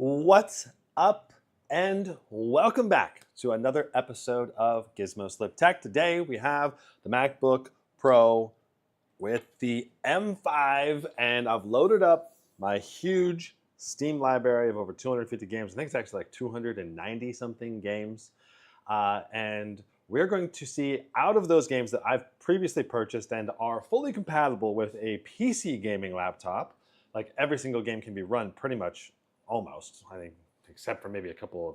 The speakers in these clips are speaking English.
What's up, and welcome back to another episode of Gizmo Slip Tech. Today we have the MacBook Pro with the M5, and I've loaded up my huge Steam library of over 250 games. I think it's actually like 290 something games. And we're going to see out of those games that I've previously purchased and are fully compatible with a PC gaming laptop. Like every single game can be run pretty much almost, I think, except for maybe a couple of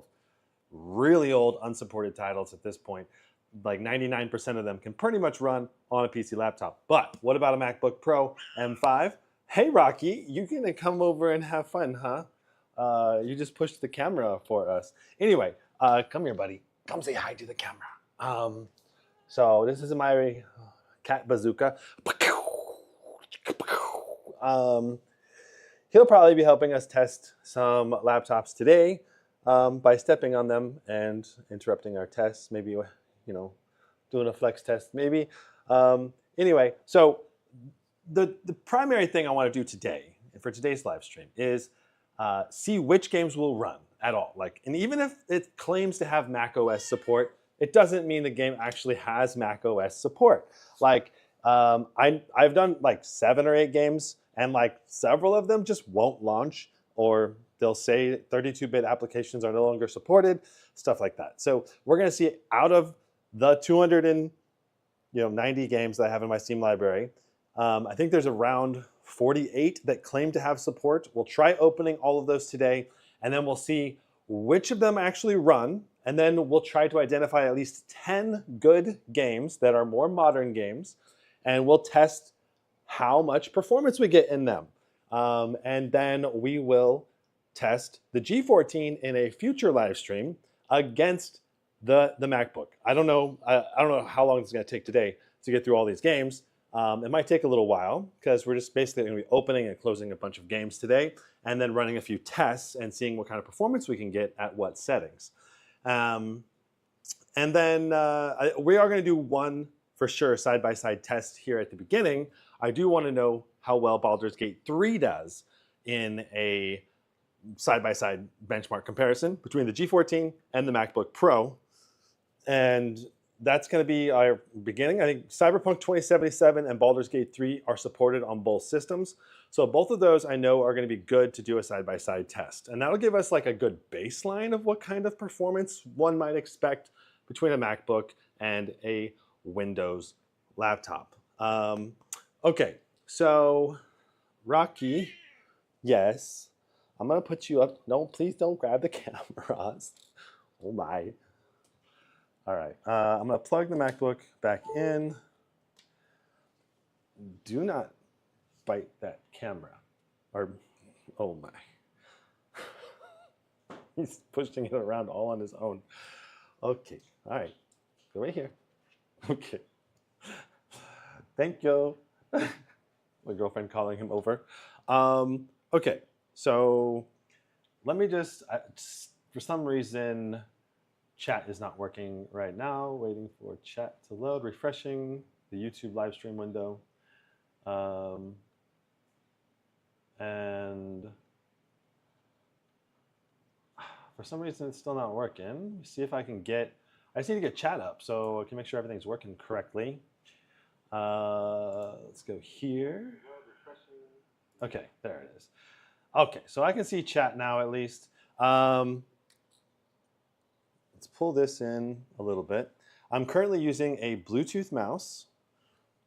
really old unsupported titles at this point. Like 99% of them can pretty much run on a PC laptop. But what about a MacBook Pro M5? Hey, Rocky, you're going to come over and have fun, huh? You just pushed the camera for us. Anyway, come here, buddy. Come say hi to the camera. So this is my cat bazooka. He'll probably be helping us test some laptops today by stepping on them and interrupting our tests. Maybe, you know, doing a flex test, maybe. Anyway, so the primary thing I want to do today, for today's live stream, is see which games will run at all. Like, and even if it claims to have Mac OS support, it doesn't mean the game actually has Mac OS support. Like, I've done like 7 or 8 games, and like several of them just won't launch, or they'll say 32-bit applications are no longer supported, stuff like that. So we're going to see out of the 290 games that I have in my Steam library, I think there's around 48 that claim to have support. We'll try opening all of those today, and then we'll see which of them actually run, and then we'll try to identify at least 10 good games that are more modern games, and we'll test how much performance we get in them. And then we will test the G14 in a future live stream against the MacBook. I don't know how long it's going to take today to get through all these games. It might take a little while because we're just basically going to be opening and closing a bunch of games today and then running a few tests and seeing what kind of performance we can get at what settings. And then we are going to do one for sure side-by-side test here at the beginning. I do want to know how well Baldur's Gate 3 does in a side-by-side benchmark comparison between the G14 and the MacBook Pro. And that's going to be our beginning. I think Cyberpunk 2077 and Baldur's Gate 3 are supported on both systems. So both of those I know are going to be good to do a side-by-side test. And that'll give us like a good baseline of what kind of performance one might expect between a MacBook and a Windows laptop. Okay, so Rocky, yes, I'm gonna put you up. No, please don't grab the cameras. Oh my. All right, I'm gonna plug the MacBook back in. Do not bite that camera. Or, oh my. He's pushing it around all on his own. Okay, all right, go right here. Okay. Thank you. My girlfriend calling him over. Okay, so let me just, for some reason, chat is not working right now. Waiting for chat to load, refreshing the YouTube live stream window. And for some reason, it's still not working. Let me see if I can get, I just need to get chat up so I can make sure everything's working correctly. Let's go here. Okay, there it is. Okay, so I can see chat now at least. Let's pull this in a little bit. I'm currently using a Bluetooth mouse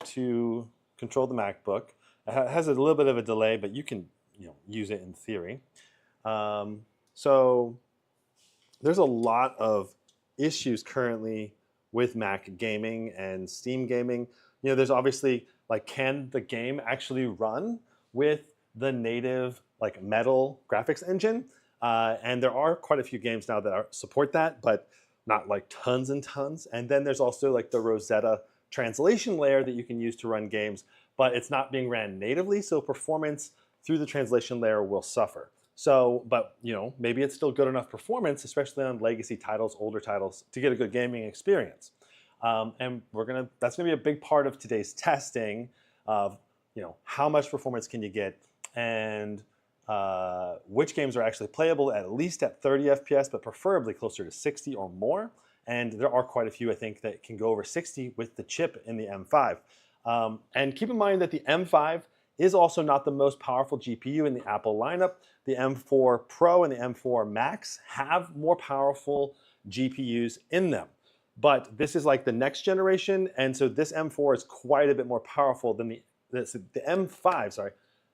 to control the MacBook. It has a little bit of a delay, but you can use it in theory. So there's a lot of issues currently with Mac gaming and Steam gaming. There's obviously like, can the game actually run with the native like Metal graphics engine? And there are quite a few games now that support that, but not like tons and tons. And then there's also like the Rosetta translation layer that you can use to run games, but it's not being ran natively, so performance through the translation layer will suffer. So, but maybe it's still good enough performance, especially on legacy titles, older titles, to get a good gaming experience. And that's gonna be a big part of today's testing of how much performance can you get, and which games are actually playable at least at 30 FPS, but preferably closer to 60 or more. And there are quite a few, I think, that can go over 60 with the chip in the M5. And keep in mind that the M5 is also not the most powerful GPU in the Apple lineup. The M4 Pro and the M4 Max have more powerful GPUs in them. But this is like the next generation, and so this M4 is quite a bit more powerful than the M5, sorry.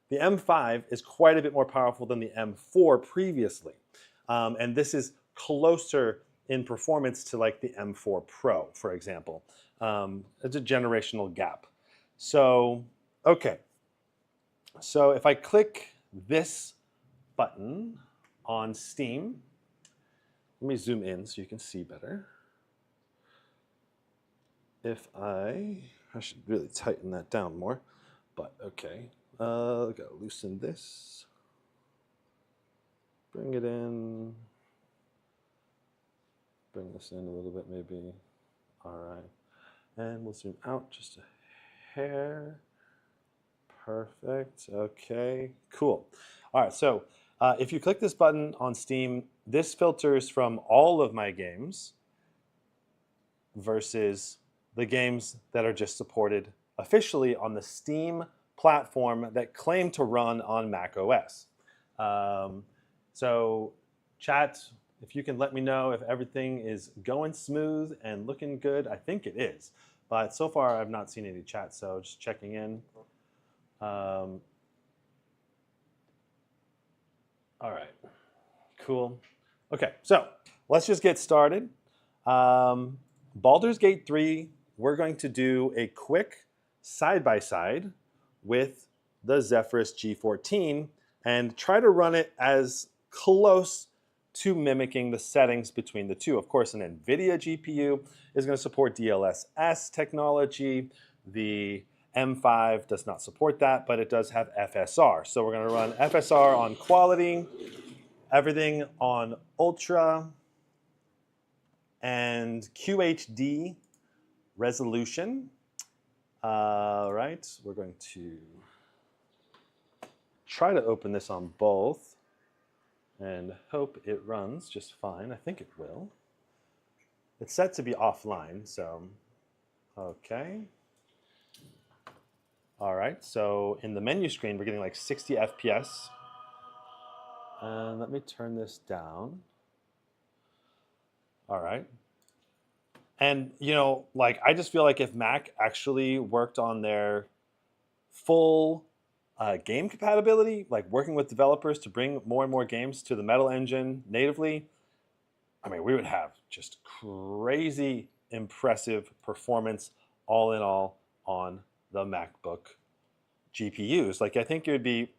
The M5 is quite a bit more powerful than the M4 previously. And this is closer in performance to like the M4 Pro, for example. It's a generational gap. So, okay. So if I click this button on Steam, let me zoom in so you can see better. If I should really tighten that down more, but okay. Gotta loosen this. Bring it in. Bring this in a little bit maybe. All right. And we'll zoom out just a hair. Perfect. Okay, cool. All right, so if you click this button on Steam, this filters from all of my games versus the games that are just supported officially on the Steam platform that claim to run on Mac OS. So chat, if you can let me know if everything is going smooth and looking good. I think it is, but so far I've not seen any chat, so just checking in. All right, cool. Okay, so let's just get started. Baldur's Gate 3, we're going to do a quick side-by-side with the Zephyrus G14 and try to run it as close to mimicking the settings between the two. Of course, an NVIDIA GPU is going to support DLSS technology. The M5 does not support that, but it does have FSR. So we're going to run FSR on quality, everything on ultra, and QHD resolution. Right, we're going to try to open this on both and hope it runs just fine. I think it will. It's set to be offline, so okay. All right, so in the menu screen, we're getting like 60 FPS. And let me turn this down. All right. And, you know, like, I just feel like if Mac actually worked on their full game compatibility, like working with developers to bring more and more games to the Metal engine natively, I mean, we would have just crazy impressive performance all in all on the MacBook GPUs. Like, I think it would be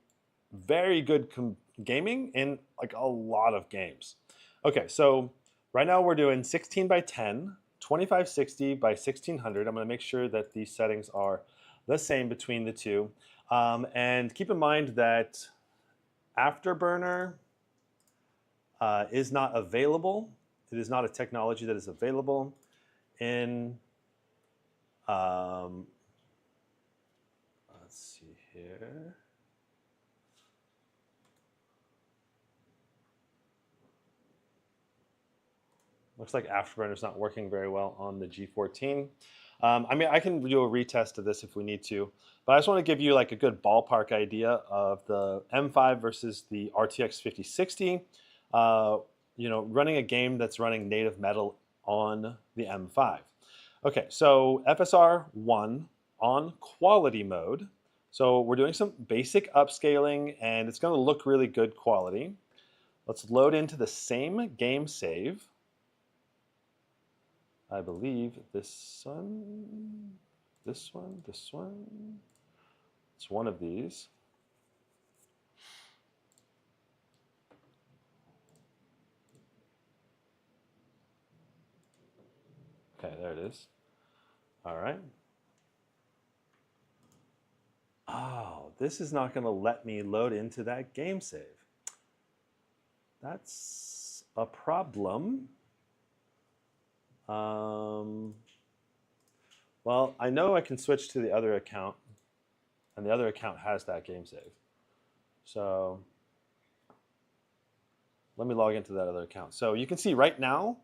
very good gaming in like a lot of games. Okay, so right now we're doing 16 by 10, 2560 by 1600. I'm going to make sure that these settings are the same between the two. And keep in mind that Afterburner is not available. It is not a technology that is available in, let's see here. Looks like Afterburner is not working very well on the G14. I mean, I can do a retest of this if we need to, but I just want to give you like a good ballpark idea of the M5 versus the RTX 5060. You know, running a game that's running native Metal on the M5. Okay, so FSR 1 on quality mode. So we're doing some basic upscaling, and it's going to look really good quality. Let's load into the same game save. I believe this one, this one, this one. It's one of these. Okay, there it is. All right. Oh, this is not going to let me load into that game save. That's a problem. Well, I know I can switch to the other account, and the other account has that game save. So let me log into that other account. So you can see right now,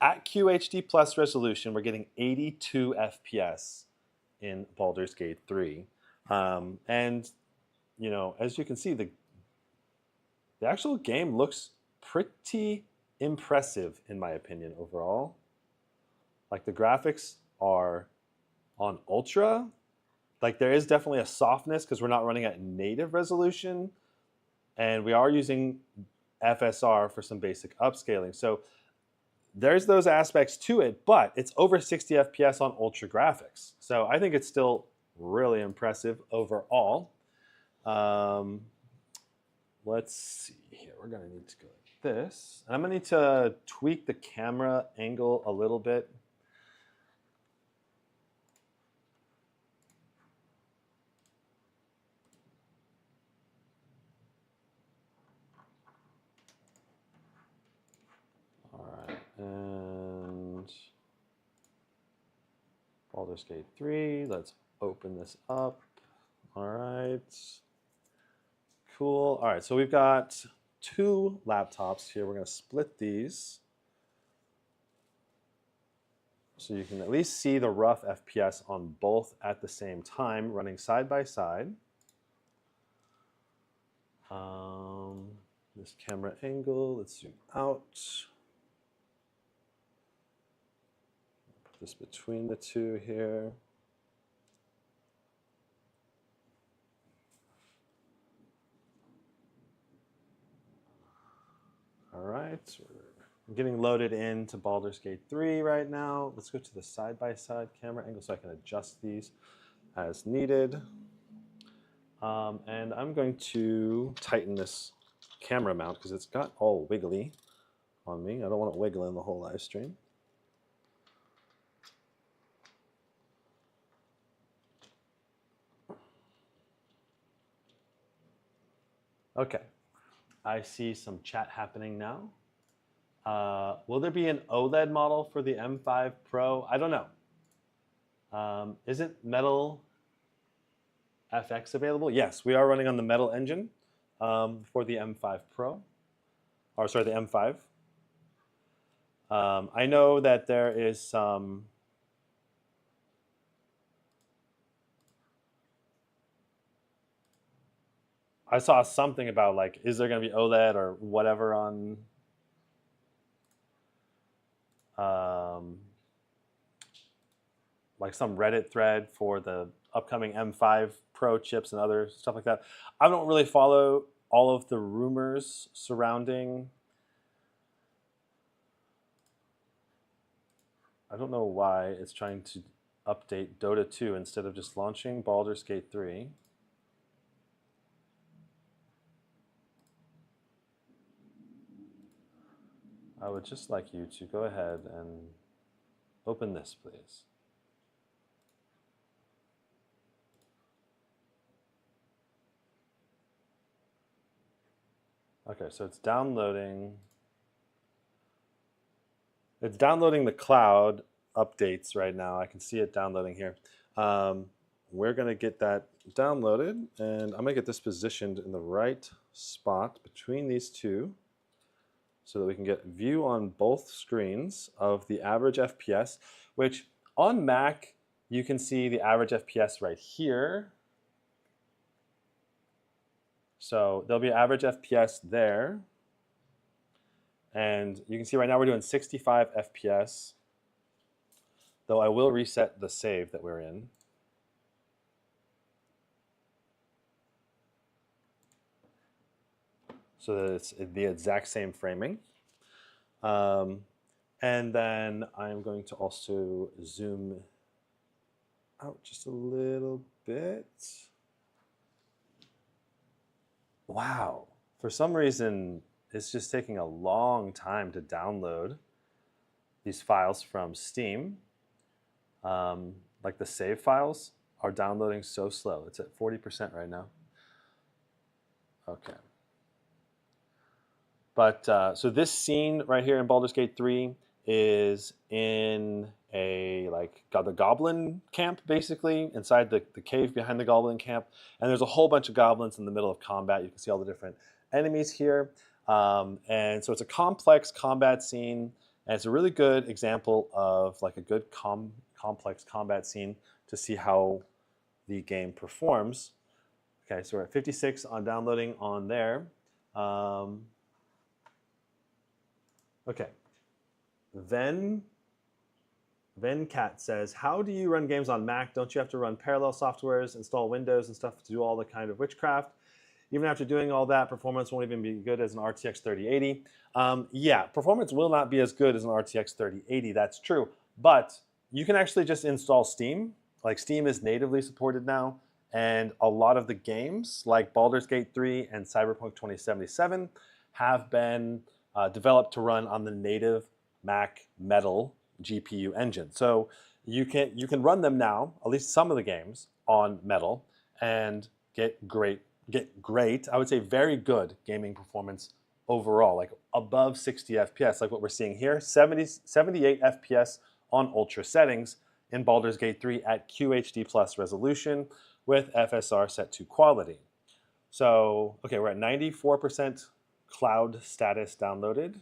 at QHD plus resolution, we're getting 82 FPS in Baldur's Gate 3. And, you know, as you can see, the actual game looks pretty impressive, in my opinion, overall. Like, the graphics are on ultra. Like, there is definitely a softness because we're not running at native resolution. And we are using FSR for some basic upscaling. So there's those aspects to it, but it's over 60 FPS on ultra graphics. So I think it's still really impressive overall. Let's see here. We're going to need to go like this. And I'm going to need to tweak the camera angle a little bit. And Baldur's Gate 3, let's open this up. All right, cool. All right, so we've got 2 laptops here. We're gonna split these so you can at least see the rough FPS on both at the same time, running side by side. This camera angle, let's zoom out. This between the 2 here. All right, we're getting loaded into Baldur's Gate 3 right now. Let's go to the side-by-side camera angle so I can adjust these as needed. And I'm going to tighten this camera mount because it's got all wiggly on me. I don't want it wiggling the whole live stream. Okay, I see some chat happening now. Will there be an OLED model for the M5 Pro? I don't know. Isn't MetalFX available? Yes, we are running on the Metal engine for the M5 Pro. Or sorry, the M5. I know that there is some... I saw something about, like, is there going to be OLED or whatever on like some Reddit thread for the upcoming M5 Pro chips and other stuff like that. I don't really follow all of the rumors surrounding. I don't know why it's trying to update Dota 2 instead of just launching Baldur's Gate 3. I would just like you to go ahead and open this, please. Okay, so it's downloading. It's downloading the cloud updates right now. I can see it downloading here. We're going to get that downloaded, and I'm going to get this positioned in the right spot between these 2, so that we can get view on both screens of the average FPS, which on Mac, you can see the average FPS right here. So there'll be average FPS there. And you can see right now we're doing 65 FPS, though I will reset the save that we're in. So that it's the exact same framing. And then I'm going to also zoom out just a little bit. Wow, for some reason, it's just taking a long time to download these files from Steam. Like the save files are downloading so slow. It's at 40% right now. Okay. But so this scene right here in Baldur's Gate 3 is in a the goblin camp, basically, inside the cave behind the goblin camp. And there's a whole bunch of goblins in the middle of combat. You can see all the different enemies here. And so it's a complex combat scene, and it's a really good example of like a good complex combat scene to see how the game performs. Okay, so we're at 56 on downloading on there. Okay. Venkat says, how do you run games on Mac? Don't you have to run parallel softwares, install Windows and stuff to do all the kind of witchcraft? Even after doing all that, performance won't even be good as an RTX 3080. Yeah, performance will not be as good as an RTX 3080, that's true. But you can actually just install Steam. Like Steam is natively supported now. And a lot of the games, like Baldur's Gate 3 and Cyberpunk 2077, have been developed to run on the native Mac Metal GPU engine. So you can run them now, at least some of the games, on Metal and get great, I would say very good gaming performance overall, like above 60 FPS, like what we're seeing here, 78 FPS on ultra settings in Baldur's Gate 3 at QHD plus resolution with FSR set to quality. So, okay, we're at 94% cloud status downloaded.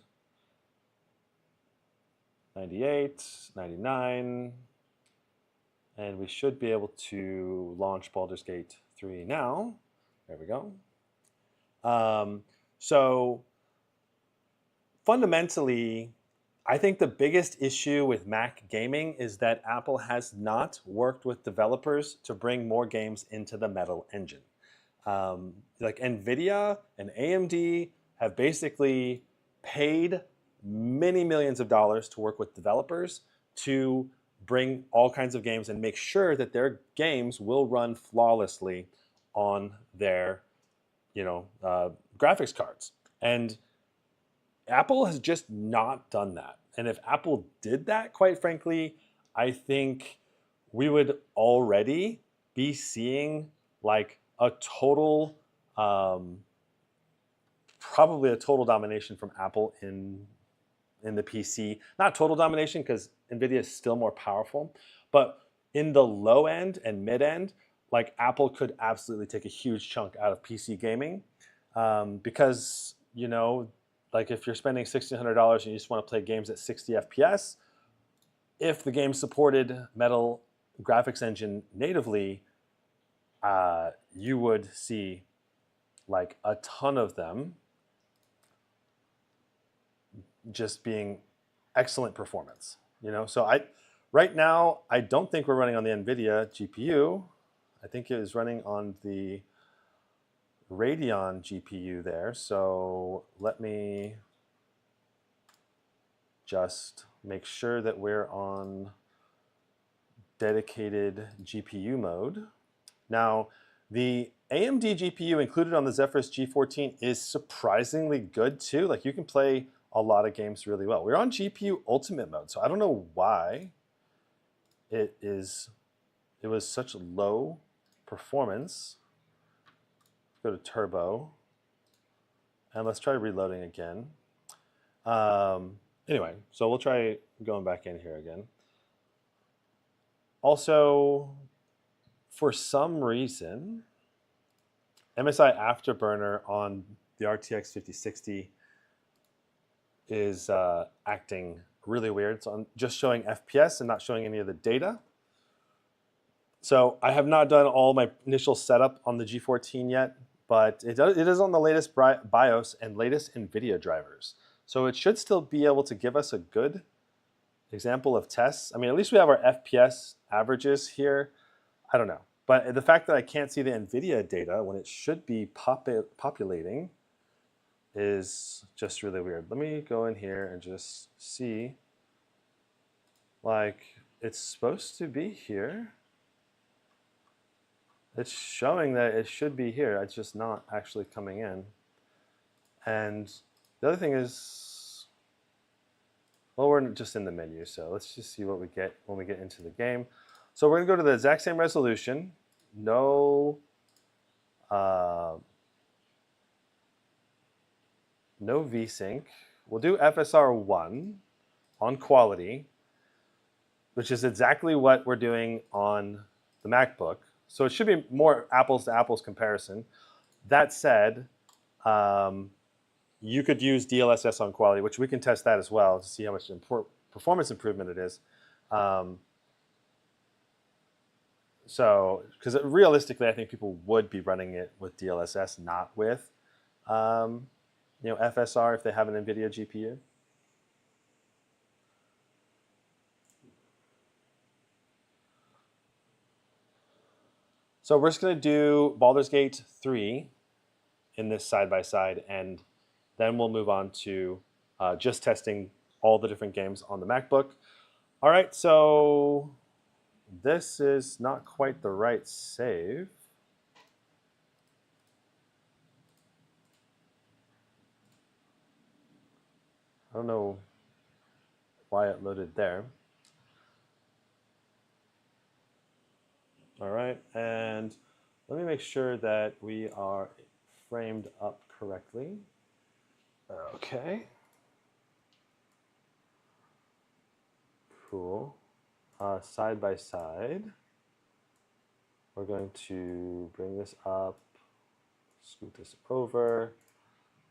98, 99, and we should be able to launch Baldur's Gate 3 now. There we go. So fundamentally, I think the biggest issue with Mac gaming is that Apple has not worked with developers to bring more games into the Metal engine. Like NVIDIA and AMD have basically paid many millions of dollars to work with developers to bring all kinds of games and make sure that their games will run flawlessly on their, graphics cards. And Apple has just not done that. And if Apple did that, quite frankly, I think we would already be seeing like a total, probably a total domination from Apple in the PC. Not total domination because NVIDIA is still more powerful, but in the low end and mid end, like Apple could absolutely take a huge chunk out of PC gaming because, like if you're spending $1,600 and you just want to play games at 60 FPS, if the game supported Metal graphics engine natively, you would see like a ton of them just being excellent performance. So right now, I don't think we're running on the NVIDIA GPU. I think it is running on the Radeon GPU there. So let me just make sure that we're on dedicated GPU mode. Now, the AMD GPU included on the Zephyrus G14 is surprisingly good too. Like you can play a lot of games really well. We're on GPU ultimate mode, so I don't know why it was such low performance. Let's go to turbo, and let's try reloading again. Anyway, so we'll try going back in here again. Also, for some reason, MSI Afterburner on the RTX 5060 is acting really weird. So I'm just showing FPS and not showing any of the data. So I have not done all my initial setup on the G14 yet, but it is on the latest BIOS and latest NVIDIA drivers. So it should still be able to give us a good example of tests. I mean, at least we have our FPS averages here. I don't know. But the fact that I can't see the NVIDIA data when it should be populating is just really weird. Let me go in here and just see. Like, it's supposed to be here. It's showing that it should be here. It's just not actually coming in. And the other thing is, well, we're just in the menu, so let's just see what we get when we get into the game. So we're gonna go to the exact same resolution. No VSync. We'll do FSR 1 on quality, which is exactly what we're doing on the MacBook. So it should be more apples to apples comparison. That said, you could use DLSS on quality, which we can test that as well to see how much performance improvement it is. So, because realistically, I think people would be running it with DLSS, not with, FSR if they have an NVIDIA GPU. So we're just going to do Baldur's Gate 3 in this side-by-side, and then we'll move on to just testing all the different games on the MacBook. All right, so this is not quite the right save. I don't know why it loaded there. All right, and let me make sure that we are framed up correctly. Okay. Cool. Side by side. We're going to bring this up, scoot this over,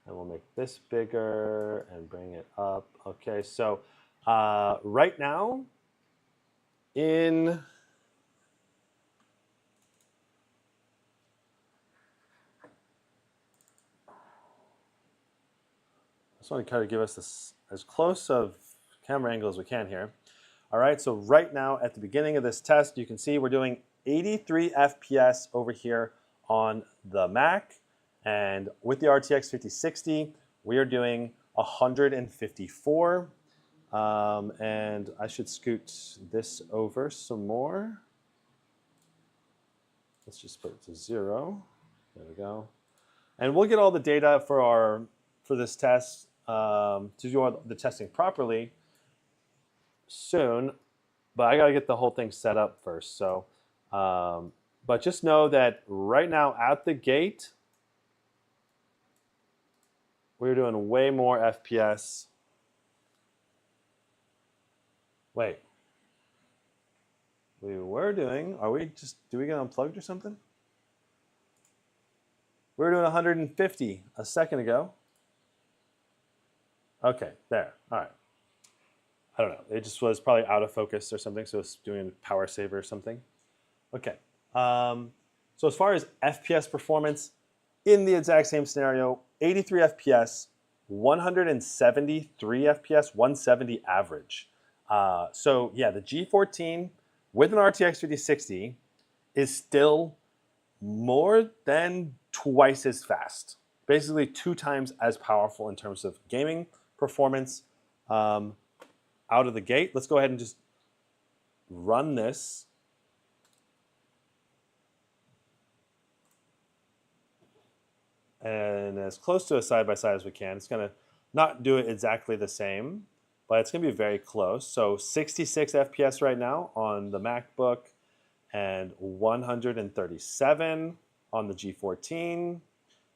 and we'll make this bigger and bring it up. Okay, so right now in I just want to kind of give us this as close of camera angle as we can here. All right, so right now at the beginning of this test, you can see we're doing 83 FPS over here on the Mac, and with the RTX 5060, we are doing 154. And I should scoot this over some more. Let's just put it to 0. There we go. And we'll get all the data for this test to do all the testing properly soon, but I gotta get the whole thing set up first. So, but just know that right now out the gate, we're doing way more FPS. Wait, we were doing, do we get unplugged or something? We were doing 150 a second ago. Okay, there, all right. I don't know, it just was probably out of focus or something, so it's doing power saver or something. Okay, so as far as FPS performance, in the exact same scenario, 83 FPS, 173 FPS, 170 average. So yeah, the G14 with an RTX 5060 is still more than twice as fast. Basically 2 times as powerful in terms of gaming performance out of the gate. Let's go ahead and just run this. And as close to a side-by-side as we can. It's going to not do it exactly the same, but it's going to be very close. So 66 FPS right now on the MacBook and 137 on the G14.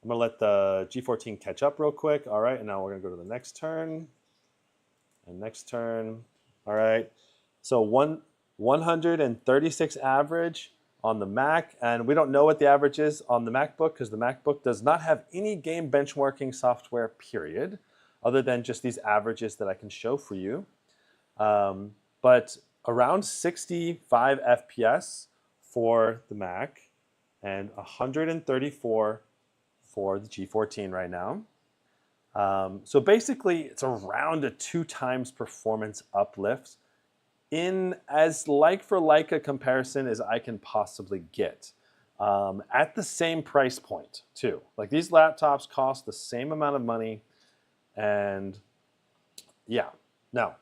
I'm going to let the G14 catch up real quick. All right, and now we're going to go to the next turn. And next turn. All right, so 136 average on the Mac, and we don't know what the average is on the MacBook because the MacBook does not have any game benchmarking software, period, other than just these averages that I can show for you. But around 65 FPS for the Mac and 134 for the G14 right now. So basically, it's around a 2 times performance uplift in as like for like a comparison as I can possibly get at the same price point too. Like these laptops cost the same amount of money, and yeah. Now,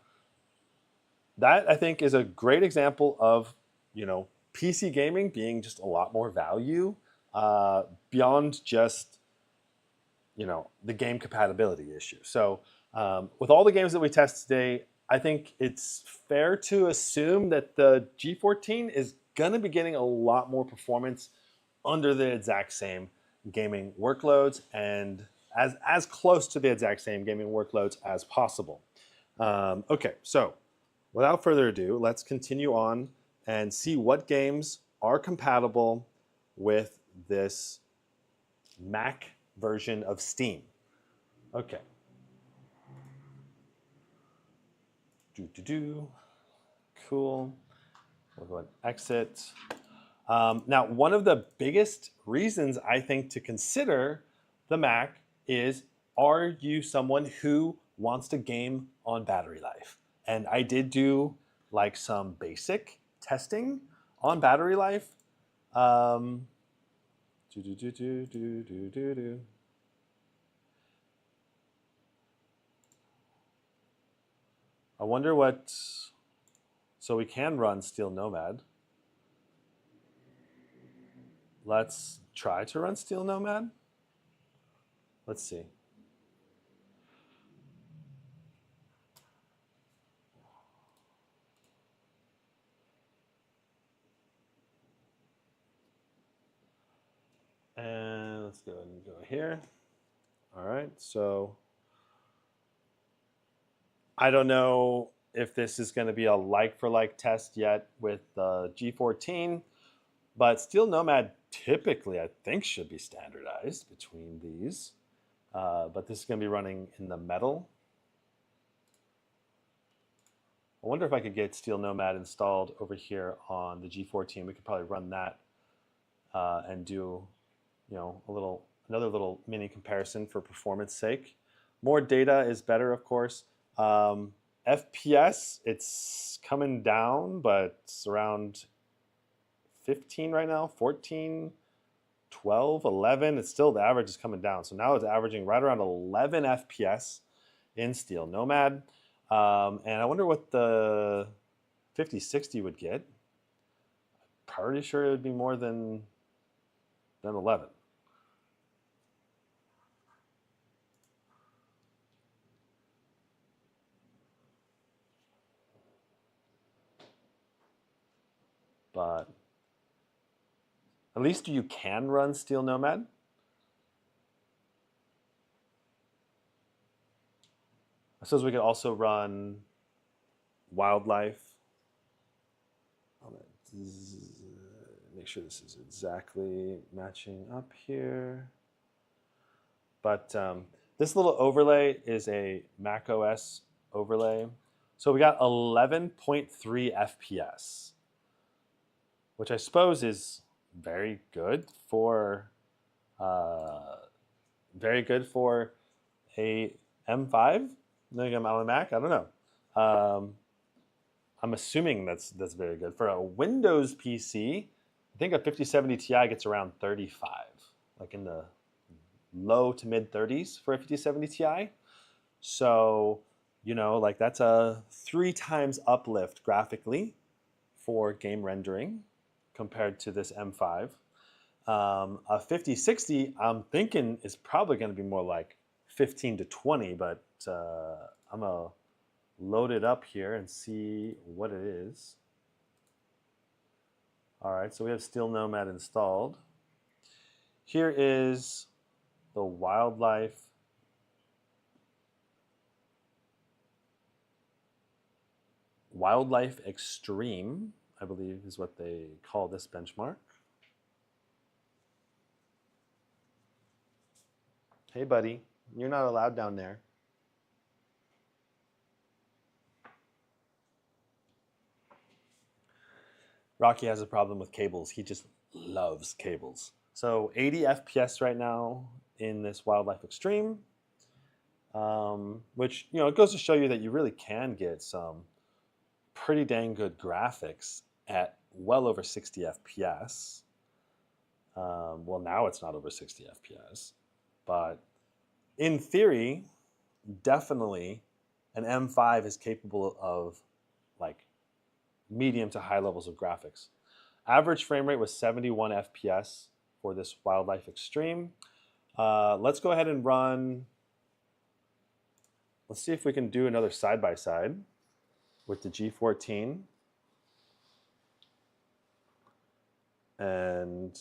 that I think is a great example of PC gaming being just a lot more value beyond just the game compatibility issue. So with all the games that we test today, I think it's fair to assume that the G14 is going to be getting a lot more performance under the exact same gaming workloads and as close to the exact same gaming workloads as possible. Okay, so without further ado, let's continue on and see what games are compatible with this Mac version of Steam. Okay. Cool. We'll go ahead and exit. Now, one of the biggest reasons I think to consider the Mac is, are you someone who wants to game on battery life? And I did do like some basic testing on battery life. Um, I wonder what, so we can run Steel Nomad. Let's try to run Steel Nomad. Let's see. And let's go ahead and go here. All right, so I don't know if this is going to be a like-for-like test yet with the G14, but Steel Nomad typically, I think, should be standardized between these. But this is going to be running in the metal. I wonder if I could get Steel Nomad installed over here on the G14. We could probably run that and do, you know, another little mini comparison for performance sake. More data is better, of course. FPS, it's coming down, but it's around 15 right now, 14, 12, 11. It's still, the average is coming down. So now it's averaging right around 11 FPS in Steel Nomad. And I wonder what the 5060 would get. Pretty sure it would be more than 11. But at least you can run Steel Nomad. I suppose we could also run Wildlife. Make sure this is exactly matching up here. But this little overlay is a Mac OS overlay. So we got 11.3 FPS, which I suppose is very good for a M5. I'm on a Mac. I don't know. I'm assuming that's very good for a Windows PC. I think a 5070 Ti gets around 35, like in the low to mid 30s for a 5070 Ti. So, you know, like that's a 3 times uplift graphically for game rendering compared to this M5. A 5060, I'm thinking, is probably going to be more like 15 to 20, but I'm going to load it up here and see what it is. All right, so we have Steel Nomad installed. Here is the Wildlife Extreme, I believe is what they call this benchmark. Hey, buddy, you're not allowed down there. Rocky has a problem with cables. He just loves cables. So 80 FPS right now in this Wildlife Extreme, which, you know, it goes to show you that you really can get some pretty dang good graphics at well over 60 FPS. Well, now it's not over 60 FPS, but in theory, definitely an M5 is capable of like medium to high levels of graphics. Average frame rate was 71 FPS for this Wildlife Extreme. Let's go ahead and run, let's see if we can do another side-by-side with the G14. And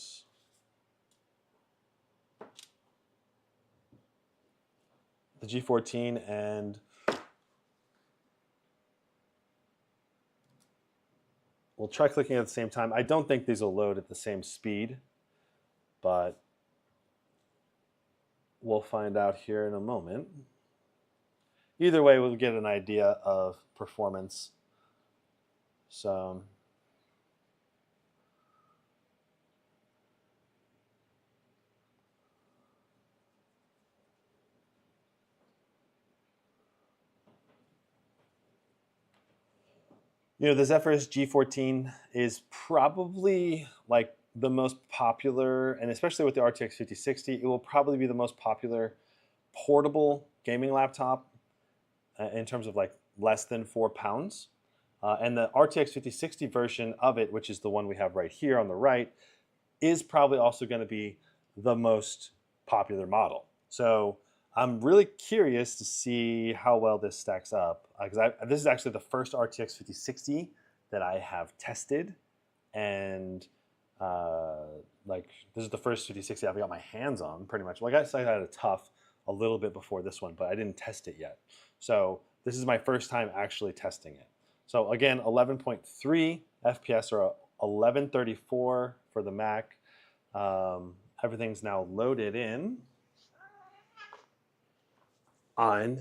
the G14 and we'll try clicking at the same time. I don't think these will load at the same speed, but we'll find out here in a moment. Either way, we'll get an idea of performance. So you know, the Zephyrus G14 is probably like the most popular, and especially with the RTX 5060, it will probably be the most popular portable gaming laptop in terms of like less than 4 pounds. And the RTX 5060 version of it, which is the one we have right here on the right, is probably also going to be the most popular model. So I'm really curious to see how well this stacks up, because this is actually the first RTX 5060 that I have tested, and like this is the first 5060 I've got my hands on, pretty much. Like I said, I had a tough a little bit before this one, but I didn't test it yet. So this is my first time actually testing it. So again, 11.3 FPS or 1134 for the Mac. Everything's now loaded in on.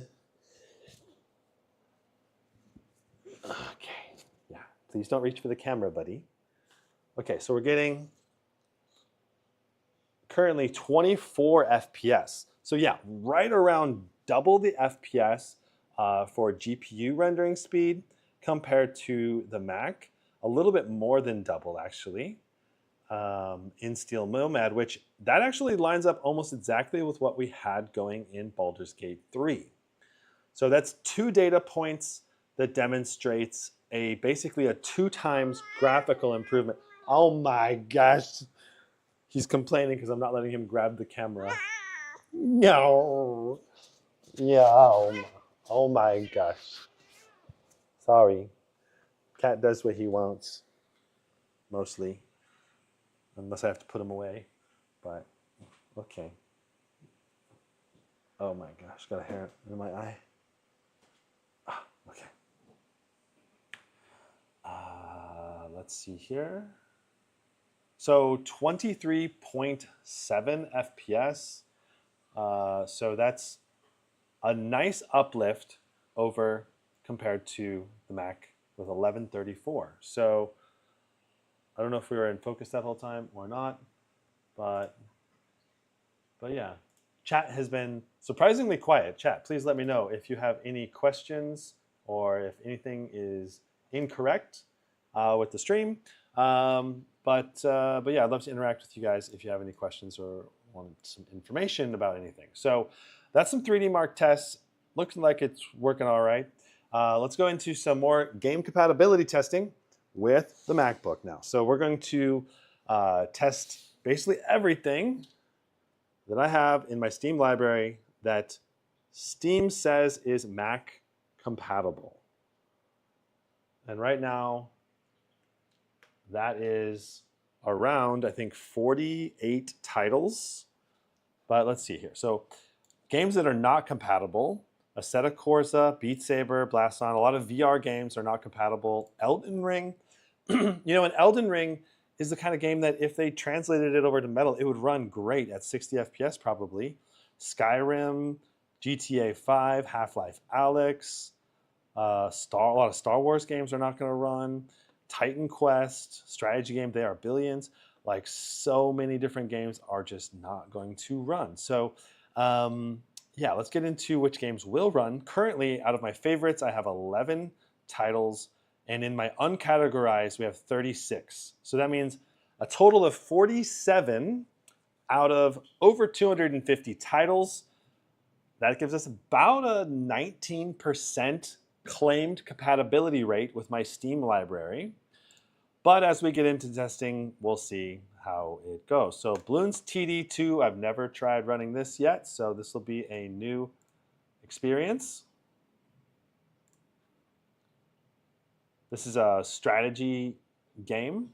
Okay, yeah. Please don't reach for the camera, buddy. Okay, so we're getting currently 24 FPS. So yeah, right around double the FPS for GPU rendering speed compared to the Mac. A little bit more than double, actually, in Steel Nomad, which that actually lines up almost exactly with what we had going in Baldur's Gate 3. So that's 2 data points that demonstrates basically a 2 times graphical improvement. Oh my gosh. He's complaining because I'm not letting him grab the camera. No. Yeah. Oh my gosh. Sorry. Cat does what he wants. Mostly. Unless I have to put him away. But, okay. Oh my gosh. Got a hair in my eye. Ah, okay. Let's see here. So 23.7 FPS. So that's a nice uplift over compared to the Mac with 1134. So I don't know if we were in focus that whole time or not, but yeah. Chat has been surprisingly quiet. Chat, please let me know if you have any questions or if anything is incorrect with the stream. But yeah, I'd love to interact with you guys if you have any questions or want some information about anything. So that's some 3D Mark tests. Looks like it's working all right. Let's go into some more game compatibility testing with the MacBook now. So we're going to test basically everything that I have in my Steam library that Steam says is Mac compatible. And right now, that is around, I think, 48 titles. But let's see here. So games that are not compatible: Assetto Corsa, Beat Saber, Blast On. A lot of VR games are not compatible. Elden Ring. You know, an Elden Ring is the kind of game that if they translated it over to Metal, it would run great at 60 FPS probably. Skyrim, GTA 5, Half-Life Alyx, a lot of Star Wars games are not going to run. Titan Quest, strategy game, they are billions. Like so many different games are just not going to run. So yeah, let's get into which games will run. Currently, out of my favorites, I have 11 titles. And in my uncategorized, we have 36. So that means a total of 47 out of over 250 titles. That gives us about a 19% claimed compatibility rate with my Steam library. But as we get into testing, we'll see how it goes. So Bloons TD 2, I've never tried running this yet, so this will be a new experience. This is a strategy game,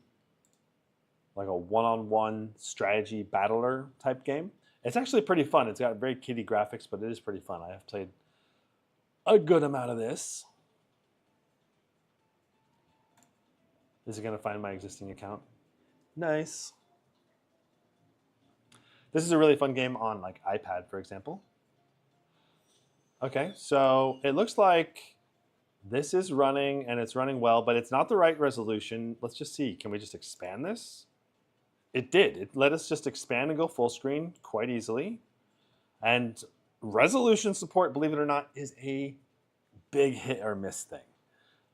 like a one-on-one strategy battler type game. It's actually pretty fun. It's got very kiddie graphics, but it is pretty fun. I have played a good amount of this. Is it going to find my existing account? Nice. This is a really fun game on like iPad, for example. Okay, so it looks like this is running and it's running well, but it's not the right resolution. Let's just see. Can we just expand this? It did. It let us just expand and go full screen quite easily. And resolution support, believe it or not, is a big hit or miss thing.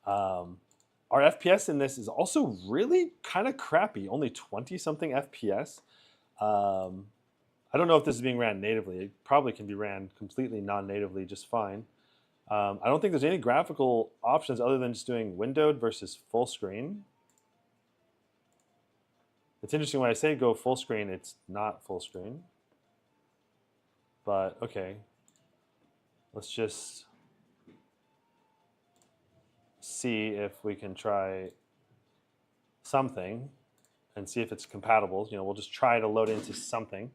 Our FPS in this is also really kind of crappy, only 20-something FPS. I don't know if this is being ran natively. It probably can be ran completely non-natively just fine. I don't think there's any graphical options other than just doing windowed versus full screen. It's interesting when I say go full screen, it's not full screen. But okay, let's just see if we can try something and see if it's compatible. You know, we'll just try to load into something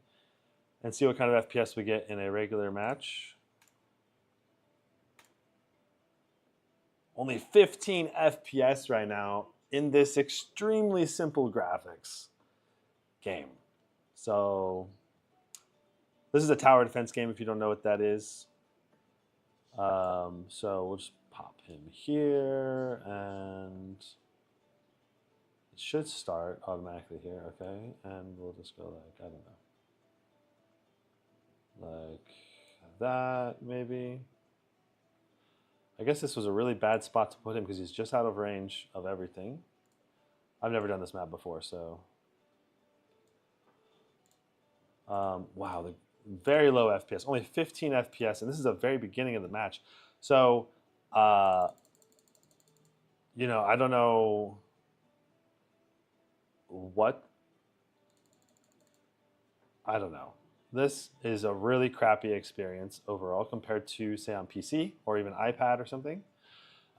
and see what kind of FPS we get in a regular match. Only 15 FPS right now in this extremely simple graphics game. So this is a tower defense game if you don't know what that is. So we'll just pop him here and it should start automatically here, okay? And we'll just go like, I don't know, like that maybe. I guess this was a really bad spot to put him because he's just out of range of everything. I've never done this map before, so. Wow, the very low FPS, only 15 FPS, and this is the very beginning of the match. So, you know, I don't know what. I don't know. This is a really crappy experience overall compared to, say, on PC or even iPad or something.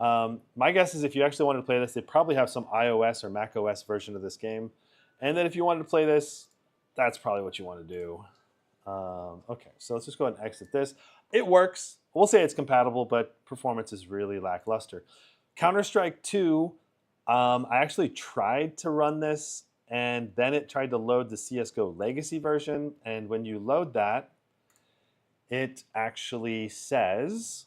My guess is if you actually wanted to play this, they probably have some iOS or macOS version of this game. And then if you wanted to play this, that's probably what you want to do. Okay, so let's just go ahead and exit this. It works. We'll say it's compatible, but performance is really lackluster. Counter-Strike 2, I actually tried to run this, and then it tried to load the CSGO Legacy version. And when you load that, it actually says,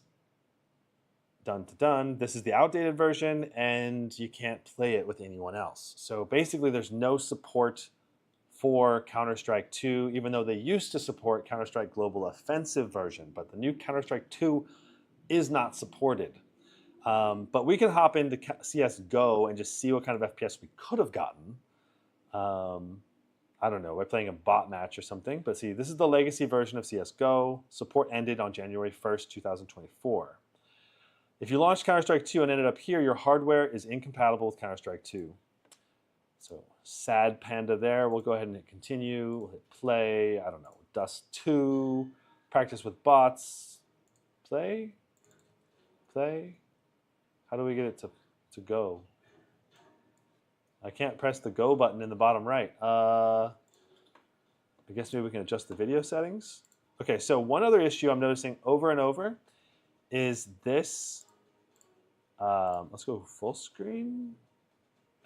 dun to dun, this is the outdated version, and you can't play it with anyone else. So basically, there's no support for Counter-Strike 2, even though they used to support Counter-Strike Global Offensive version, but the new Counter-Strike 2 is not supported. But we can hop into CSGO and just see what kind of FPS we could have gotten. I don't know, we're playing a bot match or something, but see, this is the legacy version of CSGO. Support ended on January 1st, 2024. If you launched Counter-Strike 2 and ended up here, your hardware is incompatible with Counter-Strike 2. So sad panda there. We'll go ahead and hit continue. We'll hit play. I don't know. Dust 2. Practice with bots. Play. Play. How do we get it to go? I can't press the go button in the bottom right. I guess maybe we can adjust the video settings. Okay, so one other issue I'm noticing over and over is this. Let's go full screen.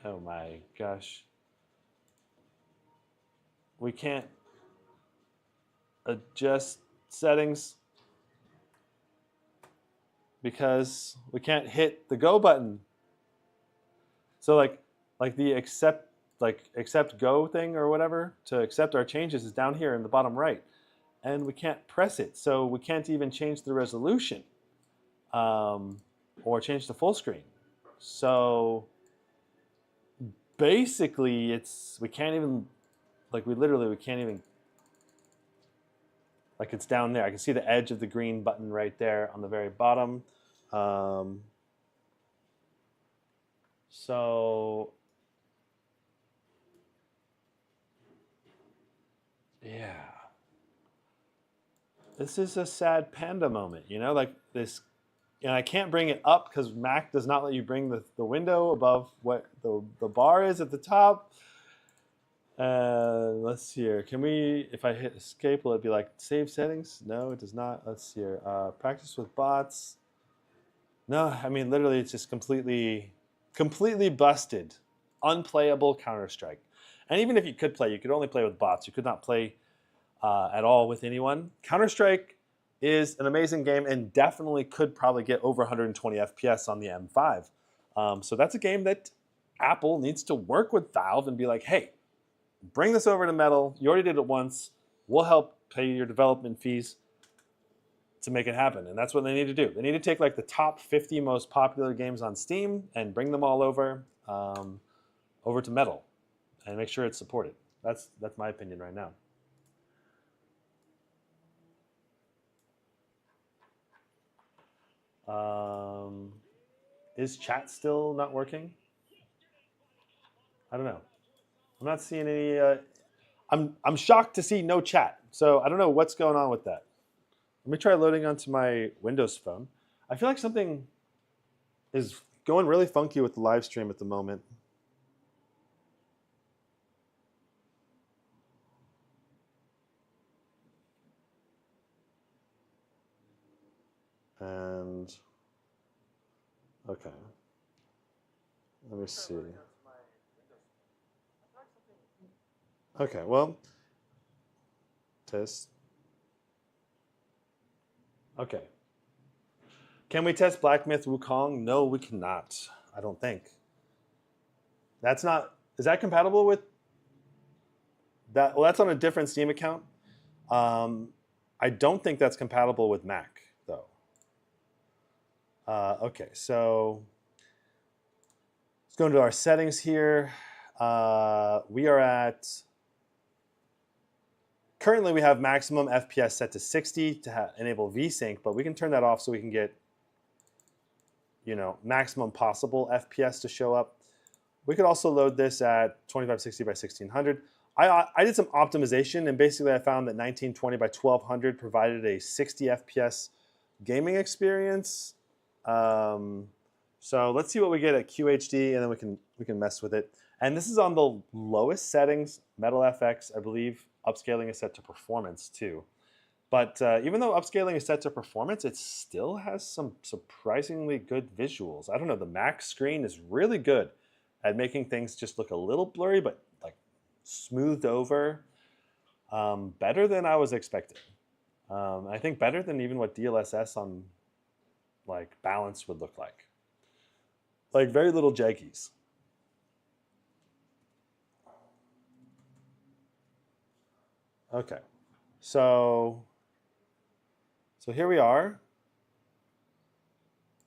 Oh my gosh. We can't adjust settings because we can't hit the go button. So like the accept go thing or whatever to accept our changes is down here in the bottom right. And we can't press it. So we can't even change the resolution or change the full screen. So basically, we can't even, we can't even, it's down there. I can see the edge of the green button right there on the very bottom. So, yeah. This is a sad panda moment, you know, like this. And I can't bring it up because Mac does not let you bring the window above what the bar is at the top. Let's see here. Can we, if I hit escape, will it be like save settings? No, it does not. Let's see here. Practice with bots. No, I mean, literally it's just completely busted. Unplayable Counter-Strike. And even if you could play, you could only play with bots. You could not play at all with anyone. Counter-Strike is an amazing game and definitely could probably get over 120 FPS on the M5. So that's a game that Apple needs to work with Valve and be like, hey, bring this over to Metal. You already did it once. We'll help pay your development fees to make it happen. And that's what they need to do. They need to take like the top 50 most popular games on Steam and bring them all over to Metal and make sure it's supported. That's my opinion right now. Is chat still not working? I don't know. I'm not seeing any. I'm shocked to see no chat. So I don't know what's going on with that. Let me try loading onto my Windows phone. I feel like something is going really funky with the live stream at the moment. And okay, let me see. Okay, well, test. Okay. Can we test Black Myth Wukong? No, we cannot. I don't think. That's not. Is that compatible with that? Well, that's on a different Steam account. I don't think that's compatible with Mac, though. Okay, so let's go into our settings here. We are at. Currently, we have maximum FPS set to 60 to enable VSync, but we can turn that off so we can get, maximum possible FPS to show up. We could also load this at 2560 by 1600. I did some optimization, and basically I found that 1920 by 1200 provided a 60 FPS gaming experience. So let's see what we get at QHD, and then we can mess with it. And this is on the lowest settings, MetalFX, I believe. Upscaling is set to performance too. But even though upscaling is set to performance, it still has some surprisingly good visuals. I don't know, the Mac screen is really good at making things just look a little blurry, but like smoothed over. Better than I was expecting. I think better than even what DLSS on like balance would look like. Like very little jaggies. Okay, so here we are.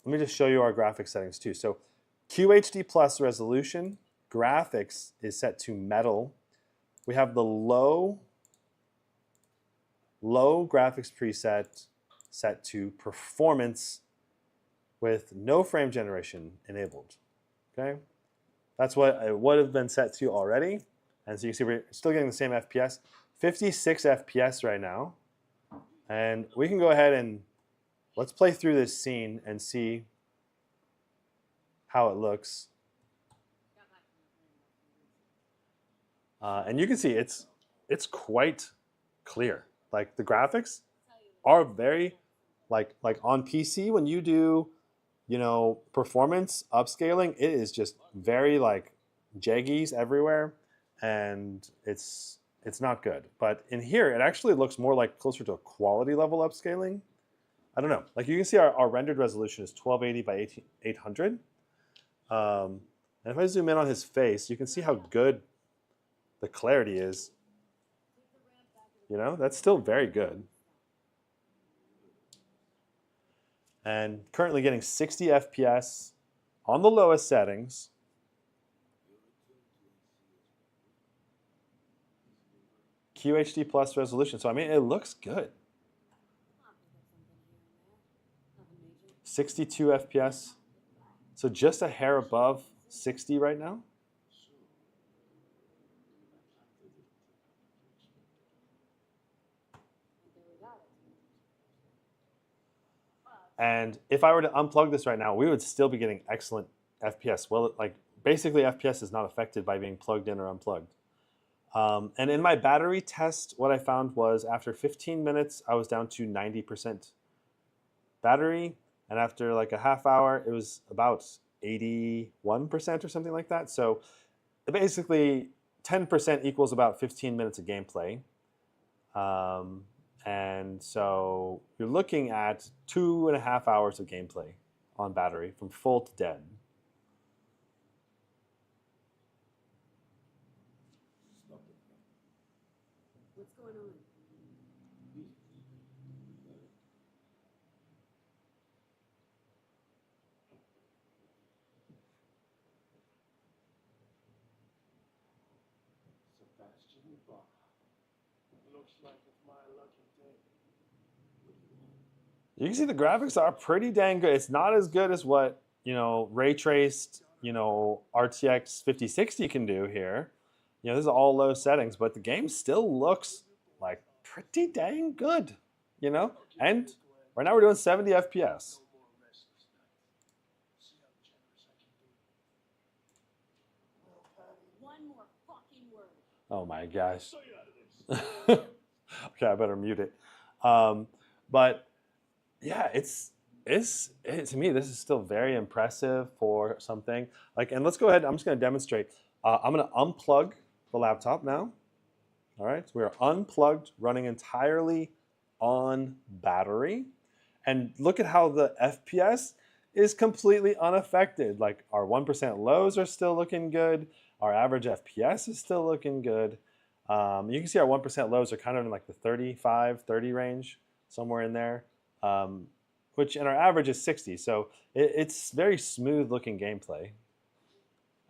Let me just show you our graphics settings too. So QHD plus resolution, graphics is set to metal. We have the low graphics preset set to performance with no frame generation enabled. Okay, that's what it would have been set to already. And so you can see we're still getting the same FPS. 56 FPS right now. And we can go ahead and let's play through this scene and see how it looks. And you can see it's quite clear. Like the graphics are very like on PC when you do, performance upscaling, it is just very like jaggies everywhere, and it's not good. But in here, it actually looks more like closer to a quality level upscaling. I don't know. Like you can see our rendered resolution is 1280 by 800. And if I zoom in on his face, you can see how good the clarity is. That's still very good. And currently getting 60 FPS on the lowest settings. QHD plus resolution. So, I mean, it looks good. 62 FPS. So just a hair above 60 right now. And if I were to unplug this right now, we would still be getting excellent FPS. Well, like basically FPS is not affected by being plugged in or unplugged. And in my battery test, what I found was after 15 minutes, I was down to 90% battery. And after like a half hour, it was about 81% or something like that. So basically 10% equals about 15 minutes of gameplay. And so you're looking at 2.5 hours of gameplay on battery from full to dead. What's going on? Looks like it's my lucky day. You can see the graphics are pretty dang good. It's not as good as what, ray traced, RTX 5060 can do here. This is all low settings, but the game still looks like pretty dang good, And right now we're doing 70 FPS. One more fucking word. Oh my gosh. Okay, I better mute it. But yeah, to me, this is still very impressive for something. And let's go ahead. I'm just going to demonstrate. I'm going to unplug the laptop now. All right, so we are unplugged, running entirely on battery. And look at how the FPS is completely unaffected. Like our 1% lows are still looking good. Our average FPS is still looking good. You can see our 1% lows are kind of in like the 35, 30 range, somewhere in there, and our average is 60. So it's very smooth looking gameplay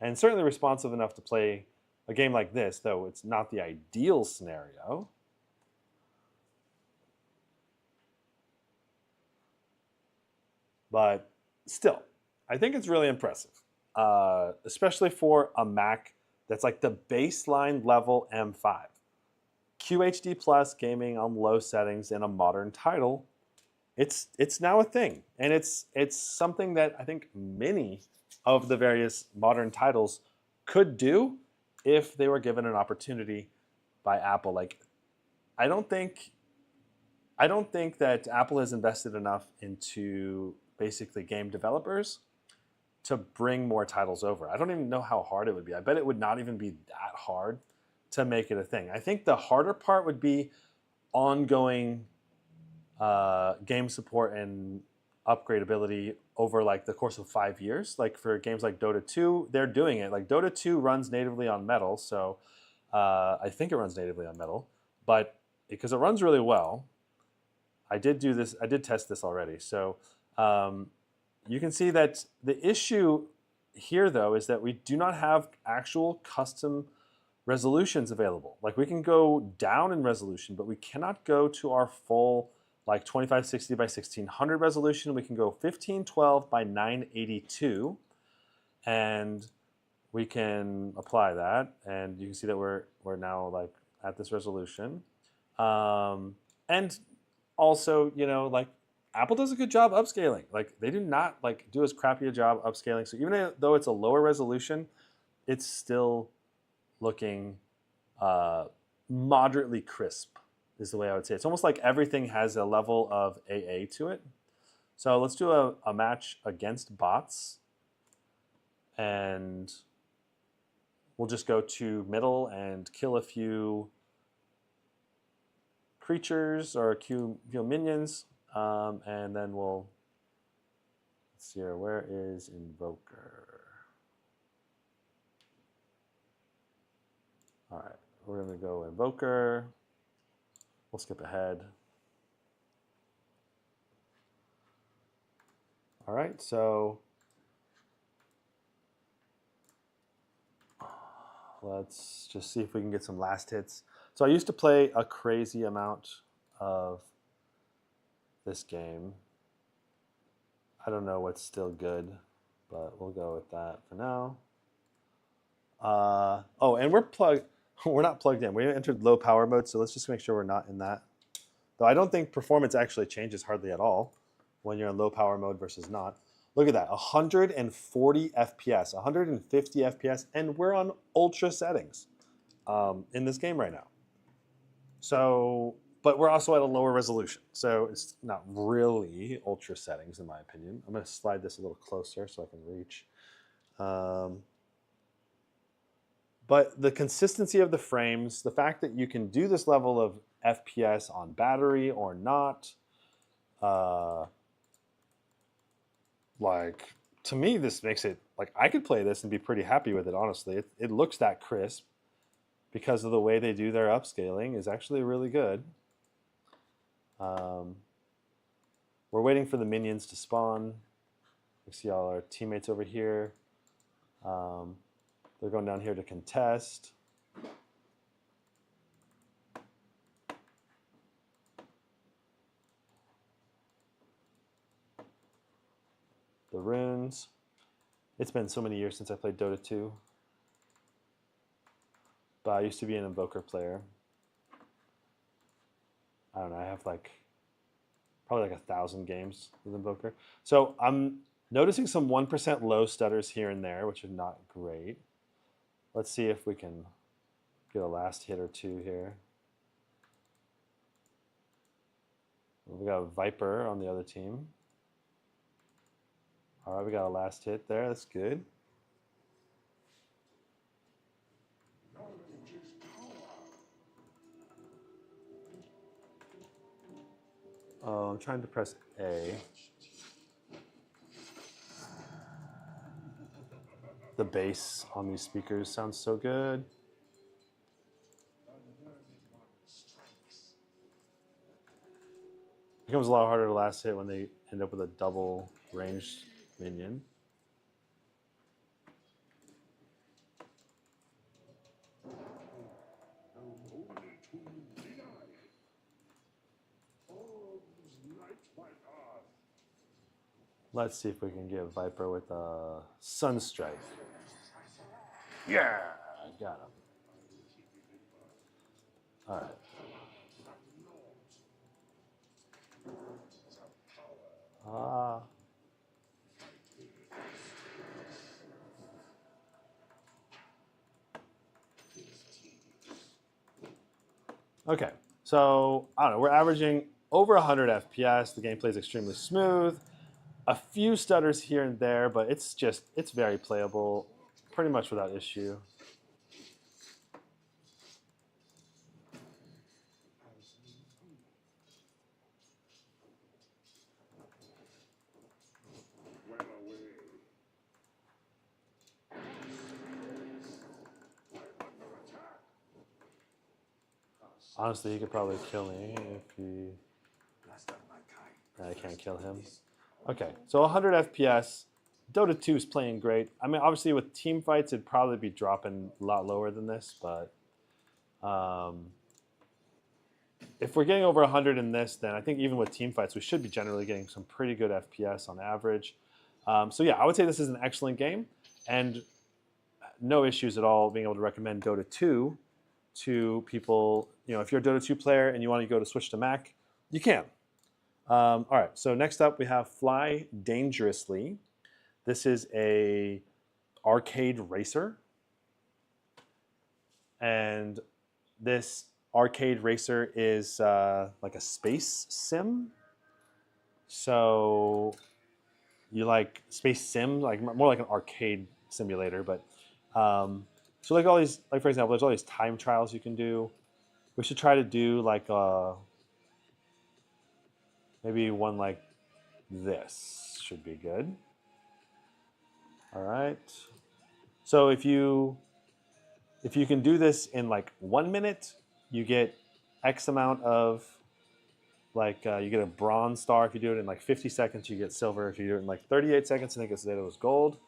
and certainly responsive enough to play a game like this, though it's not the ideal scenario. But still, I think it's really impressive, especially for a Mac that's like the baseline level M5. QHD plus gaming on low settings in a modern title, it's now a thing. And it's something that I think many of the various modern titles could do if they were given an opportunity by Apple. I don't think that Apple has invested enough into basically game developers to bring more titles over. I don't even know how hard it would be. I bet it would not even be that hard to make it a thing. I think the harder part would be ongoing game support and upgradability over the course of 5 years. Like for games like Dota 2, they're doing it. Like Dota 2 runs natively on Metal, so I think it runs natively on Metal, but because it runs really well, I did test this already. So you can see that the issue here, though, is that we do not have actual custom resolutions available. We can go down in resolution, but we cannot go to our full 2560 by 1600 resolution. We can go 1512 by 982, and we can apply that, and you can see that we're now at this resolution. And also, Apple does a good job upscaling. They do not do as crappy a job upscaling. So even though it's a lower resolution, it's still looking moderately crisp, is the way I would say it. It's almost like everything has a level of AA to it. So let's do a match against bots, and we'll just go to middle and kill a few creatures or a few minions, and then let's see here, where is Invoker? All right, we're gonna go Invoker. We'll skip ahead. All right, so let's just see if we can get some last hits. So I used to play a crazy amount of this game. I don't know what's still good, but we'll go with that for now. Oh, and we're not plugged in. We entered low power mode, so let's just make sure we're not in that. Though I don't think performance actually changes hardly at all when you're in low power mode versus not. Look at that, 140 FPS, 150 FPS, and we're on ultra settings in this game right now. So, but we're also at a lower resolution, so it's not really ultra settings in my opinion. I'm going to slide this a little closer so I can reach. But the consistency of the frames, the fact that you can do this level of FPS on battery or not. Like, to me, this makes it, like, I could play this and be pretty happy with it, honestly. It looks that crisp because of the way they do their upscaling is actually really good. We're waiting for the minions to spawn. We see all our teammates over here. They're going down here to contest. The runes. It's been so many years since I played Dota 2. But I used to be an Invoker player. I don't know, I have like probably like 1,000 games with Invoker. So I'm noticing some 1% low stutters here and there, which are not great. Let's see if we can get a last hit or two here. We got a Viper on the other team. All right, we got a last hit there. That's good. Oh, I'm trying to press A. The bass on these speakers sounds so good. It becomes a lot harder to last hit when they end up with a double ranged minion. Let's see if we can get Viper with a Sunstrike. Yeah, I got him. All right. Okay, so I don't know. We're averaging over 100 FPS. The gameplay is extremely smooth. A few stutters here and there, but it's very playable, pretty much without issue. Honestly, he could probably kill me if he... I can't kill him. Okay, so 100 FPS. Dota 2 is playing great. I mean, obviously with team fights, it'd probably be dropping a lot lower than this, but if we're getting over 100 in this, then I think even with team fights, we should be generally getting some pretty good FPS on average. So yeah, I would say this is an excellent game, and no issues at all being able to recommend Dota 2 to people. You know, if you're a Dota 2 player and you want to go to switch to Mac, you can. All right, so next up we have Fly Dangerously. This is a arcade racer. And this arcade racer is like a space sim. So you like space sim, like more like an arcade simulator, but so like all these, like for example, there's all these time trials you can do. We should try to do like maybe one like this should be good. All right. So if you can do this in like 1 minute, you get X amount of like you get a bronze star. If you do it in like 50 seconds, you get silver. If you do it in like 38 seconds, I think it was gold.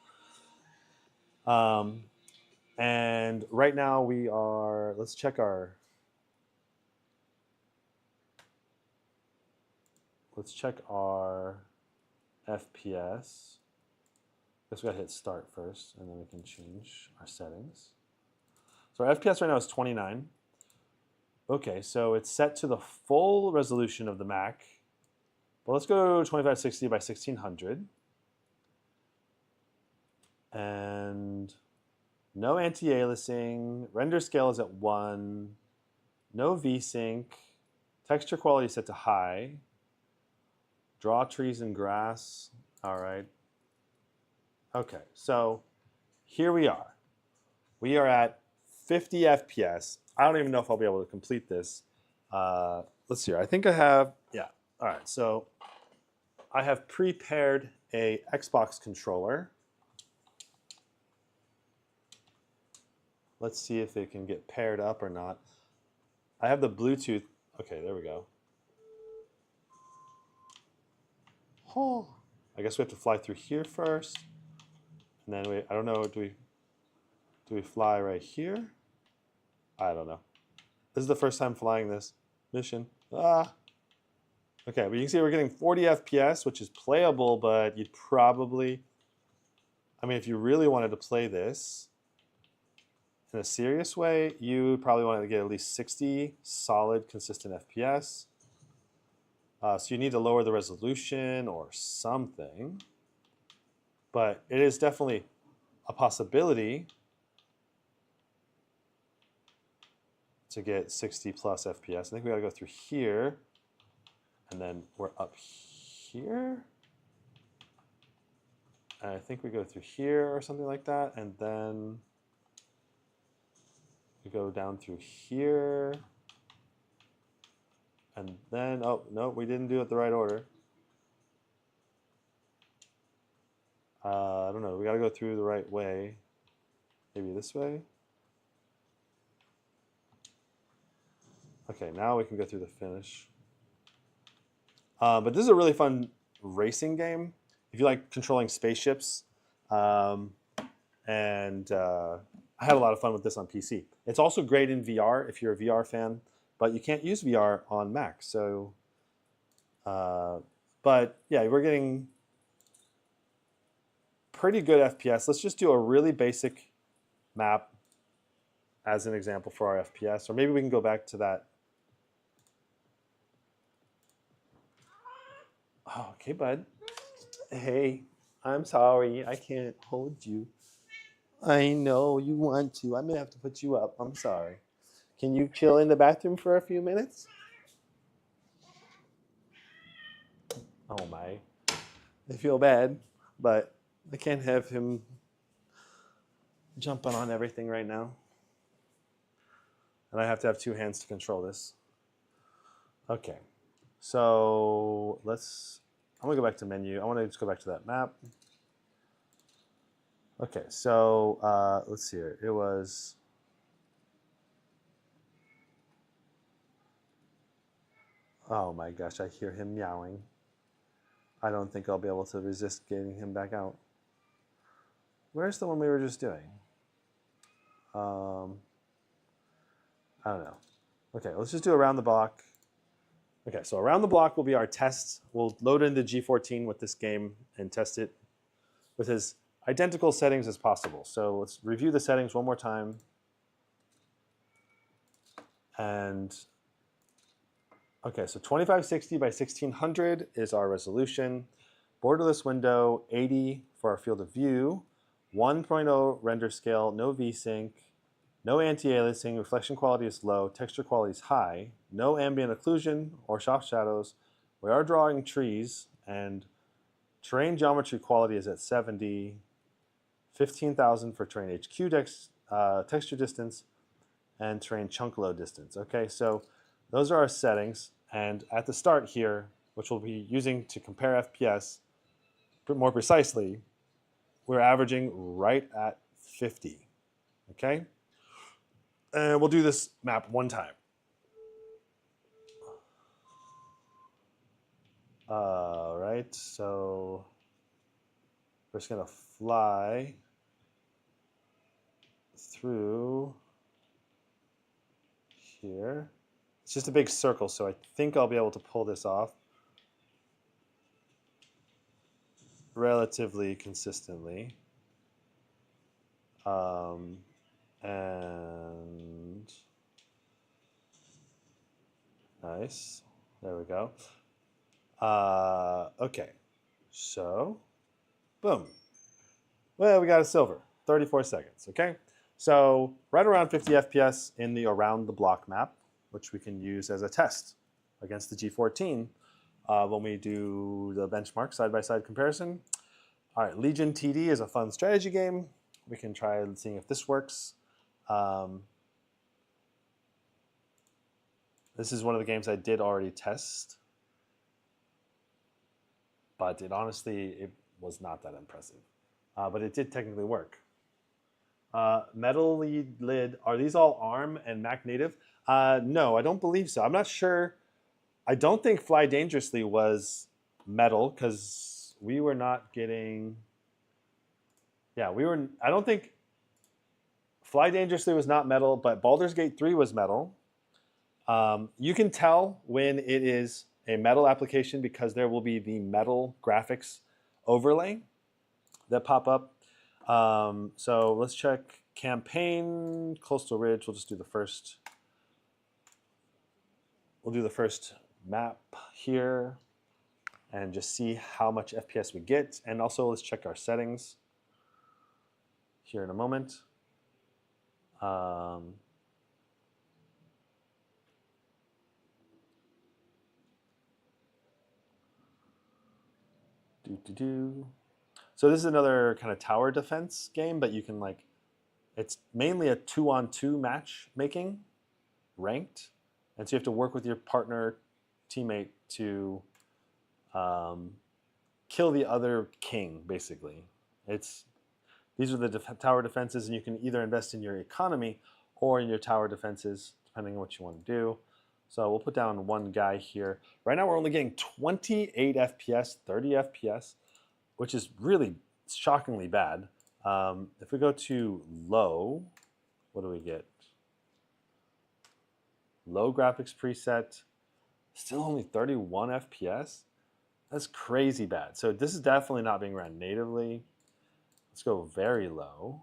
And right now we are. Let's check our. Let's check our FPS. Guess we gotta hit start first, and then we can change our settings. So our FPS right now is 29. Okay, so it's set to the full resolution of the Mac. Well, let's go 2560 by 1600. And no anti-aliasing. Render scale is at 1. No VSync. Texture quality set to high. Draw trees and grass. All right. Okay, so here we are. We are at 50 FPS. I don't even know if I'll be able to complete this. Let's see here. I think I have, yeah. All right, so I have prepared a Xbox controller. Let's see if it can get paired up or not. I have the Bluetooth. Okay, there we go. Oh, I guess we have to fly through here first. And then I don't know, do we fly right here? I don't know. This is the first time flying this mission. Ah. Okay, but you can see we're getting 40 FPS, which is playable, but you'd probably, I mean, if you really wanted to play this in a serious way, you probably wanted to get at least 60 solid, consistent FPS. So you need to lower the resolution or something. But it is definitely a possibility to get 60 plus FPS. I think we gotta go through here, and then we're up here. And I think we go through here or something like that, and then we go down through here. And then, oh, no, we didn't do it the right order. I don't know, we gotta go through the right way. Maybe this way? Okay, now we can go through the finish. But this is a really fun racing game. If you like controlling spaceships. I had a lot of fun with this on PC. It's also great in VR if you're a VR fan, but you can't use VR on Mac. So, but yeah, we're getting pretty good FPS. Let's just do a really basic map as an example for our FPS, or maybe we can go back to that. Oh, okay, bud. Hey, I'm sorry. I can't hold you. I know you want to. I'm going to have to put you up. I'm sorry. Can you chill in the bathroom for a few minutes? Oh, my. I feel bad, but I can't have him jumping on everything right now. And I have to have two hands to control this. Okay. So I'm going to go back to menu. I want to just go back to that map. Okay, so let's see here. It was... Oh my gosh, I hear him meowing. I don't think I'll be able to resist getting him back out. Where's the one we were just doing? I don't know. Okay, let's just do around the block. Okay, so around the block will be our test. We'll load in the G14 with this game and test it with as identical settings as possible. So let's review the settings one more time. And okay, so 2560 by 1600 is our resolution. Borderless window, 80 for our field of view. 1.0 render scale, no VSync, no anti-aliasing, reflection quality is low, texture quality is high, no ambient occlusion or soft shadows. We are drawing trees, and terrain geometry quality is at 70, 15,000 for terrain HQ texture distance, and terrain chunk load distance. Okay, so those are our settings, and at the start here, which we'll be using to compare FPS more precisely, we're averaging right at 50, okay? And we'll do this map one time. All right, so we're just gonna fly through here. It's just a big circle, so I think I'll be able to pull this off relatively consistently. And nice, there we go. Okay, so boom. Well, we got a silver, 34 seconds, okay? So right around 50 FPS in the around the block map, which we can use as a test against the G14 when we do the benchmark side-by-side comparison. All right, Legion TD is a fun strategy game. We can try seeing if this works. This This is one of the games I did already test, but it was not that impressive. But it did technically work. Metal Lid, are these all ARM and Mac native? No, I don't believe so. I'm not sure. I don't think Fly Dangerously was Metal because we were not getting. Yeah, we were. I don't think Fly Dangerously was not Metal, but Baldur's Gate 3 was Metal. You can tell when it is a Metal application because there will be the Metal graphics overlay that pop up. So let's check campaign, Coastal Ridge. We'll just do the first. We'll do the first map here and just see how much FPS we get. And also let's check our settings here in a moment. So this is another kind of tower defense game, but you can it's mainly a 2-on-2 matchmaking, ranked, and so you have to work with your partner, teammate to kill the other king. Basically, these are the tower defenses, and you can either invest in your economy or in your tower defenses, depending on what you want to do. So we'll put down one guy here. Right now we're only getting 28 FPS, 30 FPS, which is really shockingly bad. If we go to low, what do we get? Low graphics preset, still only 31 FPS. That's crazy bad. So this is definitely not being ran natively. Let's go very low.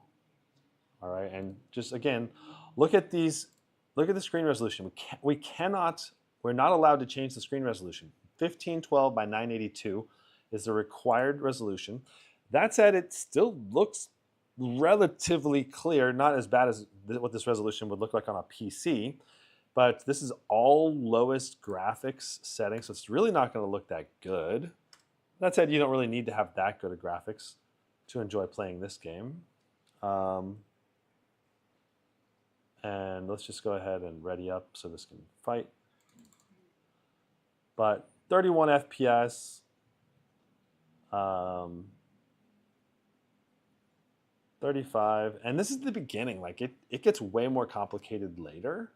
All right, and just again, look at these. Look at the screen resolution. We're not allowed to change the screen resolution. 1512 by 982 is the required resolution. That said, it still looks relatively clear, not as bad as what this resolution would look like on a PC, but this is all lowest graphics settings, so it's really not going to look that good. That said, you don't really need to have that good of graphics to enjoy playing this game. And let's just go ahead and ready up so this can fight. But 31 FPS, 35, and this is the beginning. It gets way more complicated later.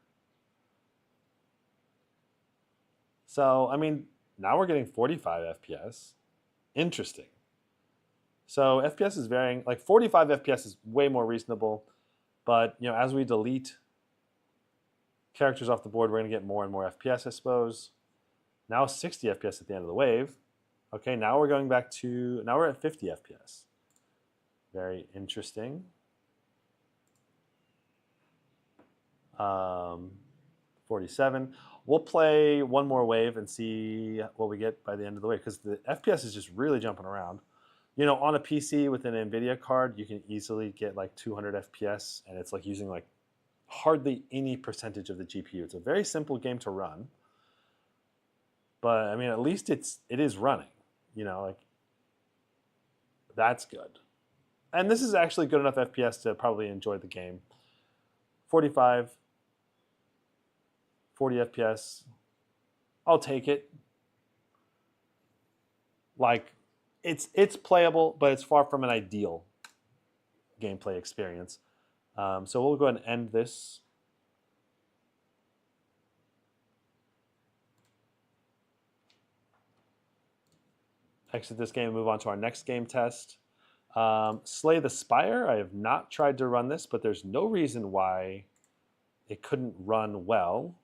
So, I mean, now we're getting 45 FPS. Interesting. So FPS is varying. 45 FPS is way more reasonable. But as we delete characters off the board, we're going to get more and more FPS, I suppose. Now 60 FPS at the end of the wave. Okay, now we're going back to, now we're at 50 FPS. Very interesting. 47. We'll play one more wave and see what we get by the end of the wave, because the FPS is just really jumping around. On a PC with an NVIDIA card, you can easily get 200 FPS, and it's using hardly any percentage of the GPU. It's a very simple game to run, but I mean, at least it is running. That's good. And this is actually good enough FPS to probably enjoy the game. 45, 40 FPS. I'll take it. It's playable, but it's far from an ideal gameplay experience. So we'll go ahead and end this. Exit this game and move on to our next game test. Slay the Spire. I have not tried to run this, but there's no reason why it couldn't run well,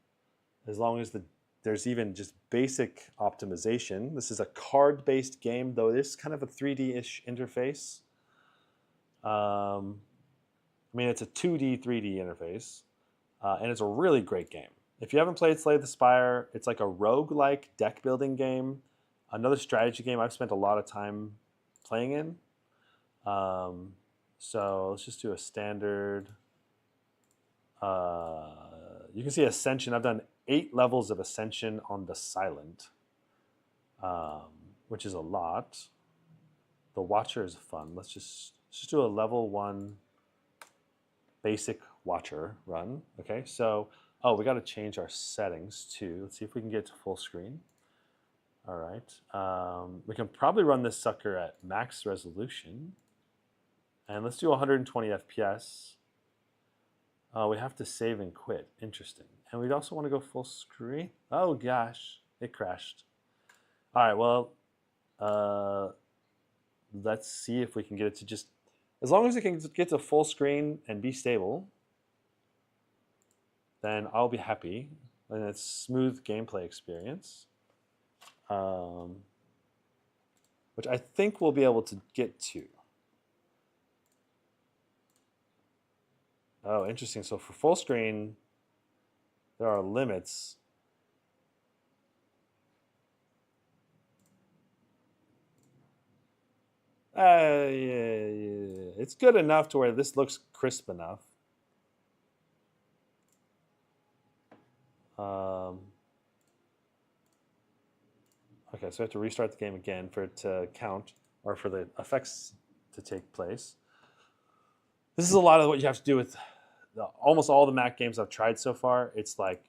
as long as there's even just basic optimization. This is a card-based game, though it is kind of a 3D-ish interface. I mean, it's a 2D, 3D interface, and it's a really great game. If you haven't played Slay the Spire, it's like a roguelike deck-building game, another strategy game I've spent a lot of time playing in. So let's just do a standard. You can see Ascension. I've done 8 levels of Ascension on the Silent, which is a lot. The Watcher is fun. Let's just do a level 1 basic Watcher run. Okay, so Oh, we got to change our settings too. Let's see if we can get to full screen. All right. We can probably run this sucker at max resolution. And let's do 120 FPS. We have to save and quit. Interesting. And we'd also want to go full screen. Oh gosh, it crashed. All right, well, let's see if we can get it to just, as long as it can get to full screen and be stable, then I'll be happy. And it's smooth gameplay experience, which I think we'll be able to get to. Oh, interesting. So for full screen, there are limits. Yeah. It's good enough to where this looks crisp enough. Okay, so I have to restart the game again for it to count, or for the effects to take place. This is a lot of what you have to do with almost all the Mac games I've tried so far. It's like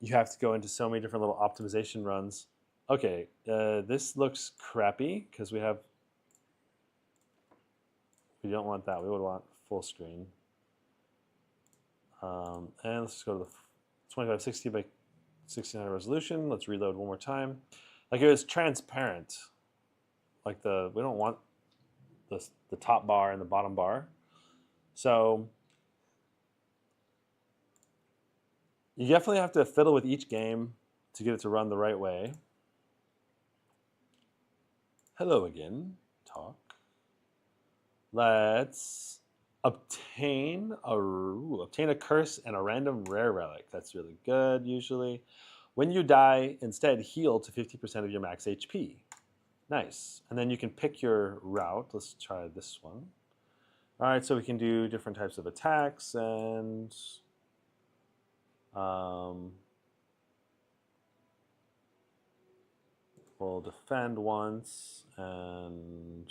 you have to go into so many different little optimization runs. Okay, this looks crappy because we don't want that. We would want full screen. And let's just go to the 2560 by 1600 resolution. Let's reload one more time. Like, it was transparent. Like we don't want the top bar and the bottom bar. So you definitely have to fiddle with each game to get it to run the right way. Hello again, talk. Let's obtain a curse and a random rare relic. That's really good usually. When you die, instead heal to 50% of your max HP. Nice. And then you can pick your route. Let's try this one. All right, so we can do different types of attacks, and we'll defend once, and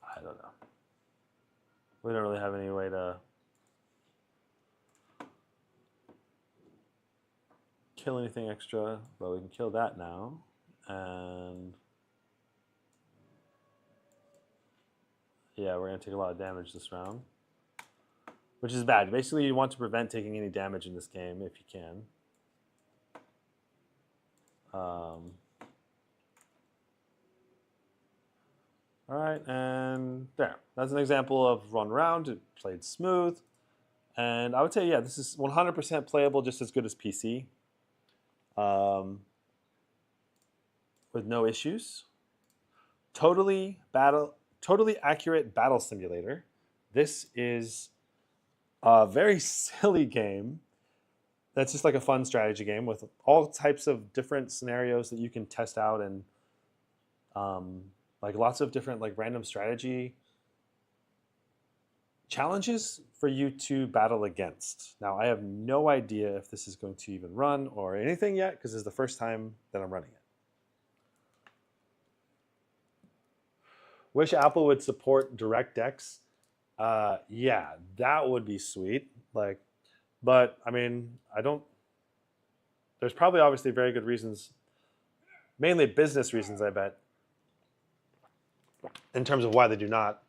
I don't know. We don't really have any way to kill anything extra, but we can kill that now. And yeah, we're going to take a lot of damage this round, which is bad. Basically, you want to prevent taking any damage in this game if you can. All right, and there. That's an example of run round. It played smooth. And I would say, yeah, this is 100% playable, just as good as PC. With no issues. Totally accurate battle simulator. This is a very silly game that's just like a fun strategy game with all types of different scenarios that you can test out, and like lots of different like random strategy challenges for you to battle against. Now, I have no idea if this is going to even run or anything yet, because this is the first time that I'm running it. Wish Apple would support DirectX. Yeah, that would be sweet. Like, but I mean, I don't. There's probably obviously very good reasons, mainly business reasons, I bet, in terms of why they do not.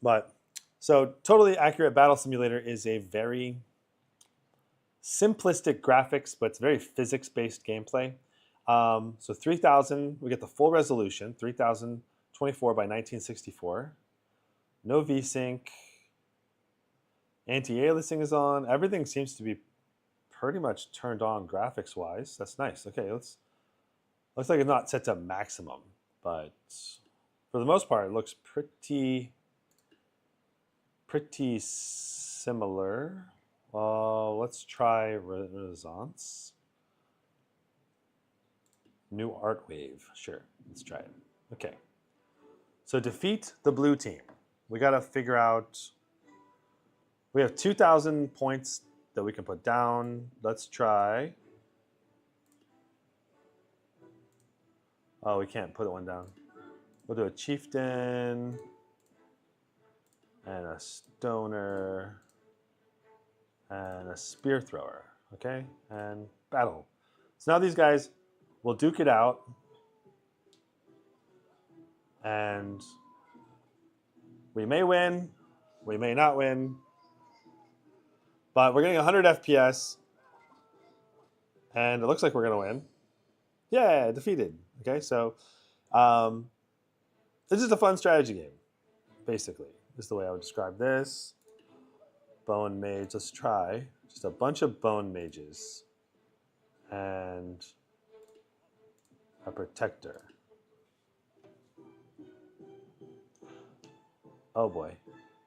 But so, totally accurate battle simulator is a very simplistic graphics, but it's very physics-based gameplay. So 3000, we get the full resolution, 3024 by 1964. No VSync. Anti-aliasing is on. Everything seems to be pretty much turned on graphics-wise. That's nice. Okay, looks like it's not set to maximum, but for the most part, it looks pretty similar. Let's try Renaissance. New art wave. Sure, let's try it. Okay. So defeat the blue team. We got to figure out. We have 2,000 points that we can put down. Let's try. Oh, we can't put one down. We'll do a chieftain and a stoner and a spear thrower. Okay, and battle. So now these guys will duke it out, and we may win, we may not win, but we're getting 100 FPS, and it looks like we're going to win. Yeah, defeated. Okay, so this is a fun strategy game, basically, is the way I would describe this. Bone mage, let's try. Just a bunch of bone mages. And a protector. Oh boy,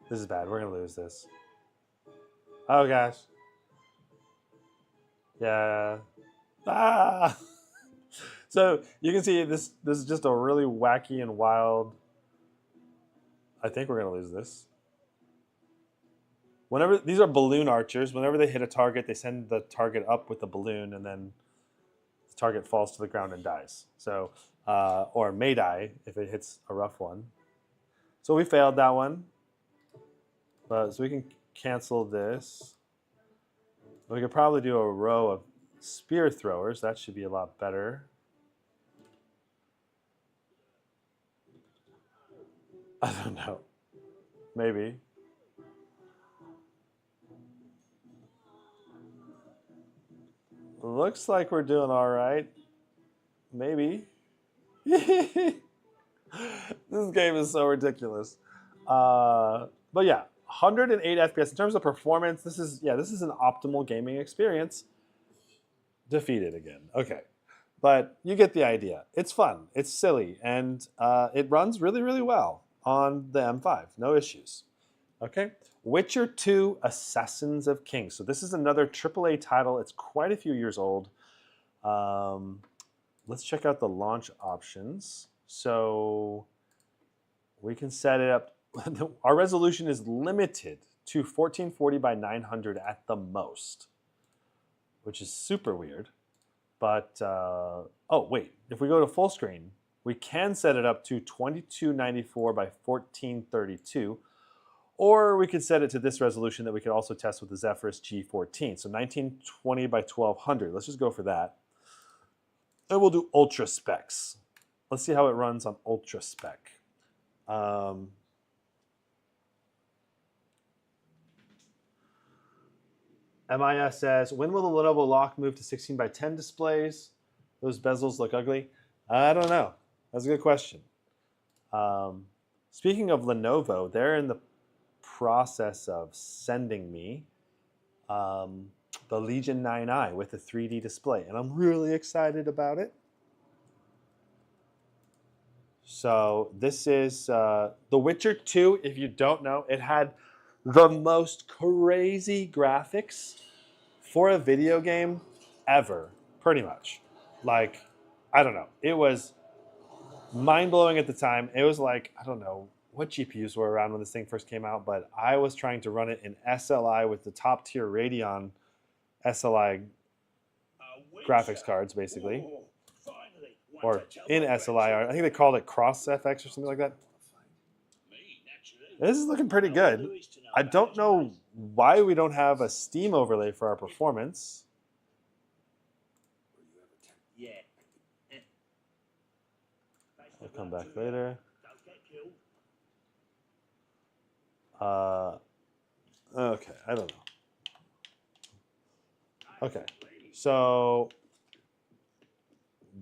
this is bad. We're going to lose this. Oh gosh. Yeah. Ah! So you can see this is just a really wacky and wild. I think we're going to lose this. Whenever these are balloon archers, whenever they hit a target, they send the target up with the balloon, and then the target falls to the ground and dies. So, or may die if it hits a rough one. So we failed that one. So we can cancel this. We could probably do a row of spear throwers. That should be a lot better. I don't know. Maybe. Looks like we're doing all right. Maybe. This game is so ridiculous. But yeah, 108 FPS. In terms of performance, this is an optimal gaming experience. Defeated again. Okay. But you get the idea. It's fun. It's silly. And it runs really, really well on the M5. No issues. Okay. Witcher 2 Assassins of Kings. So this is another AAA title. It's quite a few years old. Let's check out the launch options. So we can set it up. Our resolution is limited to 1440 by 900 at the most, which is super weird. But, oh, wait. If we go to full screen, we can set it up to 2294 by 1432. Or we could set it to this resolution that we could also test with the Zephyrus G14. So 1920 by 1200. Let's just go for that. And we'll do ultra specs. Let's see how it runs on ultra spec. MIS says, when will the Lenovo lock move to 16 by 10 displays? Those bezels look ugly. I don't know. That's a good question. Speaking of Lenovo, they're in the process of sending me the Legion 9i with a 3D display, and I'm really excited about it. So this is The Witcher 2. If you don't know, it had the most crazy graphics for a video game ever, pretty much. Like, I don't know. It was mind-blowing at the time. It was like, I don't know what GPUs were around when this thing first came out, but I was trying to run it in SLI with the top-tier Radeon SLI graphics cards, basically. Or in SLI. I think they called it Cross FX or something like that. This is looking pretty good. I don't know why we don't have a Steam overlay for our performance. I'll come back later. Okay, I don't know. Okay, so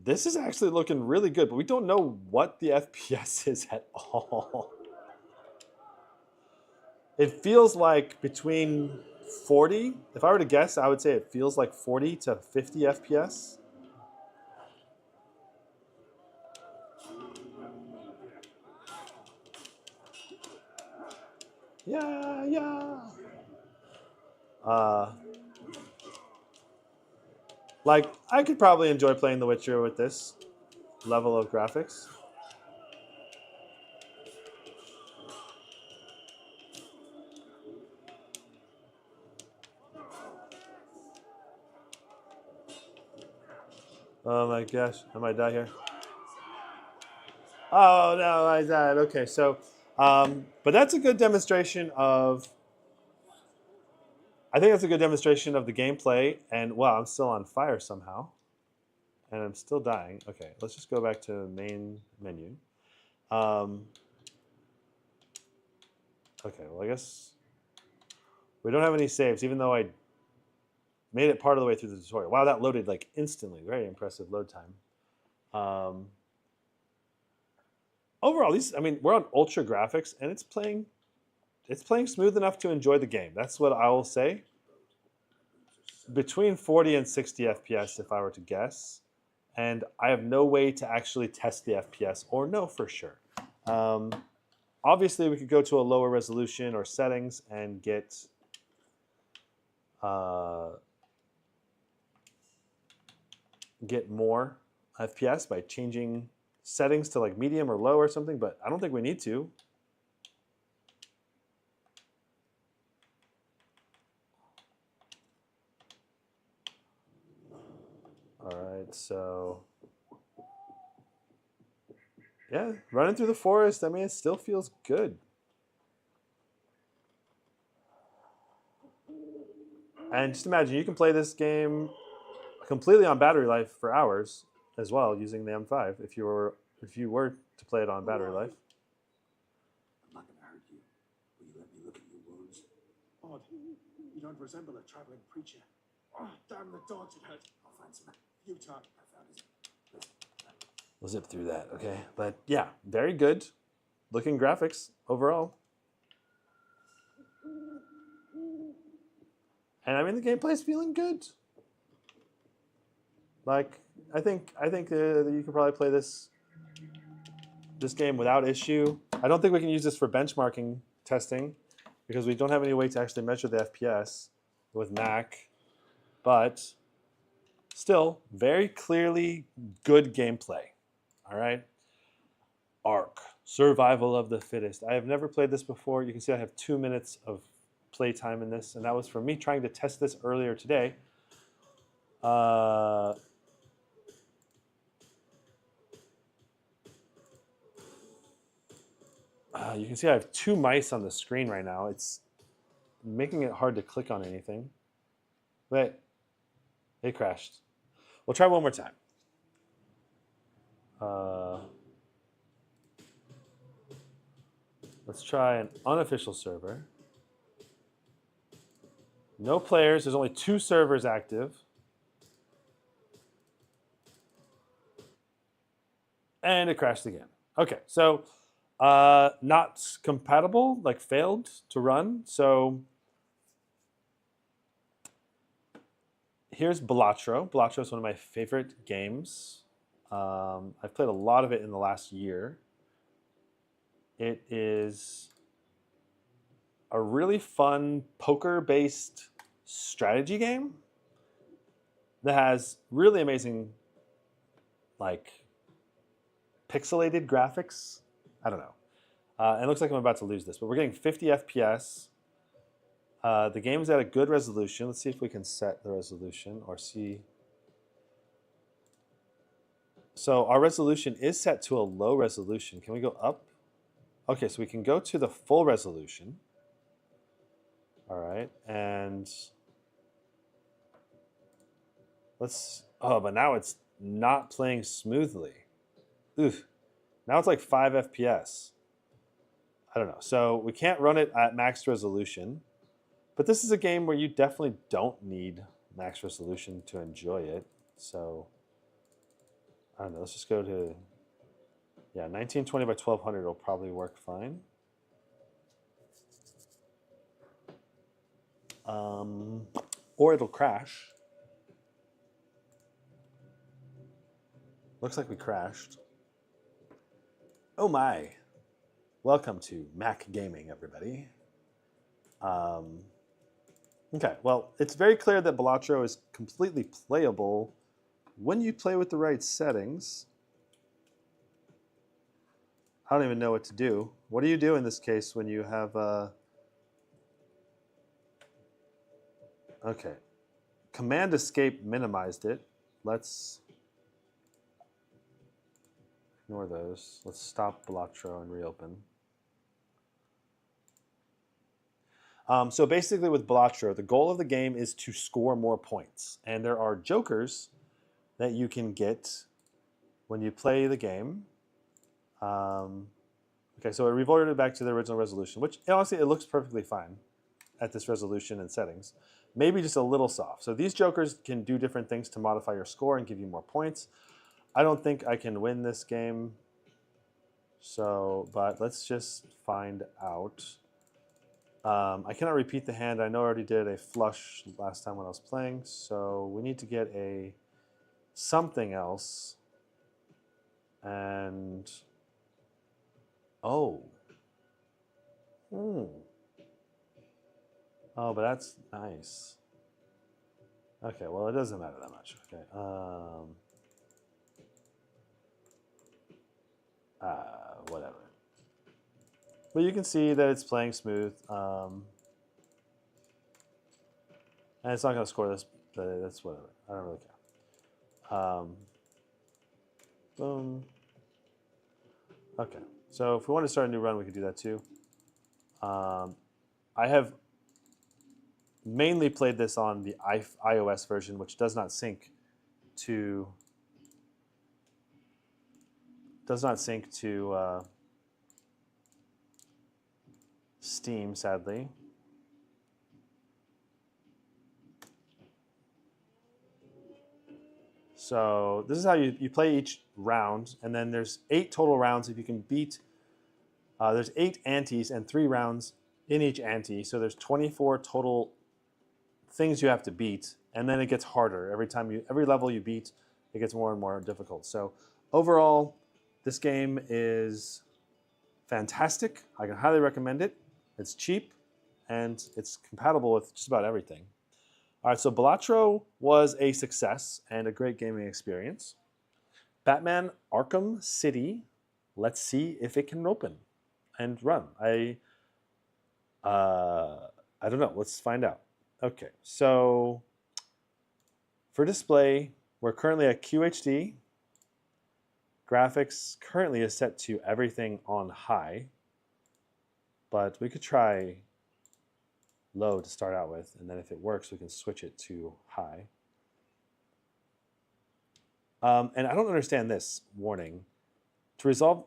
this is actually looking really good, but we don't know what the FPS is at all. It feels like between 40, if I were to guess, I would say it feels like 40 to 50 FPS. Yeah, yeah. Like, I could probably enjoy playing The Witcher with this level of graphics. Oh my gosh, I might die here. Oh no, I died. Okay, so, but that's a good demonstration of I think that's a good demonstration of the gameplay. And wow, I'm still on fire somehow. And I'm still dying. Okay, let's just go back to main menu. Okay, well, I guess we don't have any saves, even though I made it part of the way through the tutorial. Wow, that loaded like instantly. Very impressive load time. Overall, we're on ultra graphics, and it's playing smooth enough to enjoy the game. That's what I will say. Between 40 and 60 FPS, if I were to guess. And I have no way to actually test the FPS or know for sure. Obviously, we could go to a lower resolution or settings and get more FPS by changing settings to like medium or low or something, but I don't think we need to. All right, so yeah, running through the forest, I mean, it still feels good. And just imagine, you can play this game completely on battery life for hours as well using the M5 if you were to play it on battery life. I'm not going to hurt you. Will you let me look at your wounds? Odd. You don't resemble a traveling preacher. Oh, damn the dogs it hurt. I'll find some. You talk. I found his. We'll zip through that, okay? But yeah, very good looking graphics overall. And I mean, the gameplay's feeling good. Like, I think you could probably play this game without issue. I don't think we can use this for benchmarking testing because we don't have any way to actually measure the FPS with Mac. But still, very clearly good gameplay. All right. Ark, Survival of the Fittest. I have never played this before. You can see I have 2 minutes of playtime in this, and that was for me trying to test this earlier today. You can see I have 2 mice on the screen right now. It's making it hard to click on anything. Wait, it crashed. We'll try one more time. Let's try an unofficial server. No players. There's only 2 servers active. And it crashed again. Okay, so not compatible, like failed to run. So here's Balatro. Balatro is one of my favorite games. I've played a lot of it in the last year. It is a really fun poker-based strategy game that has really amazing, like, pixelated graphics. I don't know. It looks like I'm about to lose this, but we're getting 50 FPS. The game's at a good resolution. Let's see if we can set the resolution or see. So our resolution is set to a low resolution. Can we go up? Okay, so we can go to the full resolution. All right, and let's, oh, but now it's not playing smoothly. Oof, now it's like 5 FPS. I don't know. So we can't run it at max resolution, but this is a game where you definitely don't need max resolution to enjoy it. So I don't know. Let's just go to, yeah, 1920 by 1200 will probably work fine. Or it'll crash. Looks like we crashed. Oh my. Welcome to Mac Gaming, everybody. Okay, well, it's very clear that Balatro is completely playable when you play with the right settings. I don't even know what to do. What do you do in this case when you have okay. Command Escape minimized it. Let's ignore those. Let's stop Balatro and reopen. So basically with Balatro, the goal of the game is to score more points. And there are jokers that you can get when you play the game. Okay, so it reverted back to the original resolution, which honestly, it looks perfectly fine at this resolution and settings. Maybe just a little soft. So these jokers can do different things to modify your score and give you more points. I don't think I can win this game. So, but let's just find out. I cannot repeat the hand. I know I already did a flush last time when I was playing. So we need to get a something else. And, oh. Oh, but that's nice. Okay, well, it doesn't matter that much. Okay. Whatever. But you can see that it's playing smooth. And it's not going to score this, but that's whatever. I don't really care. Boom. Okay. So if we want to start a new run, we could do that too. I have mainly played this on the iOS version, which does not sync to Steam, sadly. So this is how you play each round, and then there's 8 total rounds. If you can beat, there's 8 antes and 3 rounds in each ante. So there's 24 total things you have to beat, and then it gets harder every level you beat. It gets more and more difficult. So overall, this game is fantastic. I can highly recommend it. It's cheap, and it's compatible with just about everything. All right, so Balatro was a success and a great gaming experience. Batman Arkham City, let's see if it can open and run. I don't know. Let's find out. Okay, so for display, we're currently at QHD. Graphics currently is set to everything on high, but we could try low to start out with, and then if it works, we can switch it to high. And I don't understand this warning. To resolve,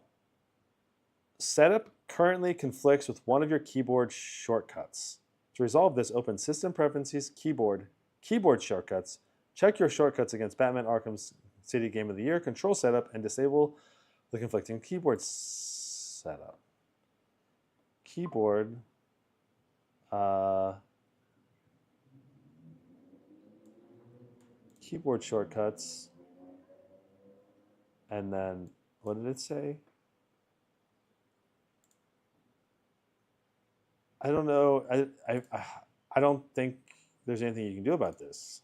setup currently conflicts with one of your keyboard shortcuts. To resolve this, open System Preferences, Keyboard Shortcuts. Check your shortcuts against Batman Arkham City Game of the Year, Control Setup, and disable the conflicting keyboard setup. Keyboard. Keyboard shortcuts. And then, what did it say? I don't know. I don't think there's anything you can do about this.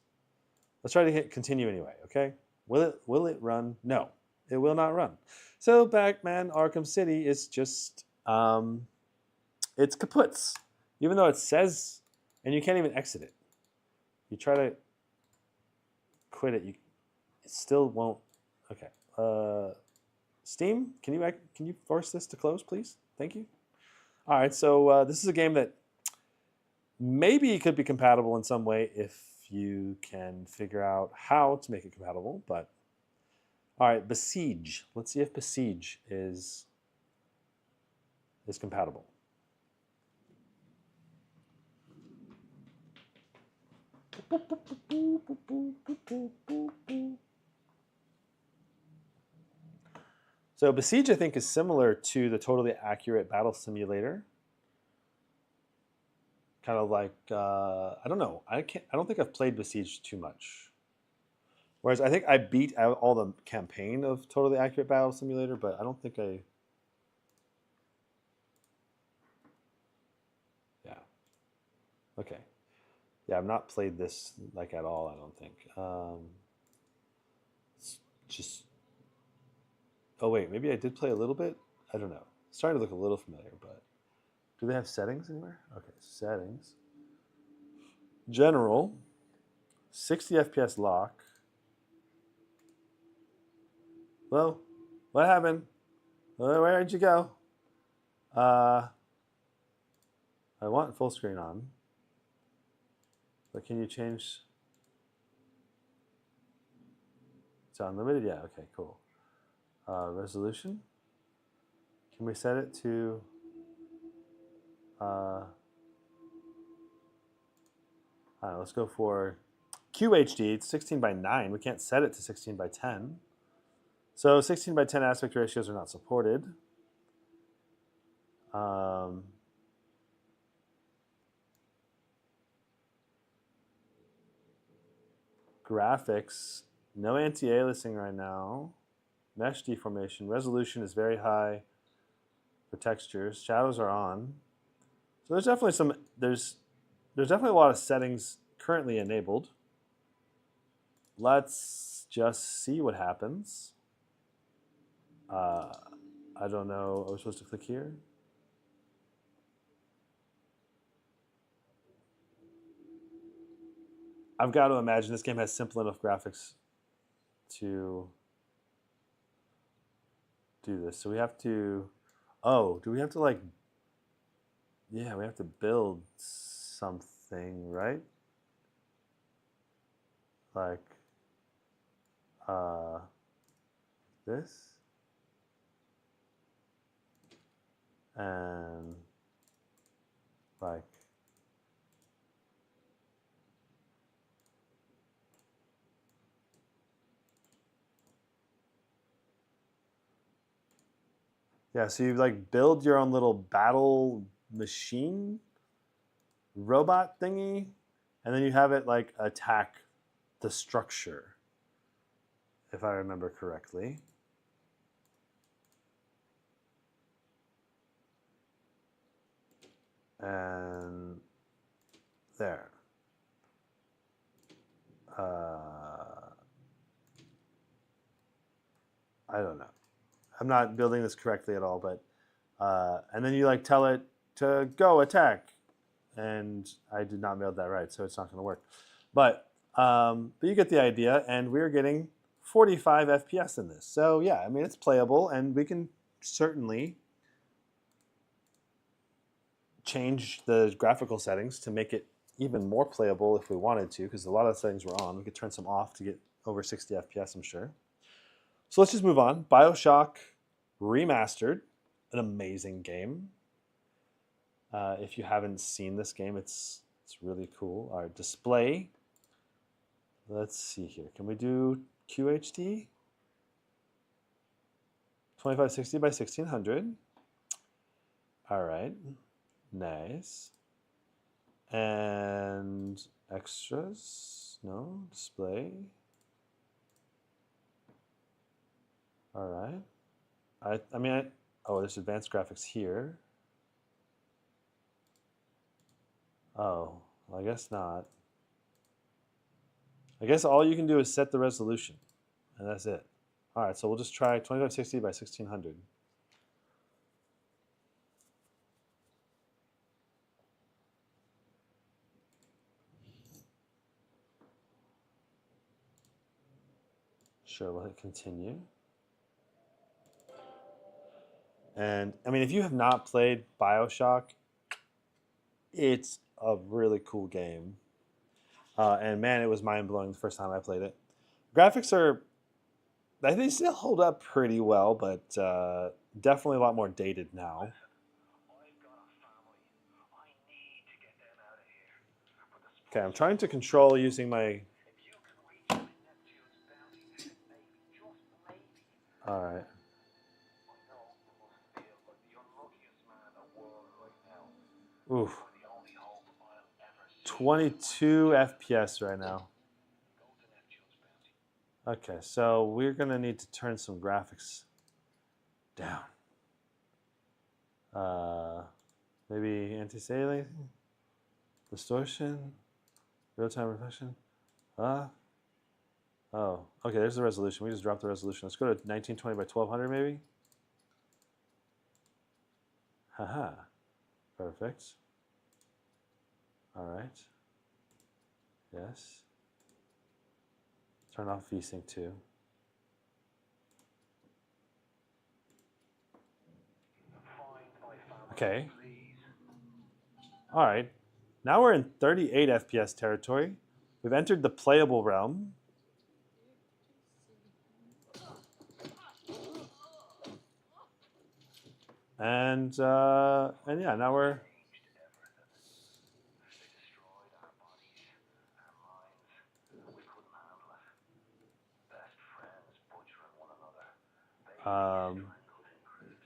Let's try to hit continue anyway, okay? Will it run? No, it will not run. So Batman Arkham City is just, it's kaputs. Even though it says, and you can't even exit it. You try to quit it, it still won't. Okay. Steam, can you force this to close, please? Thank you. All right, so this is a game that maybe could be compatible in some way if you can figure out how to make it compatible. But all right, Besiege. Let's see if Besiege is compatible. So Besiege, I think, is similar to the totally accurate battle simulator. Kind of like I don't know. I don't think I've played Besiege too much. Whereas I think I beat out all the campaign of totally accurate battle simulator, but I don't think I. Yeah. Okay. Yeah, I've not played this like at all. I don't think. It's just. Oh wait, maybe I did play a little bit. I don't know. It's starting to look a little familiar, but do they have settings anywhere? Okay, settings. General. 60 FPS lock. Well, what happened? Where'd you go? I want full screen on. But can you change? It's unlimited? Yeah, okay, cool. Resolution? Can we set it to I don't know, let's go for QHD. It's 16 by 9. We can't set it to 16 by 10. So 16 by 10 aspect ratios are not supported. Graphics, no anti-aliasing right now. Mesh deformation, resolution is very high for textures. Shadows are on. So there's definitely some, there's definitely a lot of settings currently enabled. Let's just see what happens. I don't know, are we supposed to click here? I've got to imagine this game has simple enough graphics to do this. So we have to, oh, do we have to like, yeah, we have to build something, right? Like this. And like yeah, so you like build your own little battle machine robot thingy, and then you have it like attack the structure, if I remember correctly. And there. I don't know. I'm not building this correctly at all, but and then you like tell it to go attack, and I did not build that right, so it's not going to work. But you get the idea, and we're getting 45 FPS in this. So yeah, I mean it's playable, and we can certainly change the graphical settings to make it even more playable if we wanted to, because a lot of the settings were on. We could turn some off to get over 60 FPS, I'm sure. So let's just move on. Bioshock Remastered, an amazing game. If you haven't seen this game, it's really cool. Our display. Let's see here. Can we do QHD? 2560 by 1600. All right. Nice. And extras? No. Display. All right. Oh, there's advanced graphics here. Oh, well, I guess not. I guess all you can do is set the resolution, and that's it. All right, so we'll just try 2560 by 1600. Sure, we'll hit continue. And I mean, if you have not played Bioshock, it's a really cool game. And man, it was mind-blowing the first time I played it. Graphics are, I think they still hold up pretty well, but definitely a lot more dated now. Okay, I'm trying to control using my... All right. Oof. 22 FPS right now. Okay, so we're going to need to turn some graphics down. Maybe anti-aliasing, distortion, real-time reflection. Oh, okay, there's the resolution. We just dropped the resolution. Let's go to 1920 by 1200 maybe. Haha, perfect. All right. Yes. Turn off VSync too. Okay. All right. Now we're in 38 FPS territory. We've entered the playable realm. And yeah, now we're...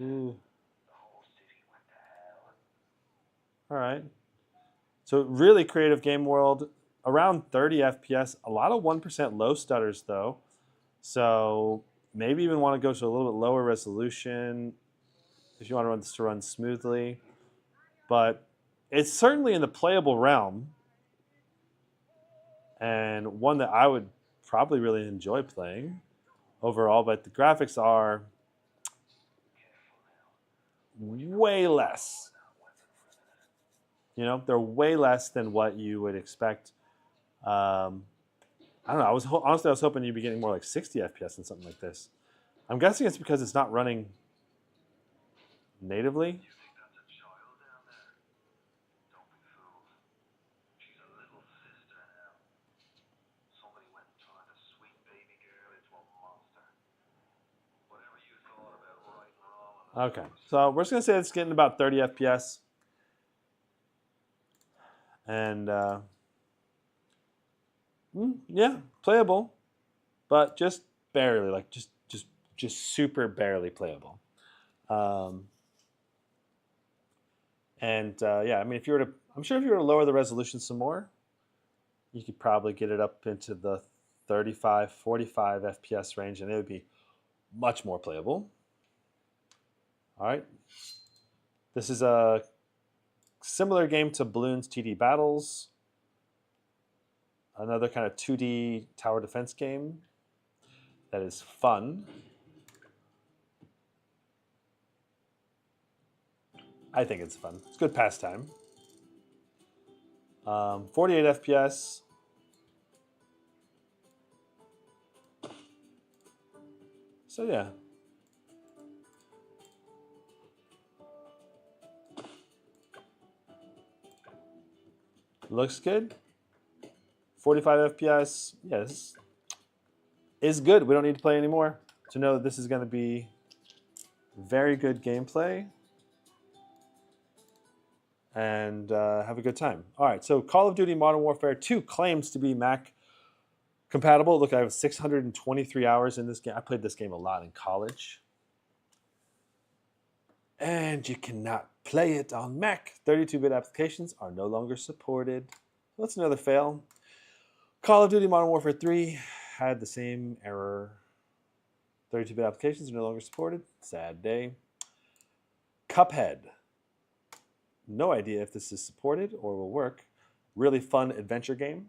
ooh. All right. So really creative game world, around 30 FPS, a lot of 1% low stutters though. So maybe even want to go to a little bit lower resolution if you want this to run smoothly. But it's certainly in the playable realm, and one that I would probably really enjoy playing overall, but the graphics are way less. You know, they're way less than what you would expect. I don't know. Honestly, I was hoping you'd be getting more like 60 FPS and something like this. I'm guessing it's because it's not running natively. Okay, so we're just gonna say it's getting about 30 FPS, and yeah, playable, but just barely, like just super barely playable. Yeah, I mean, if you were to, I'm sure if you were to lower the resolution some more, you could probably get it up into the 35, 45 FPS range, and it would be much more playable. All right. This is a similar game to Bloons TD Battles, another kind of 2D tower defense game that is fun. I think it's fun. It's good pastime. 48 FPS. So yeah. Looks good. 45 FPS. Yeah, this is good. We don't need to play anymore to know that this is going to be very good gameplay and have a good time. All right, so Call of Duty Modern Warfare 2 claims to be Mac compatible. Look, I have 623 hours in this game. I played this game a lot in college. And you cannot play it on Mac. 32-bit applications are no longer supported. That's another fail. Call of Duty Modern Warfare 3 had the same error. 32-bit applications are no longer supported. Sad day. Cuphead. No idea if this is supported or will work. Really fun adventure game.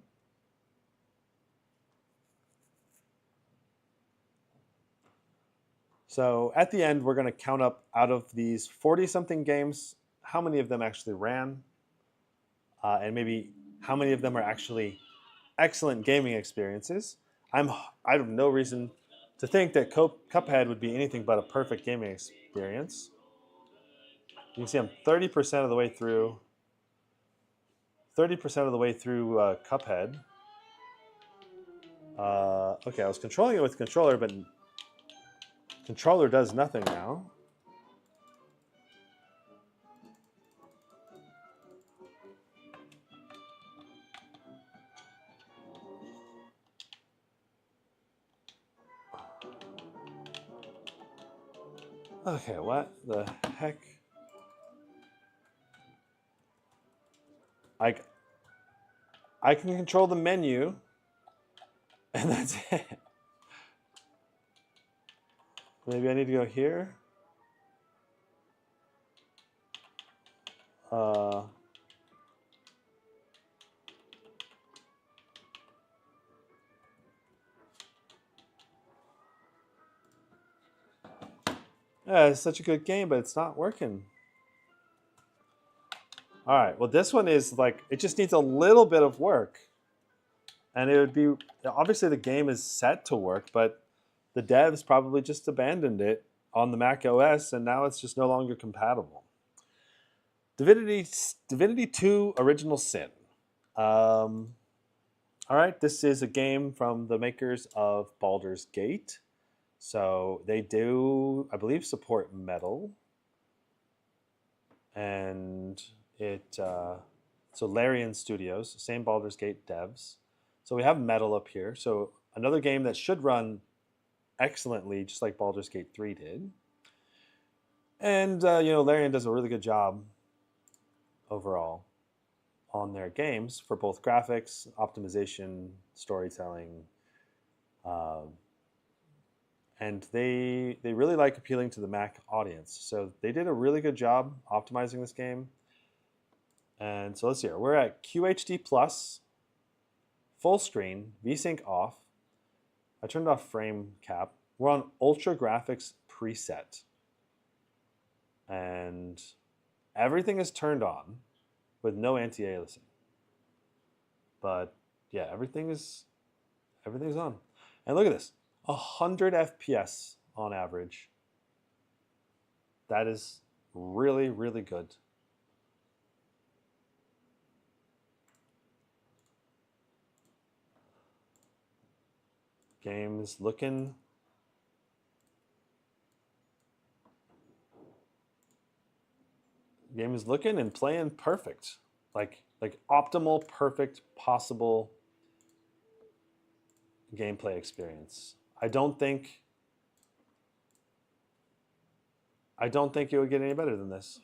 So at the end, we're going to count up out of these 40-something games, how many of them actually ran, and maybe how many of them are actually excellent gaming experiences. I have no reason to think that Cuphead would be anything but a perfect gaming experience. You can see I'm 30% of the way through. 30% of the way through Cuphead. Okay, I was controlling it with the controller, but controller does nothing now. Okay, what the heck? I can control the menu, and that's it. Maybe I need to go here. Yeah, it's such a good game, but it's not working. All right, well, this one is like, it just needs a little bit of work. And it would be, obviously the game is set to work, but the devs probably just abandoned it on the Mac OS, and now it's just no longer compatible. Divinity 2 Original Sin. All right, this is a game from the makers of Baldur's Gate. So they do, I believe, support Metal. And so Larian Studios, same Baldur's Gate devs. So we have Metal up here. So another game that should run excellently, just like Baldur's Gate 3 did. And, Larian does a really good job overall on their games for both graphics, optimization, storytelling. And they really like appealing to the Mac audience. So they did a really good job optimizing this game. And so let's see here. We're at QHD+, full screen, VSync off. I turned off frame cap. We're on Ultra Graphics preset. And everything is turned on with no anti-aliasing. But yeah, everything's on. And look at this. 100 FPS on average. That is really, really good. Game is looking and playing perfect. Like optimal, perfect, possible gameplay experience. I don't think it would get any better than this.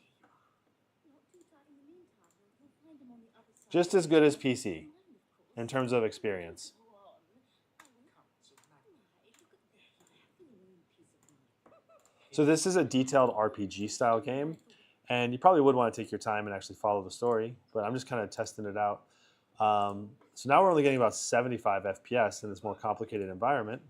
Just as good as PC in terms of experience. So this is a detailed RPG style game, and you probably would want to take your time and actually follow the story, but I'm just kind of testing it out. So now we're only getting about 75 FPS in this more complicated environment.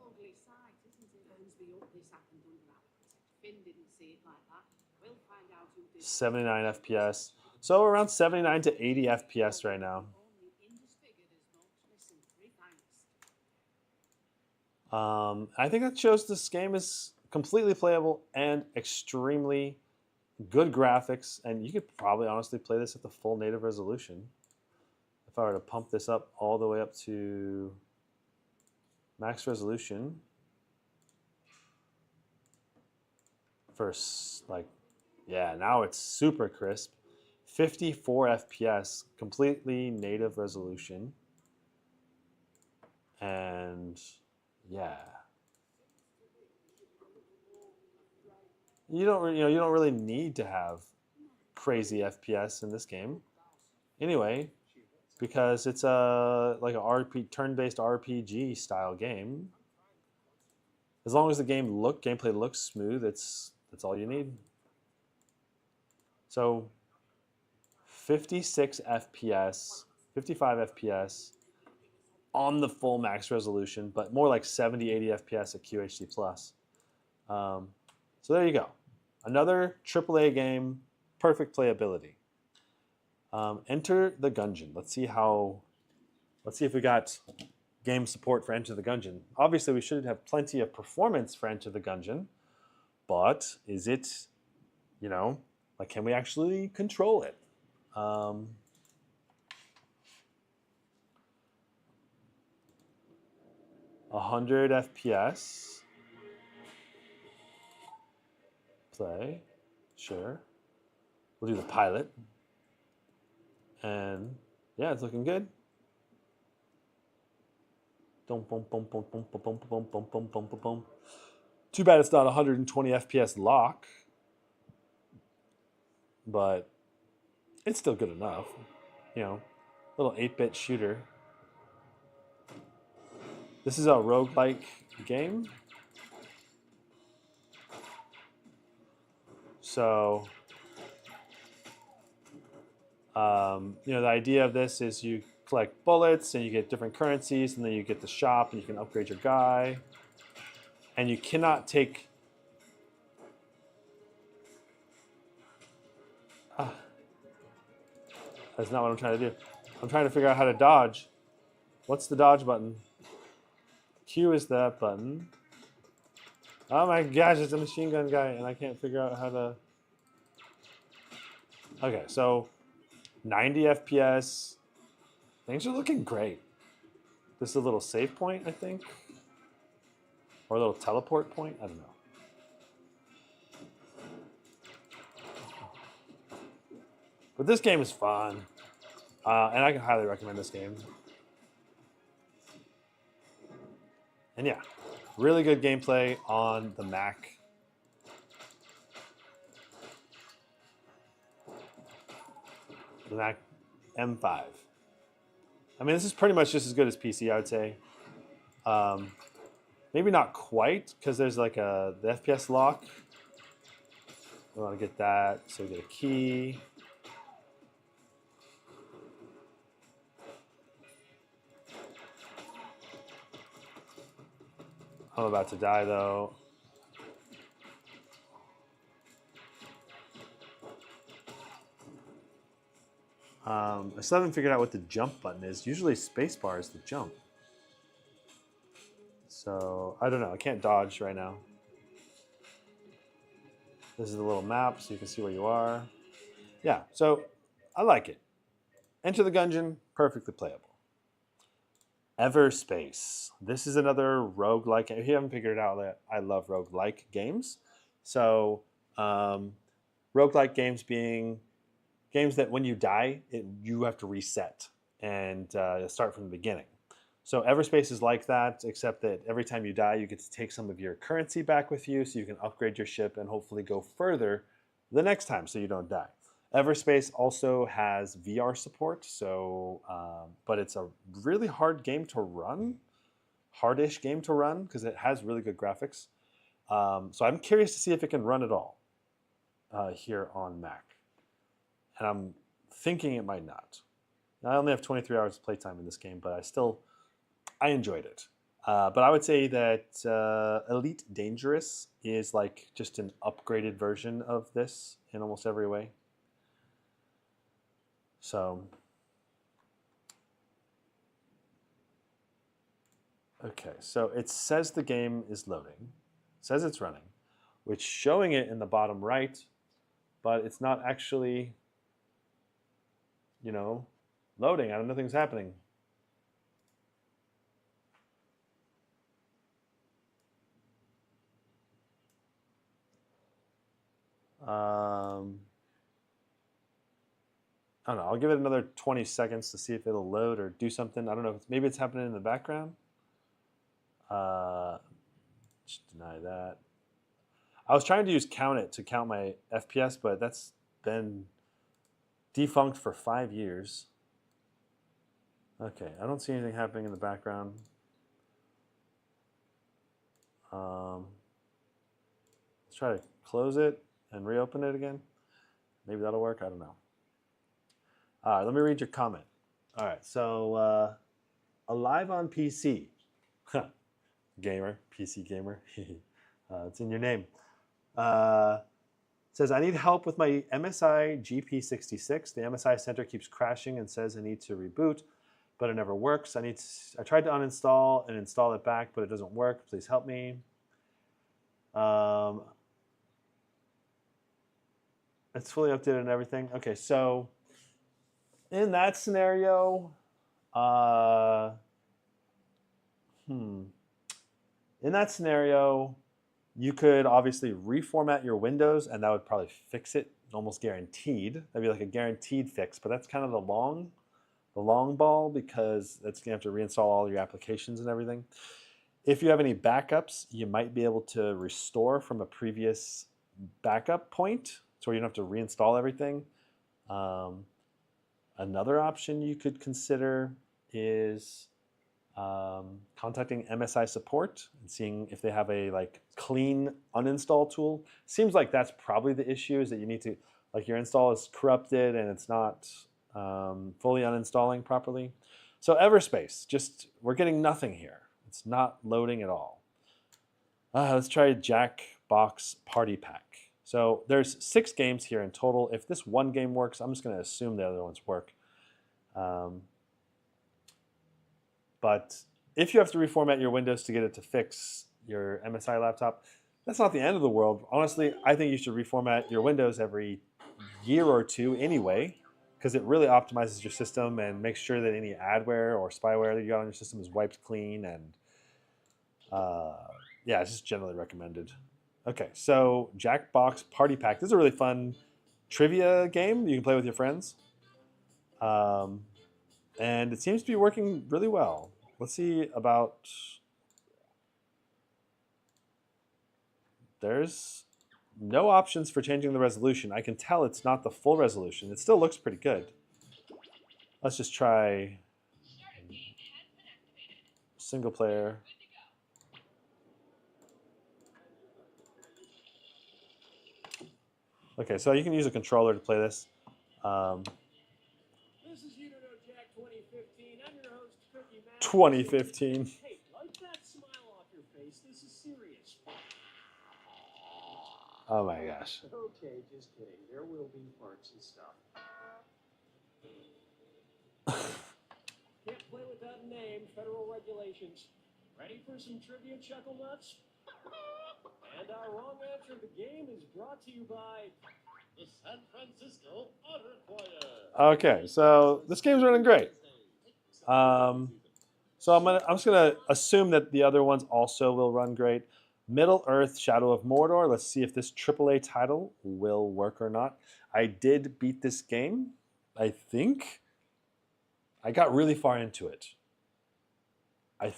Ugly sight, isn't it? Burnsby up this happened under our protection. Finn didn't see it like that. We'll find out who did. 79 FPS. So around 79 to 80 FPS right now. I think that shows this game is completely playable and extremely good graphics, and you could probably honestly play this at the full native resolution. If I were to pump this up all the way up to max resolution first, now it's super crisp. 54 FPS, completely native resolution. And yeah. You don't really need to have crazy FPS in this game. Anyway, because it's a turn-based RPG style game. As long as the gameplay looks smooth, that's all you need. So 56 FPS, 55 FPS on the full max resolution, but more like 70, 80 FPS at QHD+. So there you go. Another AAA game, perfect playability. Enter the Gungeon. Let's see if we got game support for Enter the Gungeon. Obviously, we should have plenty of performance for Enter the Gungeon, but is it, can we actually control it? 100 FPS. Play, sure. We'll do the pilot. And yeah, it's looking good. Too bad it's not 120 FPS lock, but it's still good enough. Little 8-bit shooter. This is a roguelike game. So, the idea of this is you collect bullets and you get different currencies, and then you get the shop and you can upgrade your guy. And you cannot take... That's not what I'm trying to do. I'm trying to figure out how to dodge. What's the dodge button? Q is that button. Oh my gosh, it's a machine gun guy, and I can't figure out how to... Okay, so 90 FPS. Things are looking great. This is a little save point, I think. Or a little teleport point, I don't know. But this game is fun. And I can highly recommend this game. And yeah, really good gameplay on the Mac. The Mac M5. I mean, this is pretty much just as good as PC, I would say. Maybe not quite, because there's like the FPS lock. We want to get that, so we get a key. I'm about to die, though. I still haven't figured out what the jump button is. Usually spacebar is the jump. So, I don't know. I can't dodge right now. This is the little map, so you can see where you are. Yeah, so I like it. Enter the Gungeon, perfectly playable. Everspace. This is another roguelike. If you haven't figured it out, I love roguelike games. So, roguelike games being games that when you die, you have to reset and start from the beginning. So Everspace is like that, except that every time you die, you get to take some of your currency back with you so you can upgrade your ship and hopefully go further the next time so you don't die. Everspace also has VR support, so but it's a really hard game to run, hardish game to run because it has really good graphics. So I'm curious to see if it can run at all here on Mac. And I'm thinking it might not. I only have 23 hours of playtime in this game, but I enjoyed it. But I would say that Elite Dangerous is like just an upgraded version of this in almost every way. So, okay, so it says the game is loading. It says it's running, which showing it in the bottom right, but it's not actually, loading. Nothing's happening. I don't know. I'll give it another 20 seconds to see if it'll load or do something. I don't know. Maybe it's happening in the background. Just deny that. I was trying to use Count It to count my FPS, but that's been defunct for 5 years. Okay, I don't see anything happening in the background. Let's try to close it and reopen it again. Maybe that'll work. I don't know. All right, let me read your comment. All right, so Alive on PC. Gamer, PC gamer. It's in your name. Says, I need help with my MSI GP66. The MSI center keeps crashing and says I need to reboot, but it never works. I tried to uninstall and install it back, but it doesn't work. Please help me. It's fully updated and everything. Okay, so in that scenario, you could obviously reformat your Windows, and that would probably fix it, almost guaranteed. That'd be like a guaranteed fix, but that's kind of the long ball because that's gonna have to reinstall all your applications and everything. If you have any backups, you might be able to restore from a previous backup point, so you don't have to reinstall everything. Another option you could consider is contacting MSI support and seeing if they have a clean uninstall tool. Seems like that's probably the issue, is that you need to, your install is corrupted and it's not fully uninstalling properly. So Everspace, we're getting nothing here. It's not loading at all. Let's try Jackbox Party Pack. So there's 6 games here in total. If this one game works, I'm just going to assume the other ones work. But if you have to reformat your Windows to get it to fix your MSI laptop, That's not the end of the world. Honestly, I think you should reformat your Windows every year or two anyway, because it really optimizes your system and makes sure that any adware or spyware that you got on your system is wiped clean. And yeah, it's just generally recommended. Okay, so Jackbox Party Pack. This is a really fun trivia game you can play with your friends. And it seems to be working really well. Let's see about... There's no options for changing the resolution. I can tell it's not the full resolution. It still looks pretty good. Let's just try single player. Okay, so you can use a controller to play this. This is Jack 2015. I'm your host, Cookie Man. 2015. Hey, wipe that smile off your face. This is serious. Oh my gosh. Okay, just kidding. There will be farts and stuff. Can't play without a name. Federal regulations. Ready for some trivia, Chuckle Nuts? And our wrong answer of the game is brought to you by the San Francisco Otter Choir. Okay, so this game's running great. So I'm just gonna assume that the other ones also will run great. Middle Earth: Shadow of Mordor. Let's see if this AAA title will work or not. I did beat this game, I think. I got really far into it. I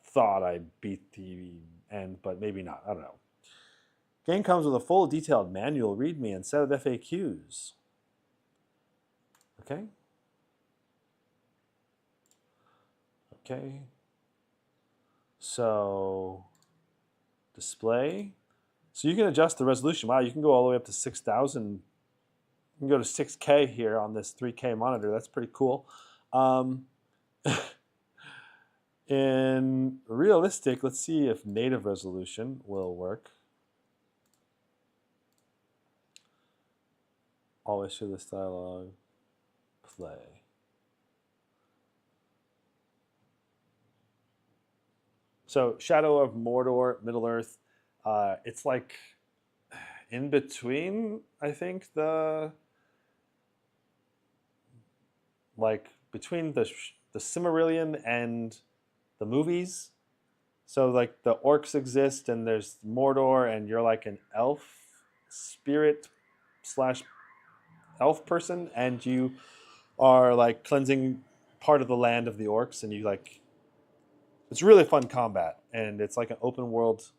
thought I beat the end, but maybe not. I don't know. Game comes with a full detailed manual, README, and set of FAQs. Okay. Okay. So, display. So you can adjust the resolution. Wow, you can go all the way up to 6,000. You can go to 6K here on this 3K monitor. That's pretty cool. In realistic, let's see if native resolution will work. Always show this dialogue. Play. So Shadow of Mordor, Middle Earth. It's like in between, I think, between the Silmarillion and the movies. So like the orcs exist and there's Mordor and you're like an elf spirit / elf person and you are like cleansing part of the land of the orcs and you like, it's really fun combat and it's like an open world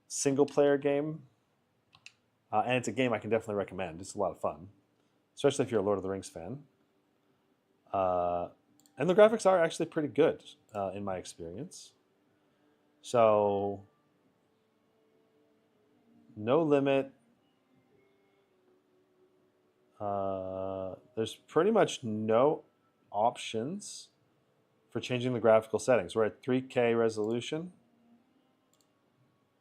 single player game. And it's a game I can definitely recommend. It's a lot of fun, especially if you're a Lord of the Rings fan. And the graphics are actually pretty good in my experience. So, no limit. There's pretty much no options for changing the graphical settings. We're at 3K resolution.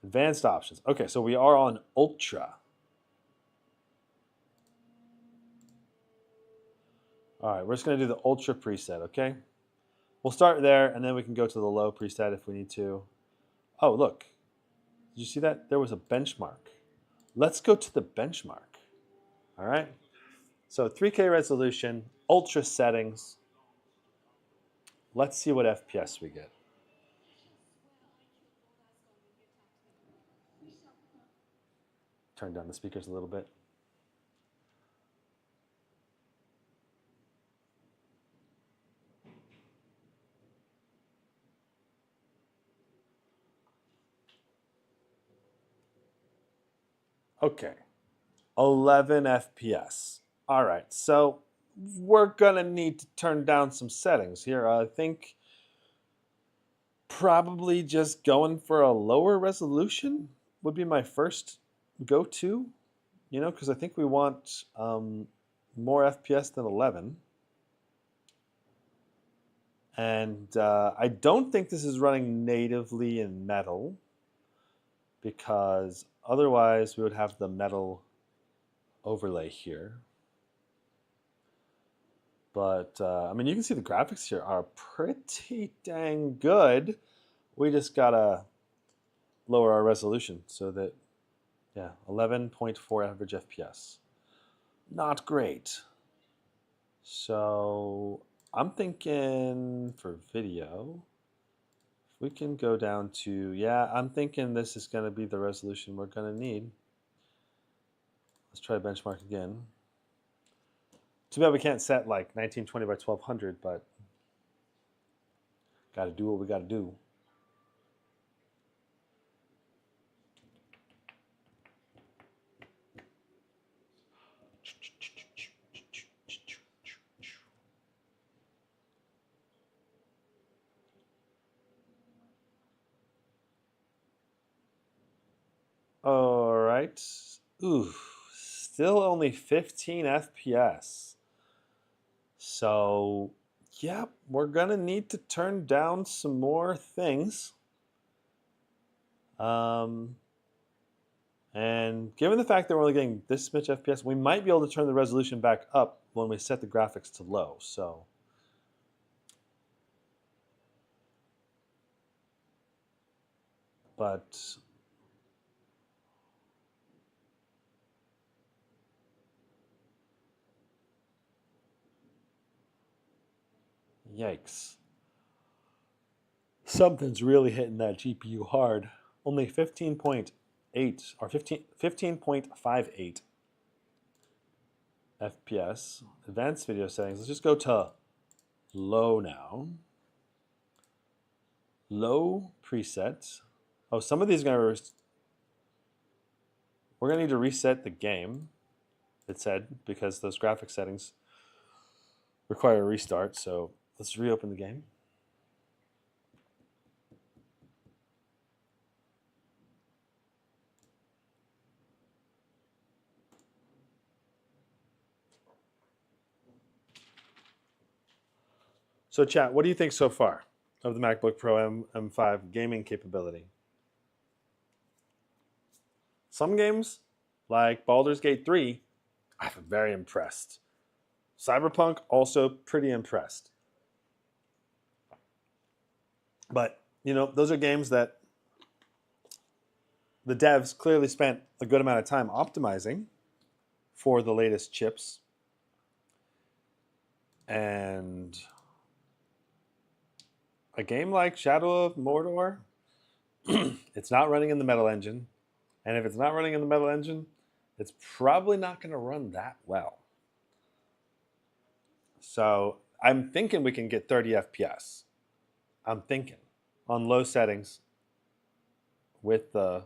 Advanced options. Okay, so we are on Ultra. All right, we're just going to do the Ultra preset, okay? We'll start there, and then we can go to the low preset if we need to. Oh, look. Did you see that? There was a benchmark. Let's go to the benchmark. All right? So 3K resolution, Ultra settings. Let's see what FPS we get. Turn down the speakers a little bit. Okay, 11 FPS. All right, so we're gonna need to turn down some settings here. I think probably just going for a lower resolution would be my first go-to, you know, because I think we want more FPS than 11. And I don't think this is running natively in Metal, because otherwise we would have the Metal overlay here. But I mean, you can see the graphics here are pretty dang good. We just gotta lower our resolution so that, yeah, 11.4 average FPS. Not great. So I'm thinking for video, if we can go down to, yeah, I'm thinking this is going to be the resolution we're going to need. Let's try benchmark again. Too bad we can't set like 1920 by 1200, but got to do what we got to do. All right. Ooh, still only 15 FPS. So, yeah, we're going to need to turn down some more things. And given the fact that we're only getting this much FPS, we might be able to turn the resolution back up when we set the graphics to low. So, but yikes. Something's really hitting that GPU hard. Only 15.8 or 15.58 FPS. Advanced video settings. Let's just go to low now. Low preset. Oh, some of these are going to... We're going to need to reset the game, it said, because those graphic settings require a restart. So let's reopen the game. So chat, what do you think so far of the MacBook Pro M5 gaming capability? Some games, like Baldur's Gate 3, I'm very impressed. Cyberpunk, also pretty impressed. But, you know, those are games that the devs clearly spent a good amount of time optimizing for the latest chips. And a game like Shadow of Mordor, it's not running in the Metal engine. And if it's not running in the Metal engine, it's probably not going to run that well. So I'm thinking we can get 30 FPS. I'm thinking on low settings with the...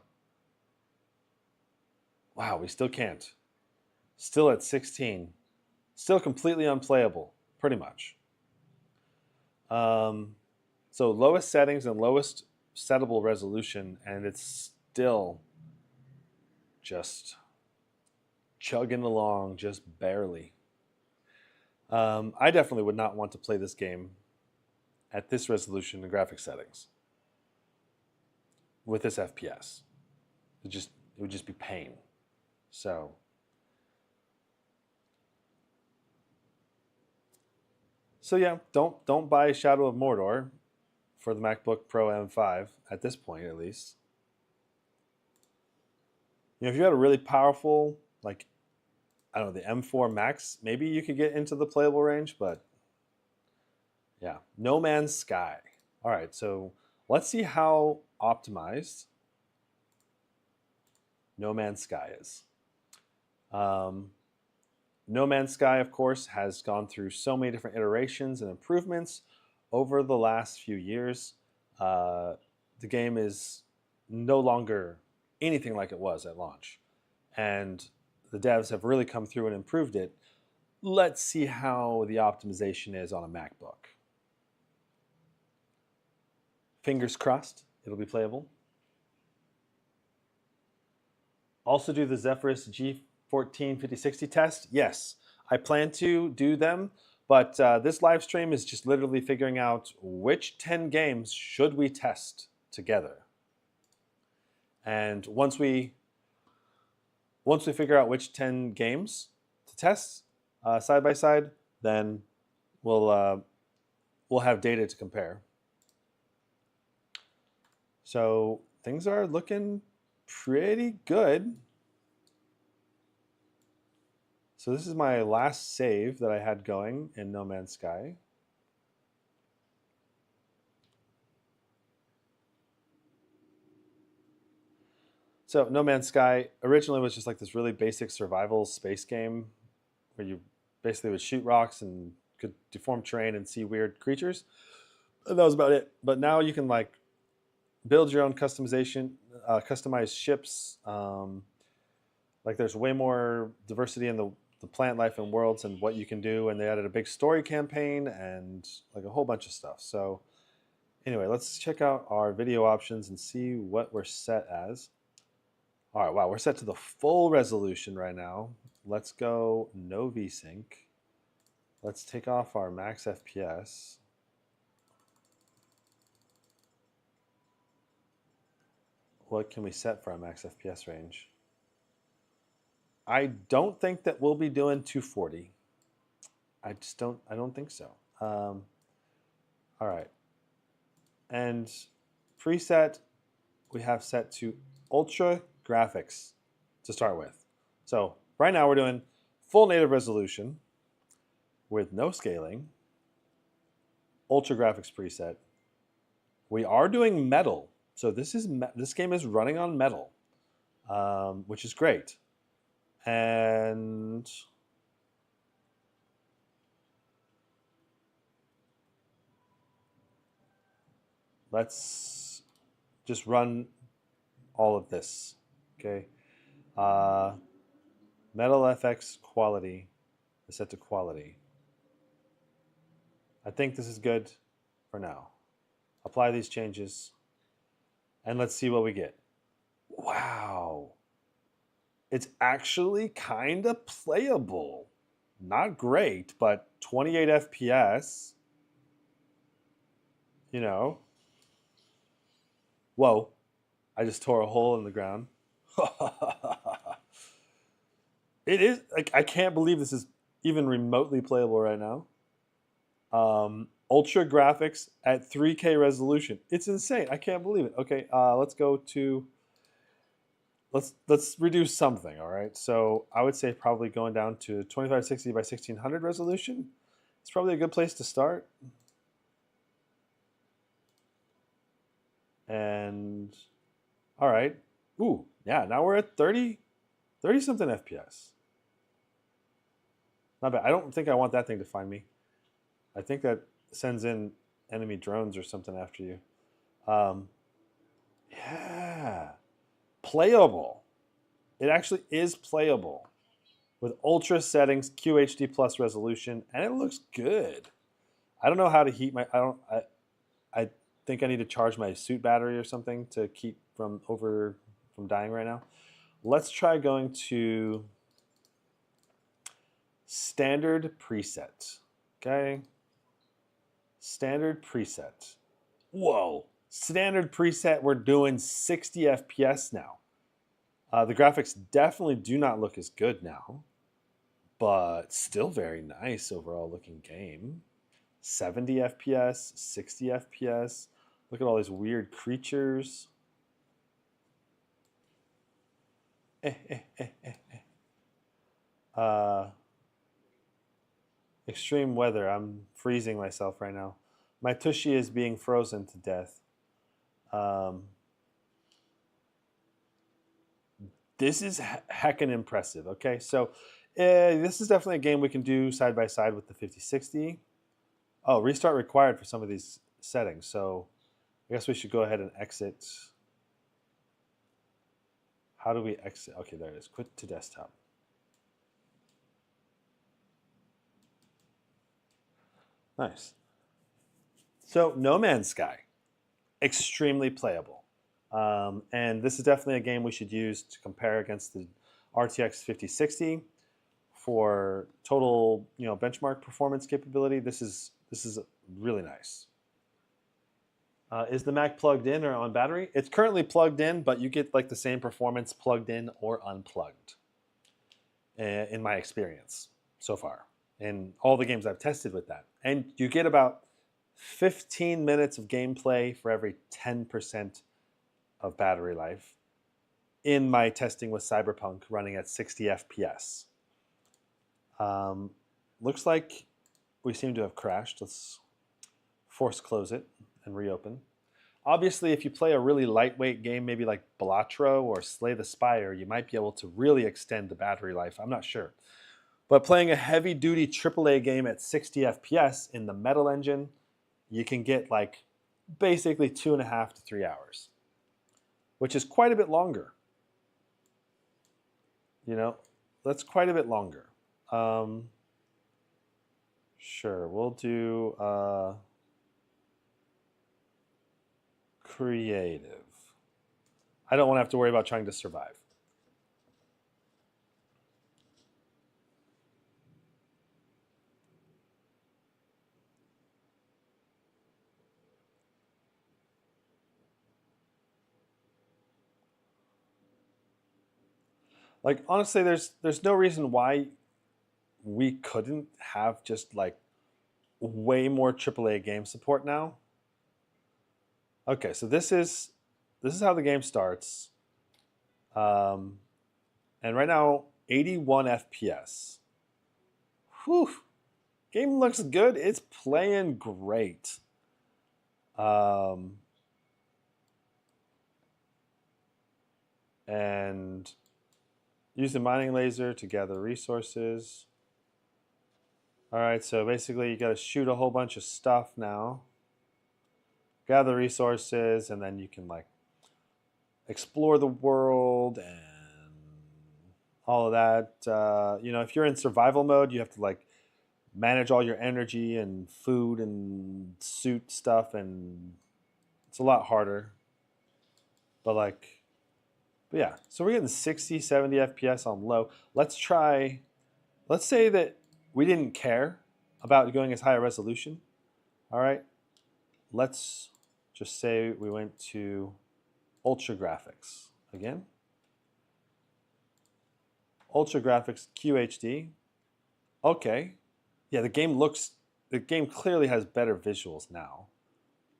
Wow, we still can't. Still at 16. Still completely unplayable, pretty much. So lowest settings and lowest settable resolution, and it's still just chugging along, just barely. I definitely would not want to play this game at this resolution and graphic settings with this FPS. It would just be pain. So yeah, don't buy Shadow of Mordor for the MacBook Pro M5 at this point, at least. You know, if you had a really powerful, like, I don't know, the M4 Max, maybe you could get into the playable range, but yeah, No Man's Sky. All right, so let's see how optimized No Man's Sky is. No Man's Sky, of course, has gone through so many different iterations and improvements over the last few years. The game is no longer anything like it was at launch. And the devs have really come through and improved it. Let's see how the optimization is on a MacBook. Fingers crossed, it'll be playable. Also do the Zephyrus G14 5060 test. Yes, I plan to do them, but this live stream is just literally figuring out which 10 games should we test together. And once we figure out which 10 games to test side by side, then we'll have data to compare. So things are looking pretty good. So this is my last save that I had going in No Man's Sky. So No Man's Sky originally was just like this really basic survival space game where you basically would shoot rocks and could deform terrain and see weird creatures. And that was about it. But now you can like build your own customization, customized ships. Like there's way more diversity in the plant life and worlds and what you can do. And they added a big story campaign and like a whole bunch of stuff. So anyway, let's check out our video options and see what we're set as. All right, wow, we're set to the full resolution right now. Let's go no VSync. Let's take off our max FPS. What can we set for our max FPS range? I don't think that we'll be doing 240. I don't think so. All right. And preset, we have set to ultra graphics to start with. So right now we're doing full native resolution with no scaling, ultra graphics preset. We are doing metal. So this game is running on metal, which is great. And let's just run all of this. Okay. MetalFX quality is set to quality. I think this is good for now. Apply these changes. And let's see what we get. Wow. It's actually kind of playable. Not great, but 28 FPS. You know. Whoa. I just tore a hole in the ground. It is, like, I can't believe this is even remotely playable right now. Ultra graphics at 3K resolution. It's insane. I can't believe it. Okay, let's go to, let's reduce something, all right? So I would say probably going down to 2560 by 1600 resolution. It's probably a good place to start. And, all right. Ooh, yeah, now we're at 30 something FPS. Not bad. I don't think I want that thing to find me. I think that sends in enemy drones or something after you. Yeah. Playable. It actually is playable with ultra settings, QHD plus resolution, and it looks good. I don't know how to heat my, I think I need to charge my suit battery or something to keep from dying right now. Let's try going to standard preset. Okay. Standard preset. Whoa. Standard preset, we're doing 60 FPS now. The graphics definitely do not look as good now, but still very nice overall looking game. 70 FPS, 60 FPS. Look at all these weird creatures. Extreme weather. I'm freezing myself right now. My tushy is being frozen to death. This is heckin' impressive. Okay, so this is definitely a game we can do side by side with the 5060. Oh, restart required for some of these settings. So I guess we should go ahead and exit. How do we exit? Okay, there it is. Quit to desktop. Nice. So No Man's Sky, extremely playable. And this is definitely a game we should use to compare against the RTX 5060 for total, benchmark performance capability. This is really nice. Is the Mac plugged in or on battery? It's currently plugged in, but you get like the same performance plugged in or unplugged. In my experience so far, in all the games I've tested with that, and you get about 15 minutes of gameplay for every 10% of battery life in my testing with Cyberpunk running at 60 FPS. Looks like we seem to have crashed. Let's force close it and reopen. Obviously, if you play a really lightweight game, maybe like Balatro or Slay the Spire, you might be able to really extend the battery life. I'm not sure. But playing a heavy-duty AAA game at 60 FPS in the Metal engine, you can get like basically 2.5 to 3 hours, which is quite a bit longer. You know, that's quite a bit longer. Sure, we'll do creative. I don't want to have to worry about trying to survive. Like, honestly, there's no reason why we couldn't have just like way more AAA game support now. Okay, so this is how the game starts. And right now, 81 FPS. Whew. Game looks good. It's playing great. And use the mining laser to gather resources. All right, so basically you got to shoot a whole bunch of stuff now. Gather resources, and then you can like explore the world and all of that. You know, if you're in survival mode, you have to like manage all your energy and food and suit stuff, and it's a lot harder. But yeah, so we're getting 60, 70 FPS on low. Let's say that we didn't care about going as high a resolution. All right, let's just say we went to Ultra Graphics again. Ultra Graphics QHD. Okay, yeah, the game clearly has better visuals now.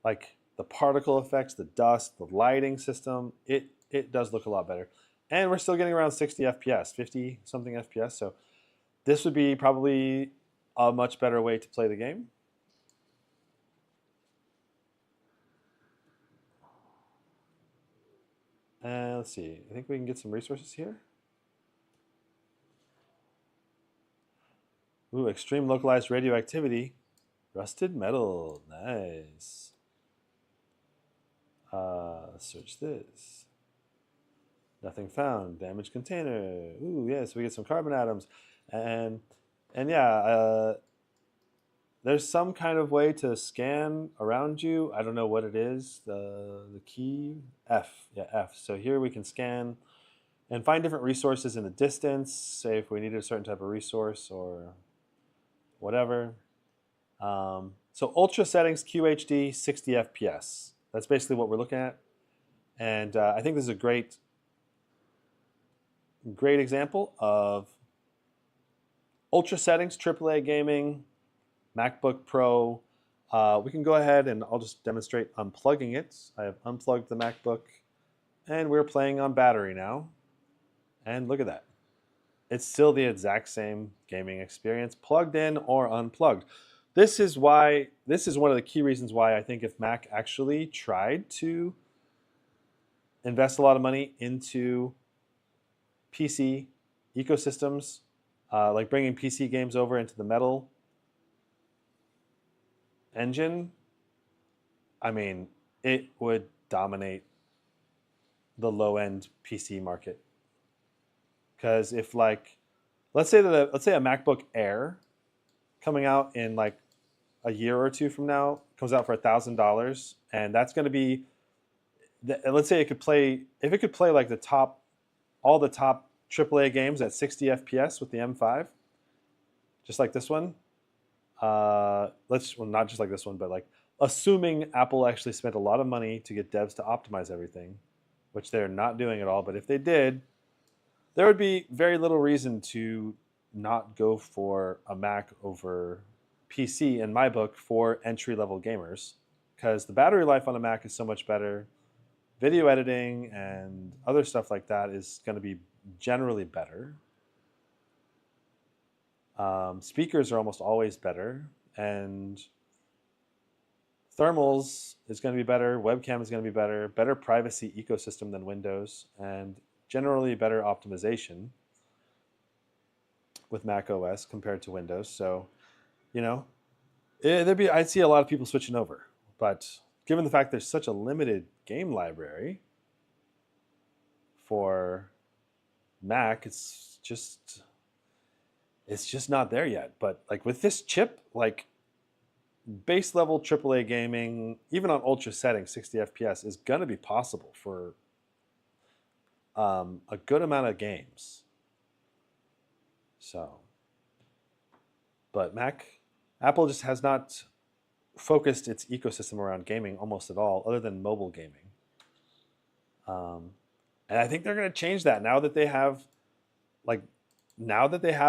Like the particle effects, the dust, the lighting system, it does look a lot better. And we're still getting around 60 FPS, 50 something FPS. So this would be probably a much better way to play the game. Let's see. I think we can get some resources here. Ooh, extreme localized radioactivity. Rusted metal. Nice. Search this. Nothing found. Damaged container. Ooh, yeah, so we get some carbon atoms. And yeah, there's some kind of way to scan around you. I don't know what it is. The key, F. Yeah, F. So here we can scan and find different resources in the distance. Say if we needed a certain type of resource or whatever. So ultra settings, QHD, 60 FPS. That's basically what we're looking at. And I think this is a great example of ultra settings, AAA gaming, MacBook Pro. We can go ahead and I'll just demonstrate unplugging it. I have unplugged the MacBook and we're playing on battery now. And look at that. It's still the exact same gaming experience, plugged in or unplugged. This is one of the key reasons why I think if Mac actually tried to invest a lot of money into PC ecosystems, like bringing PC games over into the Metal engine, I mean, it would dominate the low-end PC market. Because if let's say a MacBook Air coming out in like a year or two from now comes out for $1,000, and that's going to be, let's say if it could play like all the top AAA games at 60 FPS with the M5, just like this one. Not just like this one, but like assuming Apple actually spent a lot of money to get devs to optimize everything, which they're not doing at all. But if they did, there would be very little reason to not go for a Mac over PC in my book for entry-level gamers, because the battery life on a Mac is so much better. video editing and other stuff like that is going to be generally better. Speakers are almost always better, and thermals is going to be better. Webcam is going to be better. Better privacy ecosystem than Windows, and generally better optimization with Mac OS compared to Windows. So, you know, I'd see a lot of people switching over. But given the fact there's such a limited game library for Mac, it's just not there yet. But like with this chip, like base level AAA gaming, even on ultra settings, 60 FPS is going to be possible for a good amount of games. So, but Apple just has not focused its ecosystem around gaming almost at all, other than mobile gaming. And I think they're going to change that now that they have,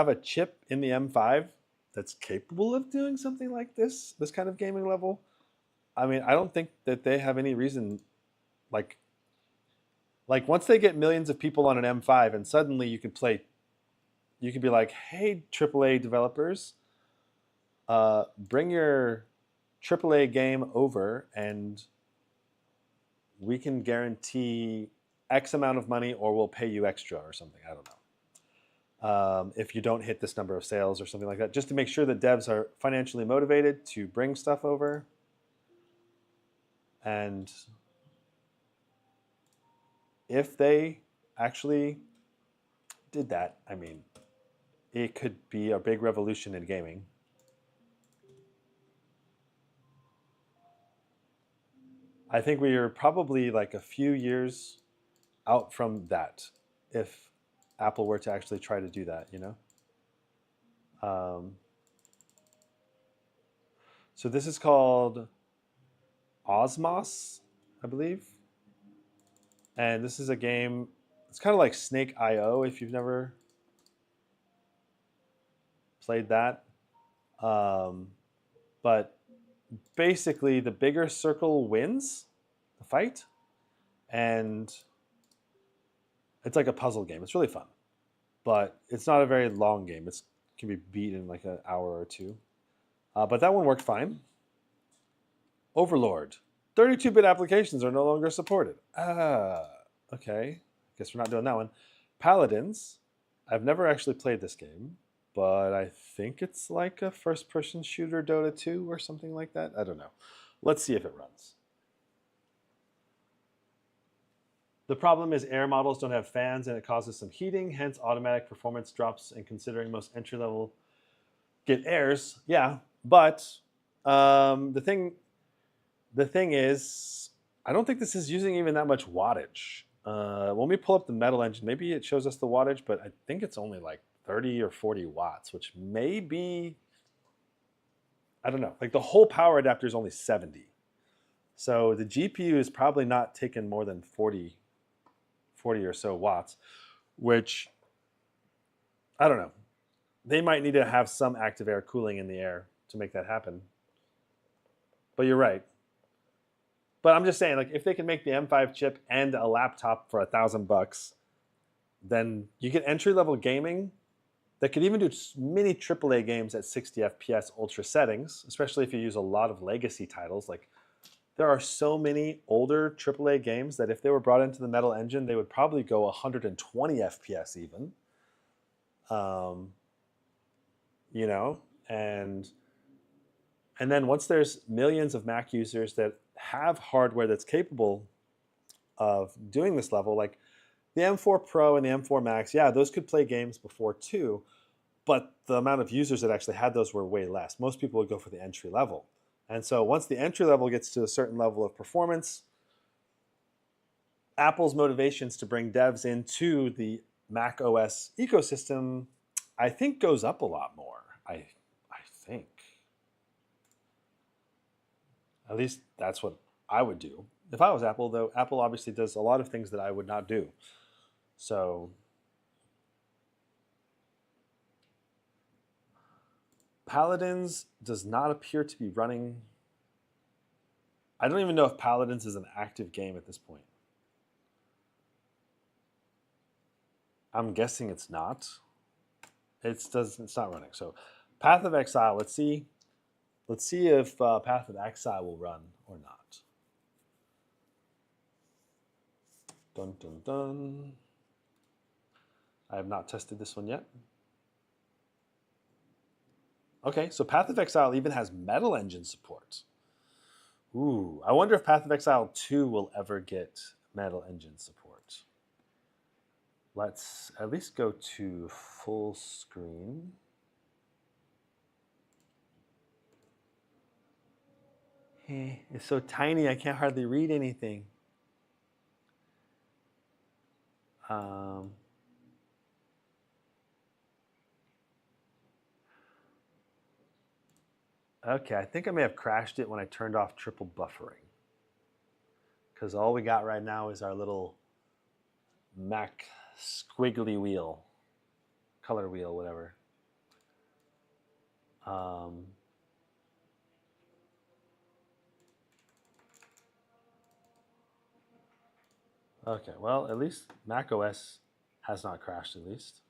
a chip in the M5 that's capable of doing something like this kind of gaming level. I mean, I don't think that they have any reason, like once they get millions of people on an M5 and suddenly you can be like, hey, AAA developers, bring your AAA game over and we can guarantee X amount of money or we'll pay you extra or something. I don't know. If you don't hit this number of sales or something like that, just to make sure that devs are financially motivated to bring stuff over. And if they actually did that, I mean, it could be a big revolution in gaming. I think we are probably like a few years out from that if Apple were to actually try to do that, you know? So this is called Osmos, I believe. And this is a game, it's kind of like Snake IO if you've never played that. But basically the bigger circle wins the fight. And it's like a puzzle game. It's really fun. But it's not a very long game. It can be beat in like an hour or two. But that one worked fine. Overlord. 32-bit applications are no longer supported. Okay. Guess we're not doing that one. Paladins. I've never actually played this game, but I think it's like a first-person shooter Dota 2 or something like that. I don't know. Let's see if it runs. The problem is air models don't have fans and it causes some heating, hence automatic performance drops, and considering most entry-level get airs. Yeah, but the thing is, I don't think this is using even that much wattage. When we pull up the Metal engine, maybe it shows us the wattage, but I think it's only like 30 or 40 watts, which may be, I don't know, like the whole power adapter is only 70. So the GPU is probably not taking more than 40 or so watts, which, I don't know. They might need to have some active air cooling in the air to make that happen. But you're right. But I'm just saying, like, if they can make the M5 chip and a laptop for $1,000, then you get entry-level gaming that could even do mini AAA games at 60 FPS ultra settings, especially if you use a lot of legacy titles. Like, there are so many older AAA games that if they were brought into the Metal engine, they would probably go 120 FPS even. You know, and then once there's millions of Mac users that have hardware that's capable of doing this level, like the M4 Pro and the M4 Max, yeah, those could play games before too, but the amount of users that actually had those were way less. Most people would go for the entry level. And so once the entry level gets to a certain level of performance, Apple's motivations to bring devs into the Mac OS ecosystem, I think, goes up a lot more. I think. At least that's what I would do. If I was Apple, though, Apple obviously does a lot of things that I would not do. So Paladins does not appear to be running. I don't even know if Paladins is an active game at this point. I'm guessing it's not. It's not running. So Path of Exile, let's see if Path of Exile will run or not. Dun dun dun. I have not tested this one yet. Okay, so Path of Exile even has Metal Engine support. Ooh, I wonder if Path of Exile 2 will ever get Metal Engine support. Let's at least go to full screen. It's so tiny, I can't hardly read anything. Okay, I think I may have crashed it when I turned off triple buffering. Because all we got right now is our little Mac squiggly wheel, color wheel, whatever. Okay, well, at least Mac OS has not crashed, at least.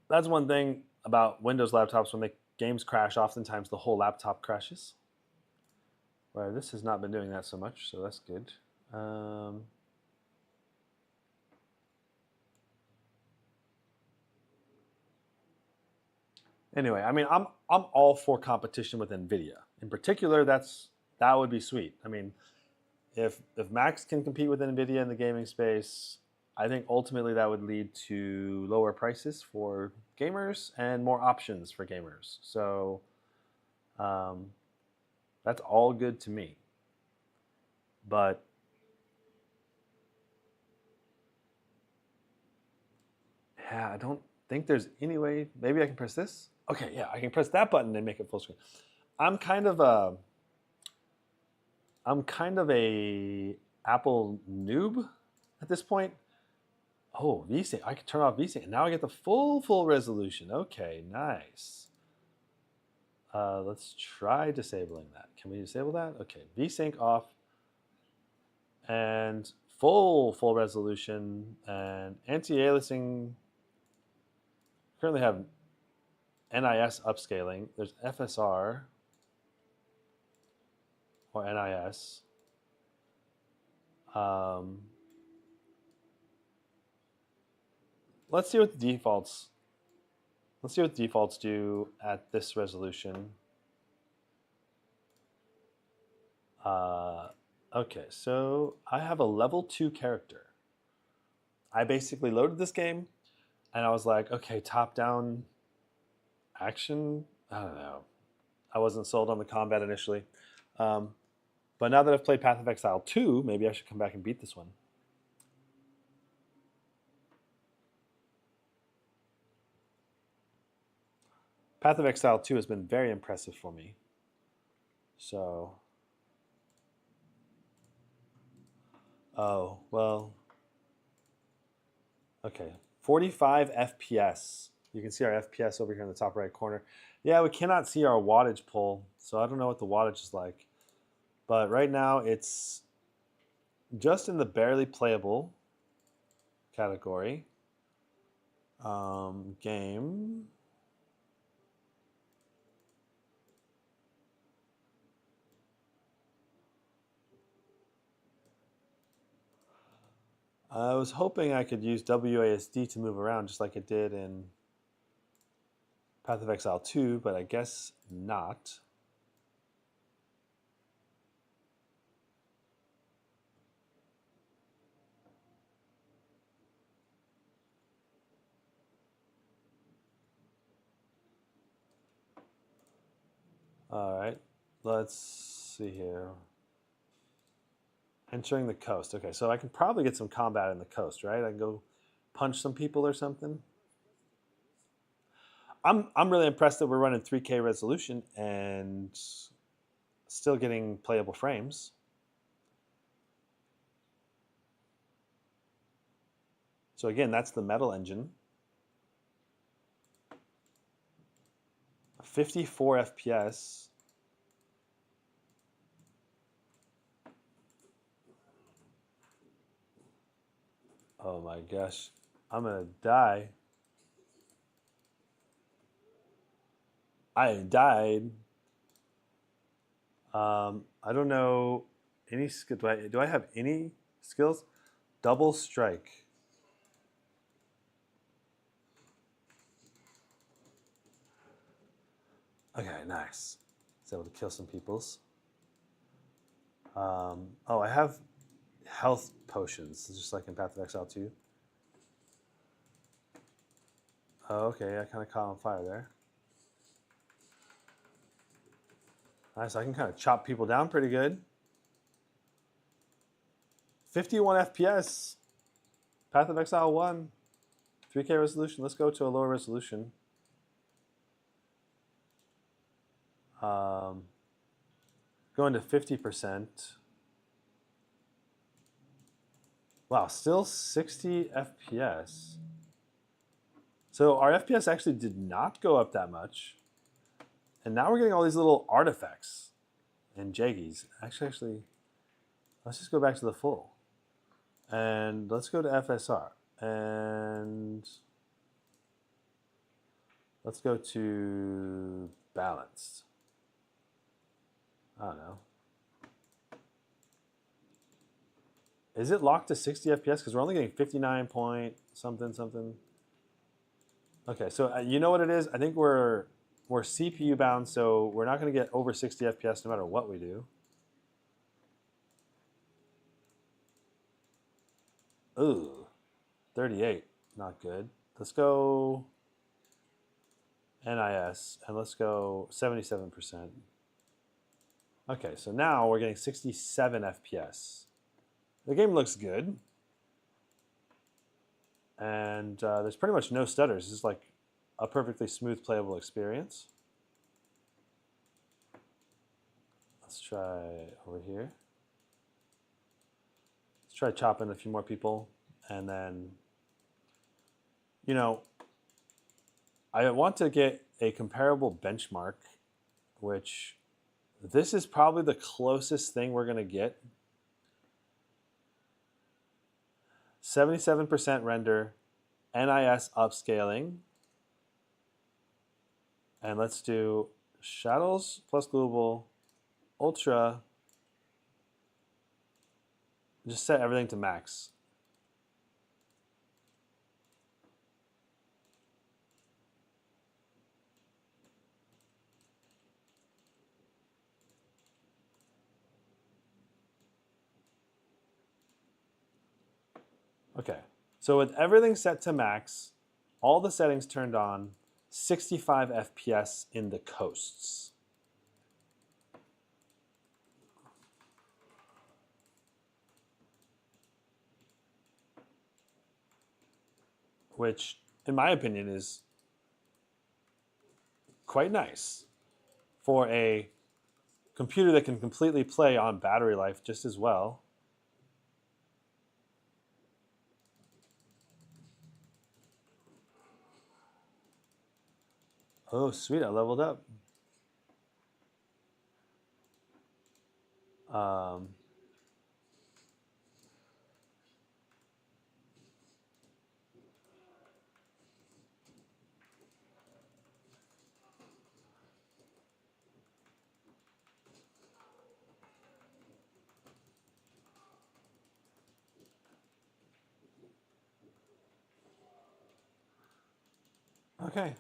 That's one thing about Windows laptops. When the games crash, oftentimes the whole laptop crashes. Where this has not been doing that so much, so that's good. Anyway, I mean, I'm all for competition with NVIDIA. In particular, that would be sweet. I mean, if Macs can compete with NVIDIA in the gaming space, I think ultimately that would lead to lower prices for gamers and more options for gamers. So that's all good to me. But yeah, I don't think there's any way. Maybe I can press this. Okay, yeah, I can press that button and make it full screen. I'm kind of a Apple noob at this point. Oh, VSync. I can turn off VSync. And now I get the full resolution. Okay, nice. Let's try disabling that. Can we disable that? Okay, VSync off. And full resolution. And anti-aliasing. Currently have NIS upscaling. There's FSR. Or NIS. Let's see what the defaults. Let's see what the defaults do at this resolution. Okay, so I have a level 2 character. I basically loaded this game, and I was like, okay, top-down action. I don't know. I wasn't sold on the combat initially. But now that I've played Path of Exile 2, maybe I should come back and beat this one. Path of Exile 2 has been very impressive for me. So, oh, well, okay. 45 FPS. You can see our FPS over here in the top right corner. Yeah, we cannot see our wattage pull, so I don't know what the wattage is like. But right now, it's just in the barely playable category. Game. I was hoping I could use WASD to move around just like it did in Path of Exile 2, but I guess not. All right, let's see here. Entering the coast. Okay, so I can probably get some combat in the coast, right? I can go punch some people or something. I'm really impressed that we're running 3K resolution and still getting playable frames. So again, that's the Metal Engine. 54 FPS. Oh my gosh. I'm gonna die. I died. I don't know any skill. Do I have any skills? Double strike. Okay, nice. I was able to kill some peoples. Oh, I have health potions, just like in Path of Exile 2. Oh, okay, I kind of caught on fire there. Nice, I can kind of chop people down pretty good. 51 FPS. Path of Exile 1. 3K resolution. Let's go to a lower resolution. Going to 50%. Wow, still 60 FPS. So our FPS actually did not go up that much. And now we're getting all these little artifacts and jaggies. Actually, let's just go back to the full. And let's go to FSR. And let's go to balanced. I don't know. Is it locked to 60 FPS? Because we're only getting 59 point something something. Okay, so you know what it is? I think we're CPU bound, so we're not going to get over 60 FPS no matter what we do. Ooh, 38, not good. Let's go NIS, and let's go 77%. Okay, so now we're getting 67 FPS. The game looks good. And there's pretty much no stutters. This is like a perfectly smooth playable experience. Let's try over here. Let's try chopping a few more people. And then, you know, I want to get a comparable benchmark, which this is probably the closest thing we're going to get. 77% render, NIS upscaling. And let's do shadows plus global, ultra. Just set everything to max. Okay, so with everything set to max, all the settings turned on, 65 FPS in the coasts. Which, in my opinion, is quite nice for a computer that can completely play on battery life just as well. Oh, sweet, I leveled up. Okay,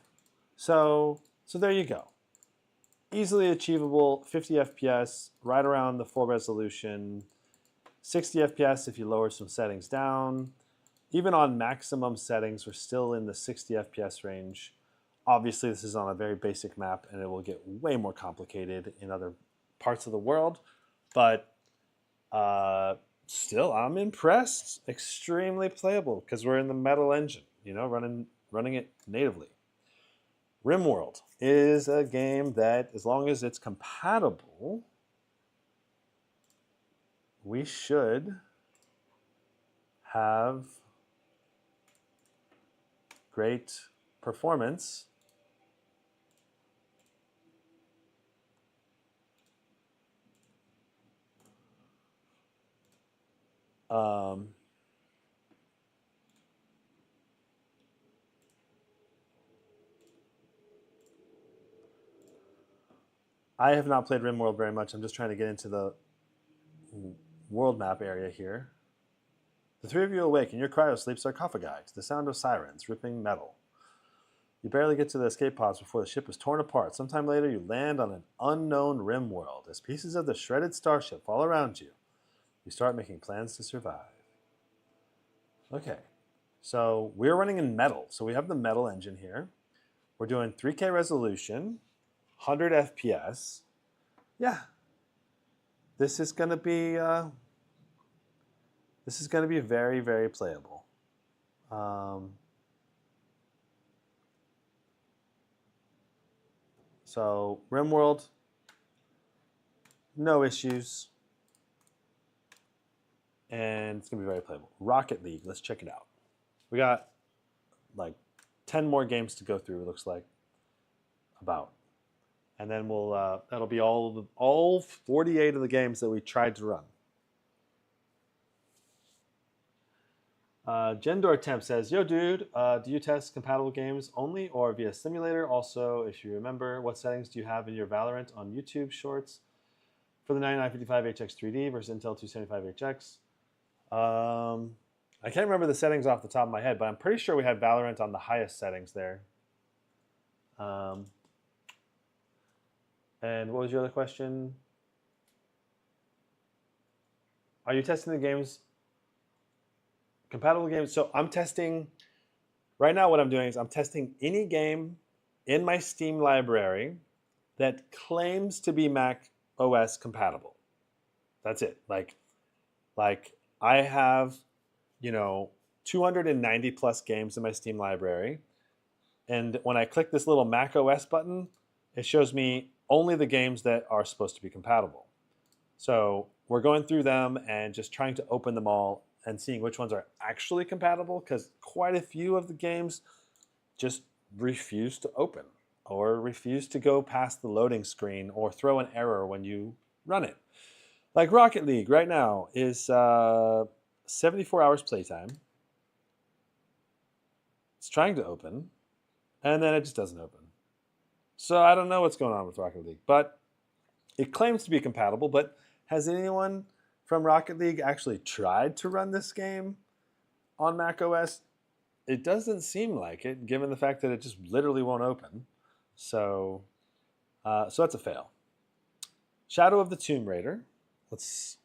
so there you go. Easily achievable 50 FPS, right around the full resolution, 60 FPS if you lower some settings down. Even on maximum settings, we're still in the 60 FPS range. Obviously, this is on a very basic map, and it will get way more complicated in other parts of the world. But still, I'm impressed. Extremely playable, because we're in the Metal engine, you know, running it natively. Rimworld is a game that, as long as it's compatible, we should have great performance. I have not played Rimworld very much. I'm just trying to get into the world map area here. The three of you awake in your cryosleep sarcophagi to the sound of sirens ripping metal. You barely get to the escape pods before the ship is torn apart. Sometime later, you land on an unknown Rimworld. As pieces of the shredded starship fall around you, you start making plans to survive. Okay, so we're running in metal. So we have the metal engine here. We're doing 3K resolution, 100 FPS. Yeah, this is going to be very, very playable. So Rimworld, no issues. And it's going to be very playable. Rocket League, let's check it out. We got like 10 more games to go through, it looks like, about. And then we'll that'll be all 48 of the games that we tried to run. Gendor Temp says, yo dude, do you test compatible games only or via simulator? Also, if you remember, what settings do you have in your Valorant on YouTube shorts for the 9955HX 3D versus Intel 275HX? I can't remember the settings off the top of my head, but I'm pretty sure we had Valorant on the highest settings there. And what was your other question? Are you testing the games? Compatible games. So I'm testing, right now what I'm doing is I'm testing any game in my Steam library that claims to be Mac OS compatible. That's it. Like I have, 290 plus games in my Steam library. And when I click this little Mac OS button, it shows me only the games that are supposed to be compatible. So we're going through them and just trying to open them all and seeing which ones are actually compatible, because quite a few of the games just refuse to open or refuse to go past the loading screen or throw an error when you run it. Like Rocket League right now is 74 hours playtime. It's trying to open, and then it just doesn't open. So I don't know what's going on with Rocket League, but it claims to be compatible. But has anyone from Rocket League actually tried to run this game on Mac OS? It doesn't seem like it, given the fact that it just literally won't open. So that's a fail. Shadow of the Tomb Raider. Let's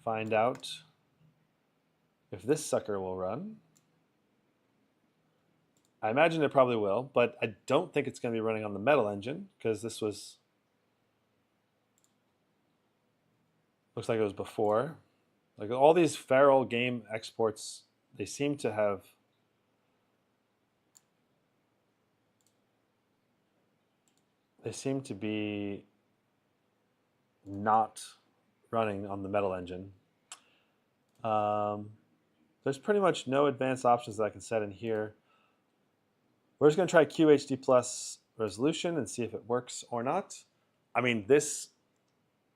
find out if this sucker will run. I imagine it probably will, but I don't think it's going to be running on the Metal engine, because this was, looks like it was before. Like all these feral game exports, they seem to be not running on the Metal engine. There's pretty much no advanced options that I can set in here. We're just going to try QHD plus resolution and see if it works or not. I mean, the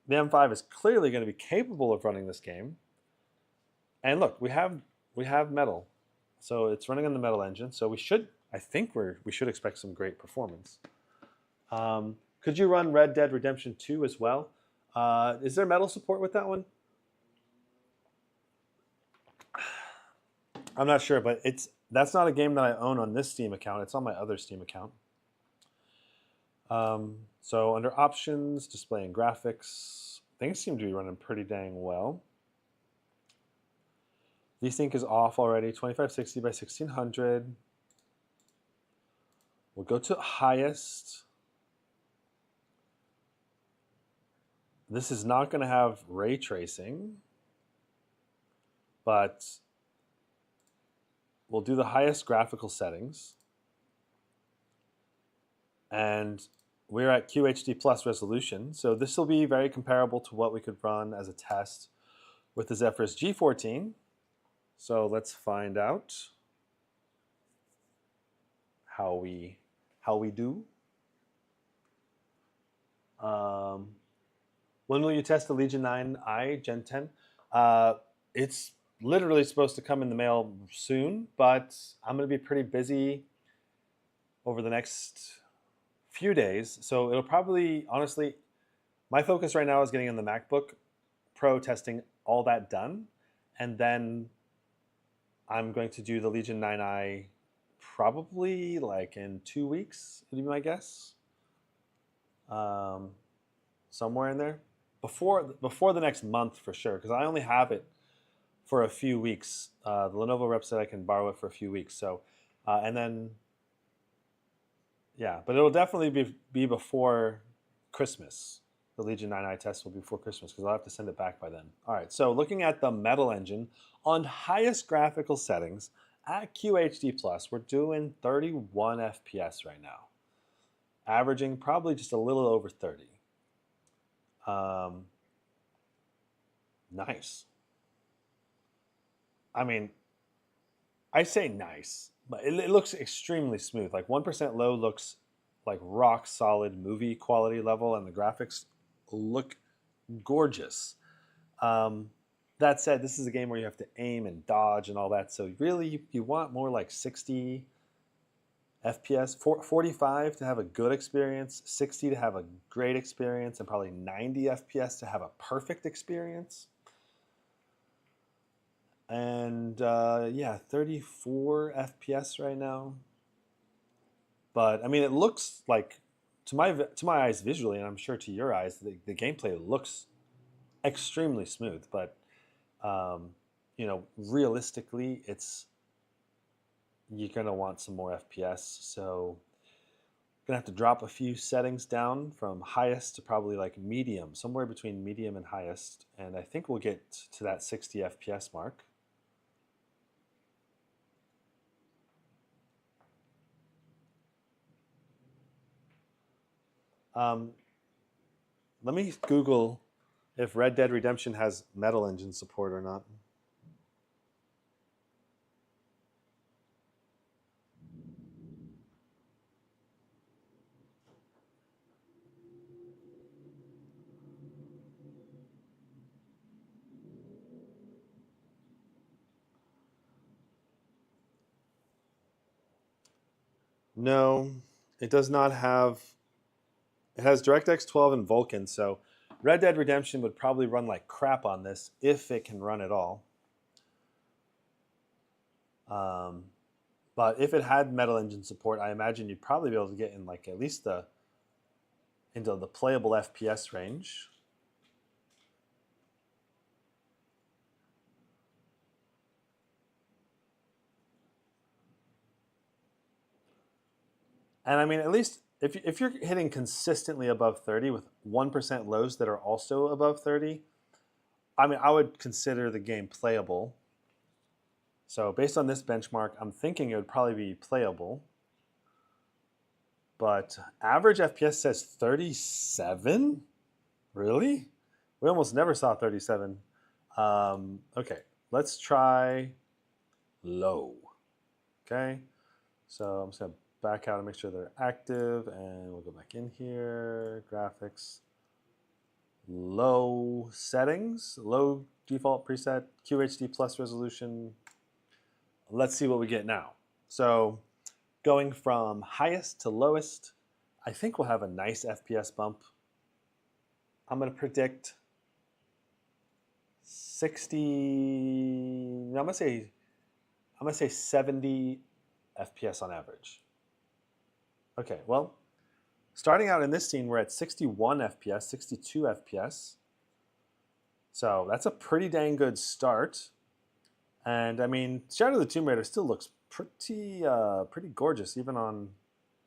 M5 is clearly going to be capable of running this game. And look, we have Metal, so it's running on the Metal engine. So we should expect some great performance. Could you run Red Dead Redemption 2 as well? Is there Metal support with that one? I'm not sure, but that's not a game that I own on this Steam account. It's on my other Steam account. So under options, display and graphics, things seem to be running pretty dang well. Desync is off already, 2560 by 1600. We'll go to highest. This is not going to have ray tracing, but we'll do the highest graphical settings. And we're at QHD plus resolution. So this will be very comparable to what we could run as a test with the Zephyrus G14. So let's find out how we do. When will you test the Legion 9i Gen 10? It's literally supposed to come in the mail soon, but I'm going to be pretty busy over the next few days. So it'll probably, honestly, my focus right now is getting in the MacBook Pro testing all that done. And then I'm going to do the Legion 9i probably like in 2 weeks, would be my guess. Somewhere in there. Before the next month for sure, because I only have it for a few weeks. The Lenovo rep said I can borrow it for a few weeks. So, and then, yeah, but it'll definitely be before Christmas. The Legion 9i test will be before Christmas because I'll have to send it back by then. All right, so looking at the Metal engine on highest graphical settings at QHD+, we're doing 31 FPS right now, averaging probably just a little over 30. Nice. I mean, I say nice, but it looks extremely smooth. Like 1% low looks like rock solid movie quality level, and the graphics look gorgeous. That said, this is a game where you have to aim and dodge and all that. So really, you want more like 60 FPS, 45 to have a good experience, 60 to have a great experience, and probably 90 FPS to have a perfect experience. And yeah, 34 FPS right now. But I mean, it looks like to my eyes visually, and I'm sure to your eyes, the gameplay looks extremely smooth. But you know, realistically, you're gonna want some more FPS. So I'm gonna have to drop a few settings down from highest to probably like medium, somewhere between medium and highest, and I think we'll get to that 60 FPS mark. Let me Google if Red Dead Redemption has Metal engine support or not. No, it does not have. It has DirectX 12 and Vulkan, so Red Dead Redemption would probably run like crap on this if it can run at all. But if it had Metal engine support, I imagine you'd probably be able to get in like at least into the playable FPS range. And I mean, at least if you're hitting consistently above 30 with 1% lows that are also above 30, I mean, I would consider the game playable. So based on this benchmark, I'm thinking it would probably be playable. But average FPS says 37? Really? We almost never saw 37. Okay, let's try low. Okay, so I'm just gonna back out and make sure they're active, and we'll go back in here, graphics, low settings, low default preset, QHD plus resolution. Let's see what we get now. So going from highest to lowest, I think we'll have a nice FPS bump. I'm gonna predict 60, no, I'm gonna say 70 FPS on average. Okay, well, starting out in this scene, we're at 61 FPS, 62 FPS. So that's a pretty dang good start. And I mean, Shadow of the Tomb Raider still looks pretty gorgeous, even on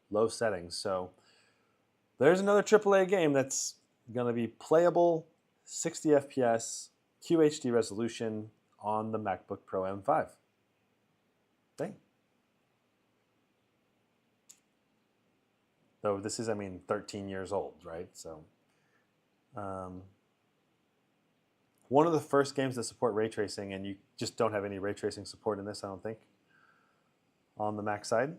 low settings. So there's another AAA game that's gonna be playable, 60 FPS, QHD resolution on the MacBook Pro M5. Dang. Though this is, I mean, 13 years old, right? So, one of the first games that support ray tracing, and you just don't have any ray tracing support in this, I don't think, on the Mac side.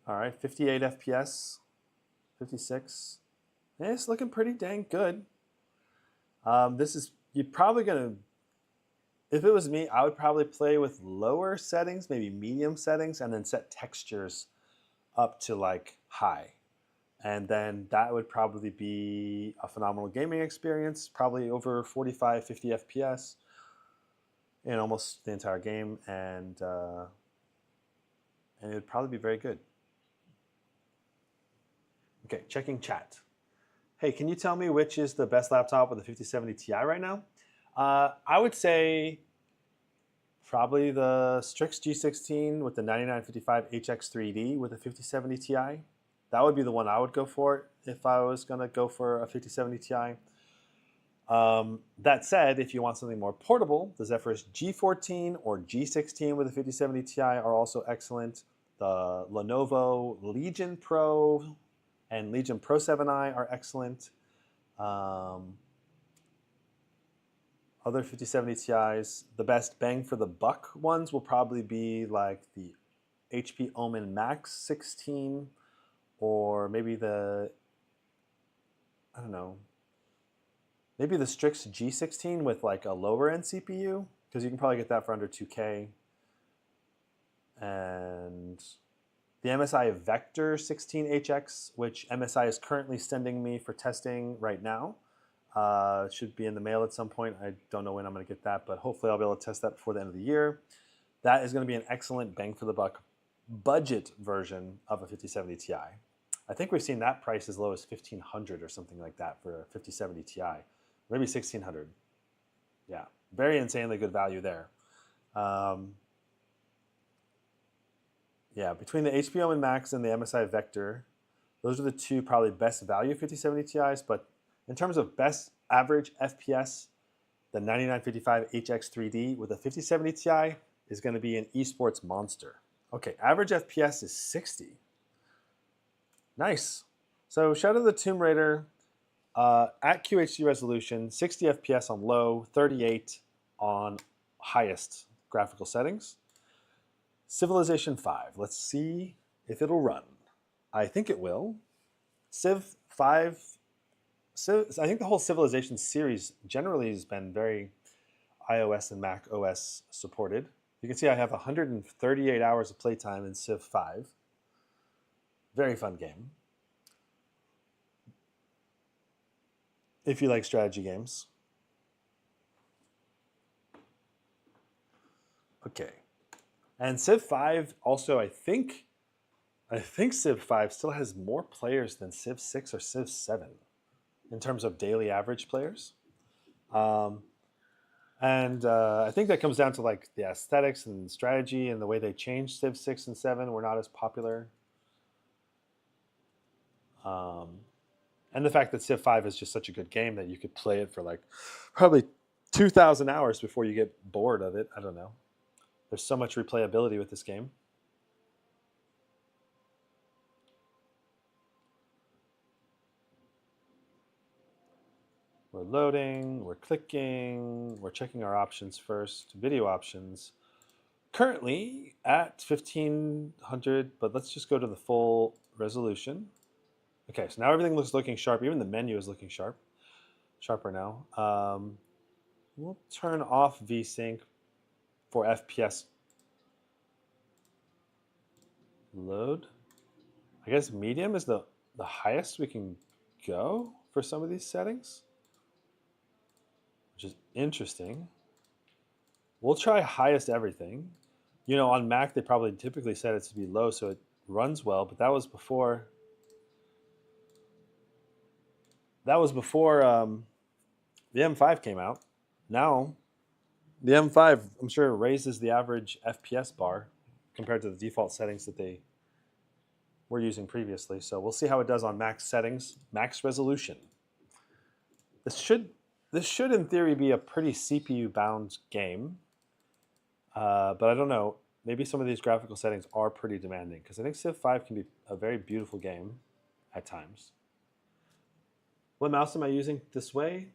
All right, 58 FPS, 56. It's looking pretty dang good. You're probably gonna if it was me, I would probably play with lower settings, maybe medium settings, and then set textures up to like high. And then that would probably be a phenomenal gaming experience, probably over 45, 50 FPS in almost the entire game, and it would probably be very good. Okay, checking chat. Hey, can you tell me which is the best laptop with the 5070 Ti right now? I would say probably the Strix G16 with the 9955 HX3D with a 5070 Ti. That would be the one I would go for if I was going to go for a 5070 Ti. That said, if you want something more portable, the Zephyrus G14 or G16 with a 5070 Ti are also excellent. The Lenovo Legion Pro and Legion Pro 7i are excellent. Other 5070 Ti's, the best bang for the buck ones will probably be like the HP Omen Max 16 or maybe the, I don't know, maybe the Strix G16 with like a lower end CPU, because you can probably get that for under 2K. And the MSI Vector 16HX, which MSI is currently sending me for testing right now. It should be in the mail at some point. I don't know when I'm going to get that, but hopefully I'll be able to test that before the end of the year. That is going to be an excellent bang for the buck budget version of a 5070 Ti. I think we've seen that price as low as $1,500 or something like that for a 5070 Ti. Maybe $1,600. Yeah, very insanely good value there. Yeah, between the HP Omen Max and the MSI Vector, those are the two probably best value 5070 Ti's, but in terms of best average FPS, the 9955 HX3D with a 5070 Ti is going to be an esports monster. Okay, average FPS is 60. Nice. So Shadow of the Tomb Raider at QHD resolution, 60 FPS on low, 38 on highest graphical settings. Civilization 5. Let's see if it'll run. I think it will. Civ 5. I think the whole Civilization series generally has been very iOS and Mac OS supported. You can see I have 138 hours of playtime in Civ 5. Very fun game. If you like strategy games. Okay. And Civ 5 also, I think Civ 5 still has more players than Civ 6 or Civ 7 in terms of daily average players. I think that comes down to like the aesthetics and strategy and the way they changed Civ 6 and 7 were not as popular. And the fact that Civ 5 is just such a good game that you could play it for like probably 2,000 hours before you get bored of it. I don't know. There's so much replayability with this game. We're loading, we're clicking, we're checking our options first. Video options. Currently at 1500, but let's just go to the full resolution. Okay, so now everything looking sharp. Even the menu is looking sharper now. We'll turn off VSync for FPS load. I guess medium is the highest we can go for some of these settings, which is interesting. We'll try highest everything. You know, on Mac, they probably typically set it to be low so it runs well, but that was before the M5 came out. Now, the M5, I'm sure, raises the average FPS bar compared to the default settings that they were using previously. So we'll see how it does on max settings, max resolution. This should, in theory, be a pretty CPU-bound game. But I don't know. Maybe some of these graphical settings are pretty demanding, because I think Civ 5 can be a very beautiful game at times. What mouse am I using this way?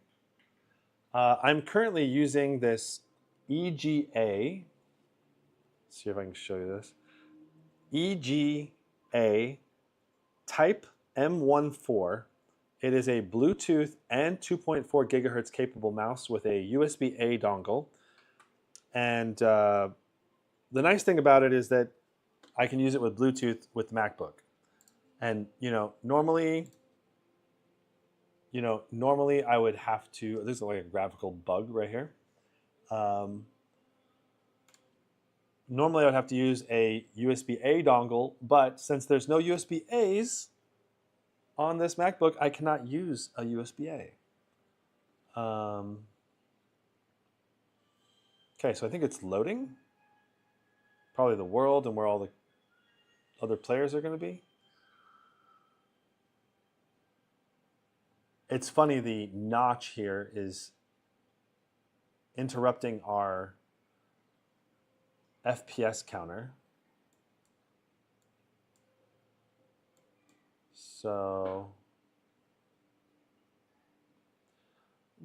I'm currently using this EGA. Let's see if I can show you this. EGA Type M14. It is a Bluetooth and 2.4 gigahertz capable mouse with a USB-A dongle. And the nice thing about it is that I can use it with Bluetooth with the MacBook. And normally I would have to. This is like a graphical bug right here. Normally I would have to use a USB-A dongle, but since there's no USB-As on this MacBook, I cannot use a USB-A. Okay, so I think it's loading. Probably the world and where all the other players are going to be. It's funny, the notch here is interrupting our FPS counter. So,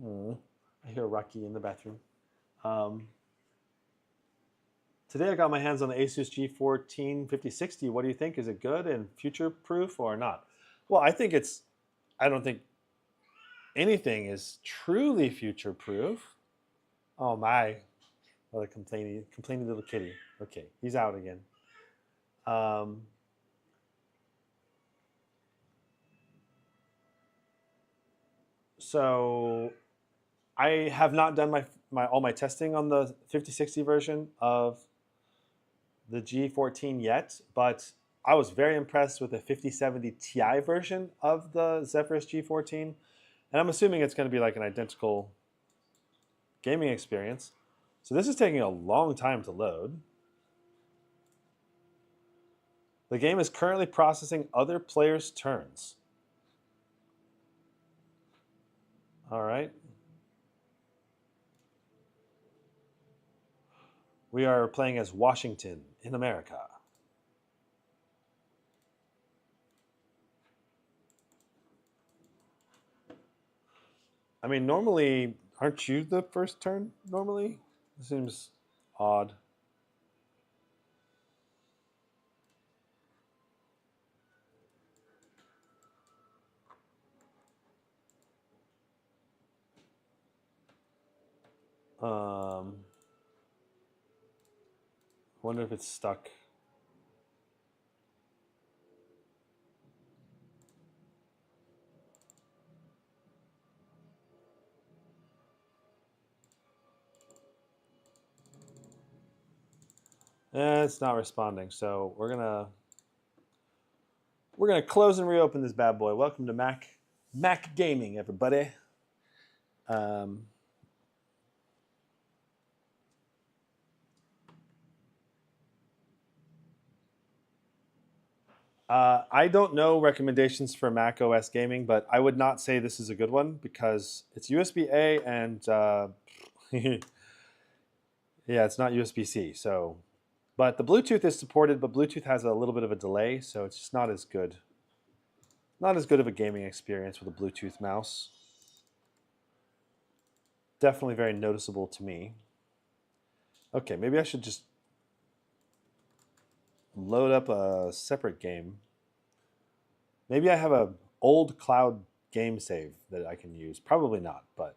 I hear Rocky in the bathroom. Today I got my hands on the Asus G14 5060. What do you think? Is it good and future-proof or not? Well, I don't think anything is truly future-proof. Oh my, what a complaining little kitty. Okay, he's out again. So I have not done all my testing on the 5060 version of the G14 yet, but I was very impressed with the 5070 Ti version of the Zephyrus G14, and I'm assuming it's going to be like an identical gaming experience. So this is taking a long time to load. The game is currently processing other players' turns. All right. We are playing as Washington in America. I mean, normally, aren't you the first turn normally? It seems odd. I wonder if it's stuck. It's not responding, so we're gonna close and reopen this bad boy. Welcome to Mac Gaming, everybody. I don't know recommendations for Mac OS gaming, but I would not say this is a good one because it's USB-A and yeah, it's not USB-C. So, but the Bluetooth is supported, but Bluetooth has a little bit of a delay, so it's just not as good. Not as good of a gaming experience with a Bluetooth mouse. Definitely very noticeable to me. Okay, maybe I should just load up a separate game. Maybe I have an old cloud game save that I can use. Probably not, but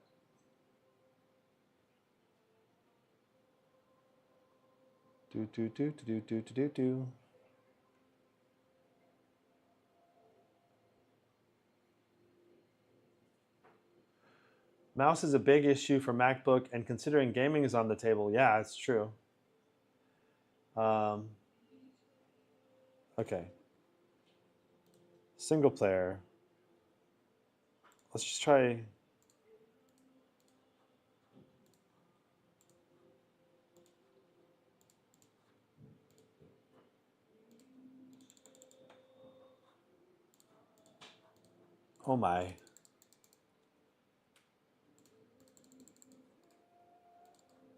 do. Mouse is a big issue for MacBook, and considering gaming is on the table, yeah, it's true. Okay. Single player. Let's just try. Oh my.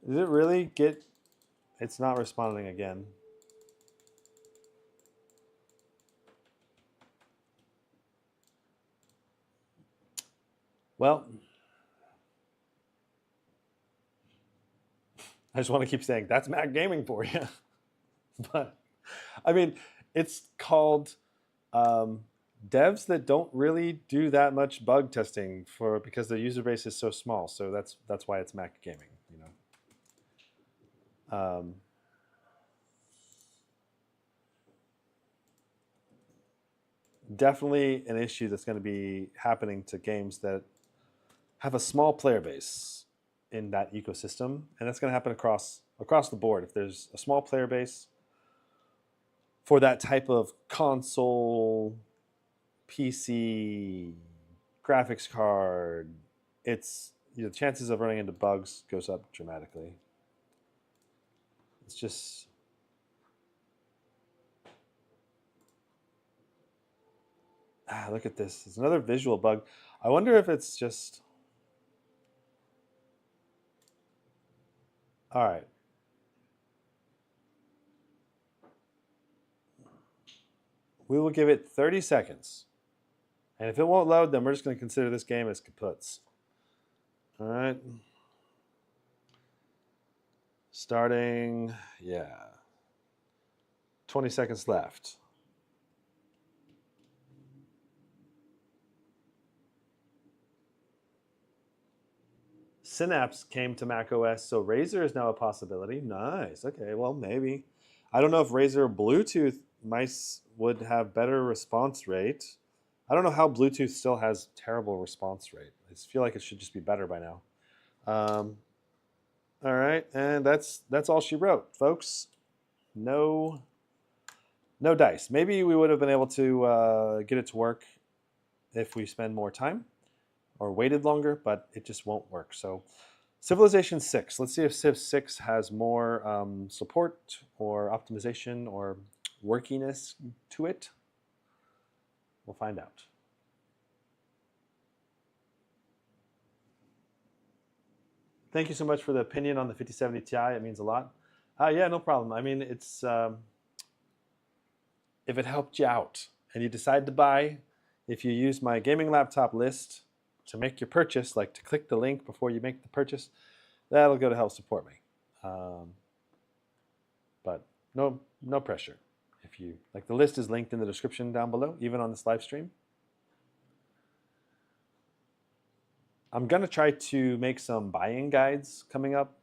Did it really get? It's not responding again. Well, I just want to keep saying that's Mac Gaming for you. But, I mean, it's called devs that don't really do that much bug testing because the user base is so small. So that's why it's Mac Gaming, you know. Definitely an issue that's going to be happening to games that have a small player base in that ecosystem, and that's going to happen across the board. If there's a small player base for that type of console, PC, graphics card, it's, you know, chances of running into bugs goes up dramatically. It's just, look at this. It's another visual bug. I wonder if it's just, all right. We will give it 30 seconds. And if it won't load, then we're just going to consider this game as kaputs. All right. Starting, yeah. 20 seconds left. Synapse came to macOS, so Razer is now a possibility. Nice. Okay, well, maybe. I don't know if Razer Bluetooth mice would have better response rate. I don't know how Bluetooth still has terrible response rate. I just feel like it should just be better by now. All right, and that's all she wrote, folks. No dice. Maybe we would have been able to get it to work if we spend more time or waited longer, but it just won't work. So Civilization 6. Let's see if Civ 6 has more support or optimization or workiness to it. We'll find out. Thank you so much for the opinion on the 5070 Ti. It means a lot. Yeah, no problem. I mean, it's if it helped you out and you decide to buy, if you use my gaming laptop list to make your purchase, like to click the link before you make the purchase, that'll go to help support me. But no pressure. If you like, the list is linked in the description down below, even on this live stream. I'm gonna try to make some buying guides coming up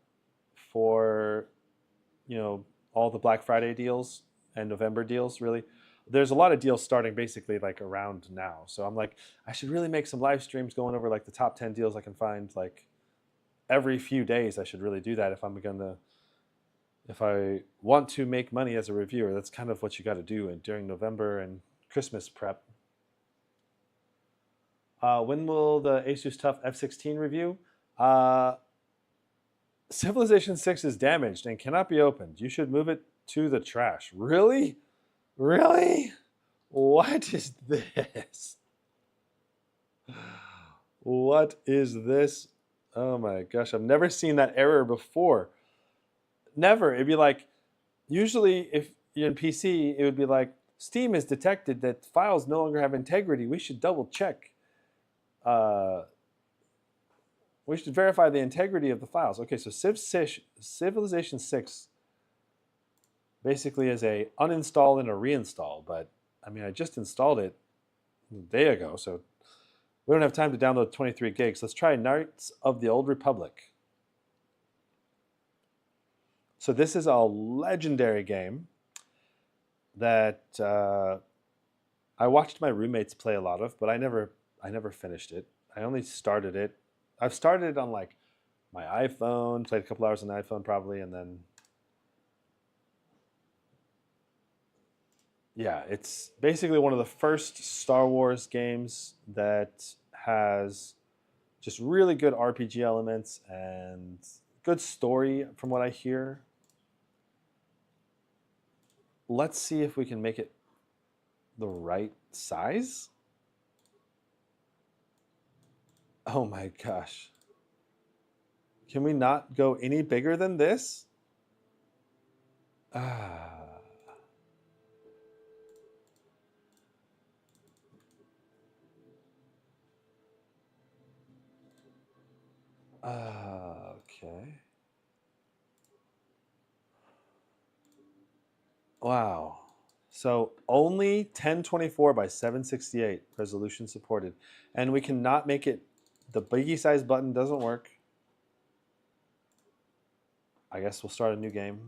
for, you know, all the Black Friday deals and November deals. Really, there's a lot of deals starting basically like around now. So I'm like, I should really make some live streams going over like the top 10 deals I can find like every few days. I should really do that if I want to make money as a reviewer. That's kind of what you got to do during November and Christmas prep. When will the Asus TUF F16 review? Civilization 6 is damaged and cannot be opened. You should move it to the trash. Really? Really? What is this? What is this? Oh my gosh, I've never seen that error before. Never. It'd be like, usually if you're in PC, it would be like, Steam has detected that files no longer have integrity. We should double check. We should verify the integrity of the files. Okay, so Civilization 6 basically is a uninstall and a reinstall, but I mean, I just installed it a day ago, so we don't have time to download 23 gigs. Let's try Knights of the Old Republic. So this is a legendary game that I watched my roommates play a lot of, but I never finished it. I only started it. I've started it on like my iPhone, played a couple hours on the iPhone probably, and then yeah, it's basically one of the first Star Wars games that has just really good RPG elements and good story from what I hear. Let's see if we can make it the right size. Oh my gosh. Can we not go any bigger than this? Okay. Wow. So only 1024 by 768 resolution supported. And we cannot make it, the biggie size button doesn't work. I guess we'll start a new game.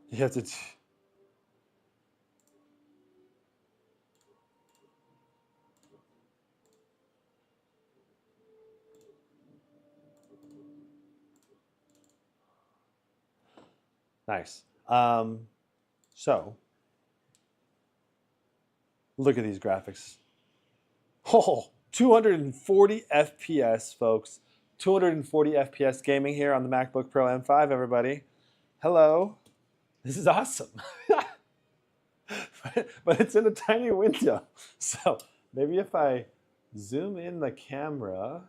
You have to. Nice. So, look at these graphics. Oh, 240 FPS, folks. 240 FPS gaming here on the MacBook Pro M5, everybody. Hello. This is awesome. But it's in a tiny window. So, maybe if I zoom in the camera.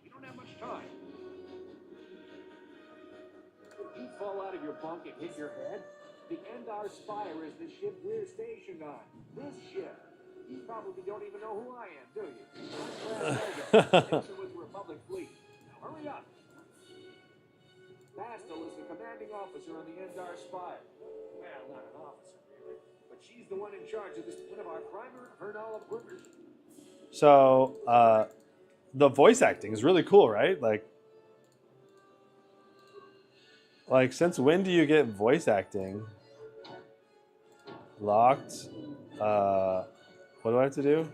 We don't have much time. If you fall out of your bunk and hit your head, the Endar Spire is the ship we're stationed on. This ship. You probably don't even know who I am, do you? I'm Brad Helga, with the Republic Fleet. Now hurry up. Bastel is the commanding officer on the Endar Spire. Well, not an officer, really. But she's the one in charge of this one of our primary Vernal equipment. So, the voice acting is really cool, right? Like, since when do you get voice acting? Locked. What do I have to do? You can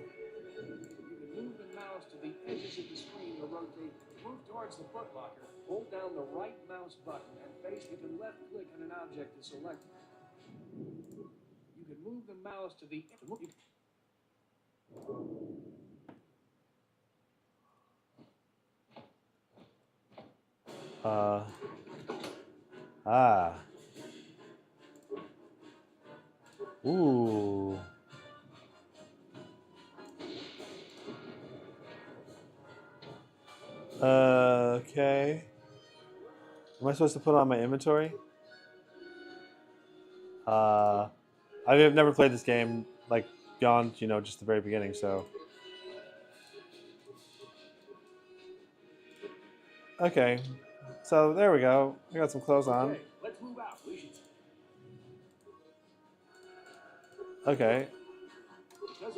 move the mouse to the edges of the screen to rotate. Move towards the footlocker. Hold down the right mouse button and basically left click on an object to select it. You can move the mouse to the Ooh. Okay. Am I supposed to put on my inventory? I have never played this game, like, beyond, just the very beginning, so. Okay. So, there we go. I got some clothes on. Okay, let's move out. We should... Okay.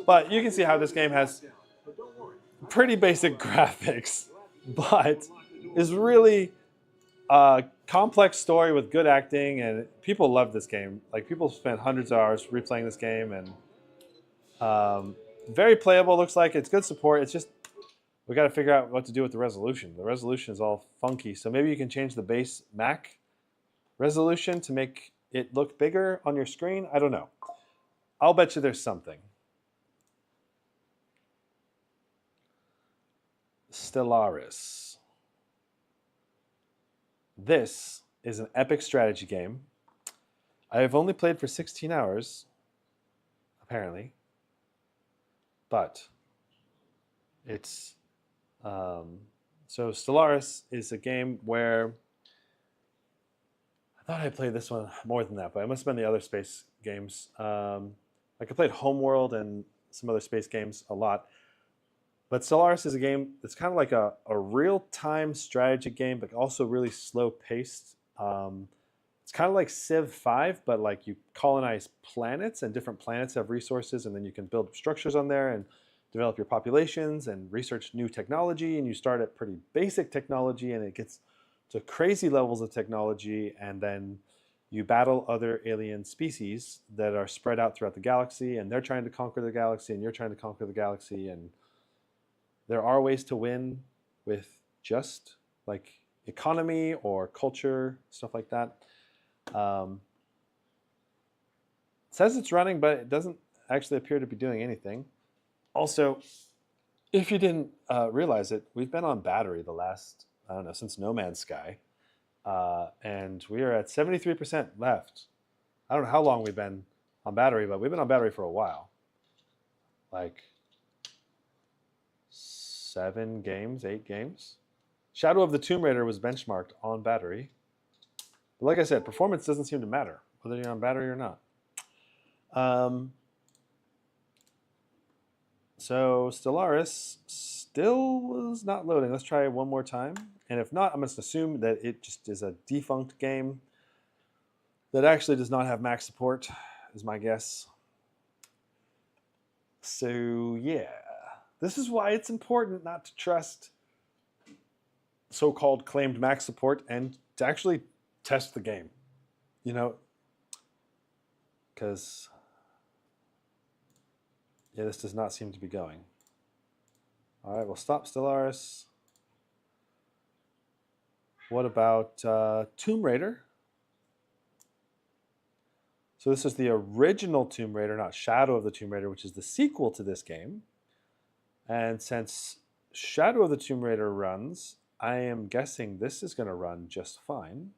But you can see how this game has pretty basic graphics, but is really a complex story with good acting, and people love this game. Like, people spend hundreds of hours replaying this game, and very playable. Looks like it's good support. It's just we got to figure out what to do with the resolution. The resolution is all funky, so maybe you can change the base Mac resolution to make it look bigger on your screen. I don't know. I'll bet you there's something. Stellaris. This is an epic strategy game. I have only played for 16 hours, apparently, but it's so Stellaris is a game where I thought I played this one more than that, but I must have been the other space games. Like I played Homeworld and some other space games a lot. But Stellaris is a game that's kind of like a real-time strategy game, but also really slow-paced. It's kind of like Civ 5, but like you colonize planets, and different planets have resources, and then you can build structures on there and develop your populations and research new technology. And you start at pretty basic technology, and it gets to crazy levels of technology, and then you battle other alien species that are spread out throughout the galaxy, and they're trying to conquer the galaxy, and you're trying to conquer the galaxy, and there are ways to win with just like economy or culture, stuff like that. It says it's running, but it doesn't actually appear to be doing anything. Also, if you didn't realize it, we've been on battery the last, I don't know, since No Man's Sky. And we are at 73% left. I don't know how long we've been on battery, but we've been on battery for a while. Like 7 games, 8 games. Shadow of the Tomb Raider was benchmarked on battery. But like I said, performance doesn't seem to matter, whether you're on battery or not. So Stellaris still is not loading. Let's try it one more time. And if not, I'm going to assume that it just is a defunct game that actually does not have Mac support, is my guess. So yeah, this is why it's important not to trust so-called claimed Mac support and to actually test the game, you know, because yeah, this does not seem to be going. All right, we'll stop Stellaris. What about Tomb Raider? So this is the original Tomb Raider, not Shadow of the Tomb Raider, which is the sequel to this game. And since Shadow of the Tomb Raider runs, I am guessing this is going to run just fine.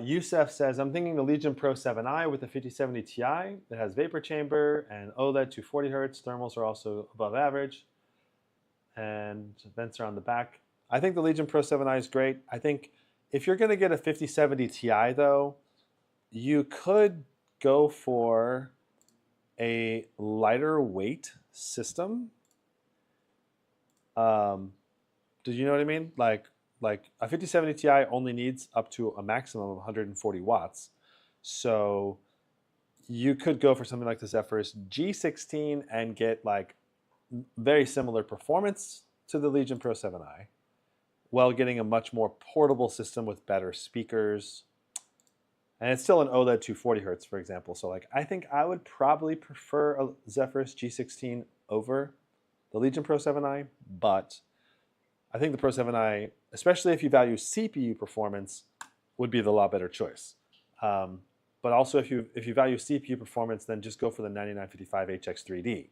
Youssef says, I'm thinking the Legion Pro 7i with the 5070 Ti. It has vapor chamber and OLED to 40 Hz. Thermals are also above average. And vents are on the back. I think the Legion Pro 7i is great. I think if you're going to get a 5070 Ti, though, you could go for a lighter weight system. Do you know what I mean? Like a 5070 Ti only needs up to a maximum of 140 watts. So you could go for something like the Zephyrus G16 and get like very similar performance to the Legion Pro 7i, while getting a much more portable system with better speakers. And it's still an OLED 240 Hz, for example. So like, I think I would probably prefer a Zephyrus G16 over the Legion Pro 7i, but I think the Pro 7i, especially if you value CPU performance, would be the lot better choice. But also if you value CPU performance, then just go for the 9955 HX3D,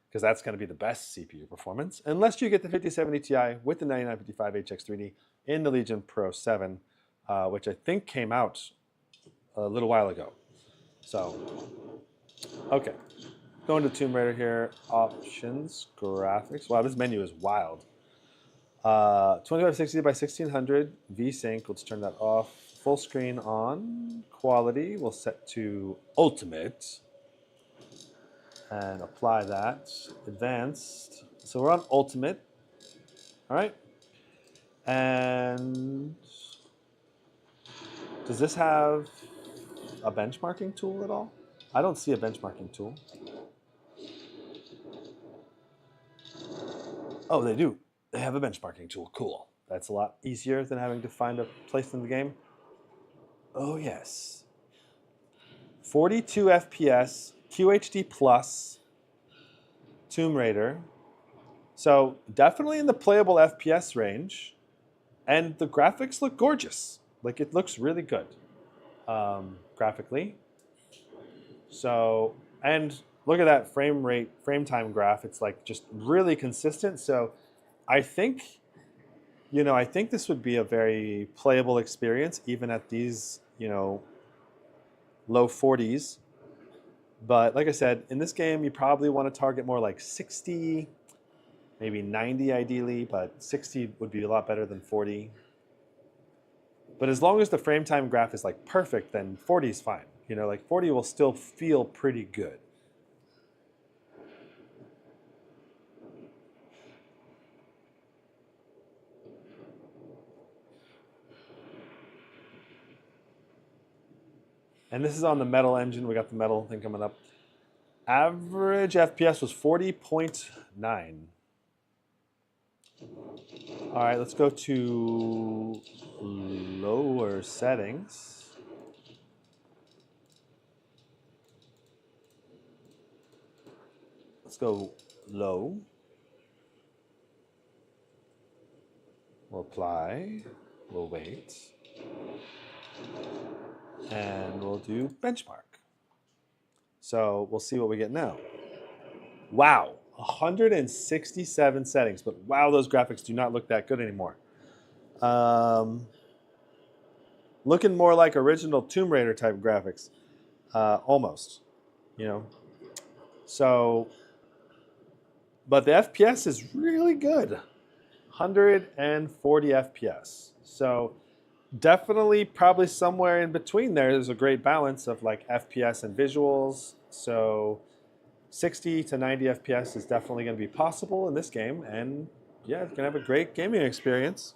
because that's going to be the best CPU performance, unless you get the 5070 Ti with the 9955 HX3D in the Legion Pro 7, which I think came out a little while ago. So, okay. Going to Tomb Raider here, options, graphics. Wow, this menu is wild. 2560 by 1600 VSync. Let's turn that off. Full screen on. Quality we'll set to ultimate and apply that. Advanced. So we're on ultimate. All right. And does this have a benchmarking tool at all? I don't see a benchmarking tool. Oh, they do. They have a benchmarking tool. Cool. That's a lot easier than having to find a place in the game. Oh, yes. 42 FPS, QHD plus, Tomb Raider. So definitely in the playable FPS range. And the graphics look gorgeous. Like, it looks really good graphically. So, and look at that frame rate, frame time graph. It's like just really consistent. So I think, I think this would be a very playable experience, even at these, low 40s. But like I said, in this game, you probably want to target more like 60, maybe 90 ideally, but 60 would be a lot better than 40. But as long as the frame time graph is like perfect, then 40 is fine. Like 40 will still feel pretty good. And this is on the Metal engine. We got the Metal thing coming up. Average FPS was 40.9. All right, let's go to lower settings. Let's go low. We'll apply. We'll wait. And we'll do benchmark. So we'll see what we get now. Wow, 167 settings, but wow, those graphics do not look that good anymore. Looking more like original Tomb Raider type graphics, almost, So, but the FPS is really good, 140 FPS. So definitely probably somewhere in between there is a great balance of like FPS and visuals. So 60 to 90 FPS is definitely going to be possible in this game, and yeah, it's going to have a great gaming experience.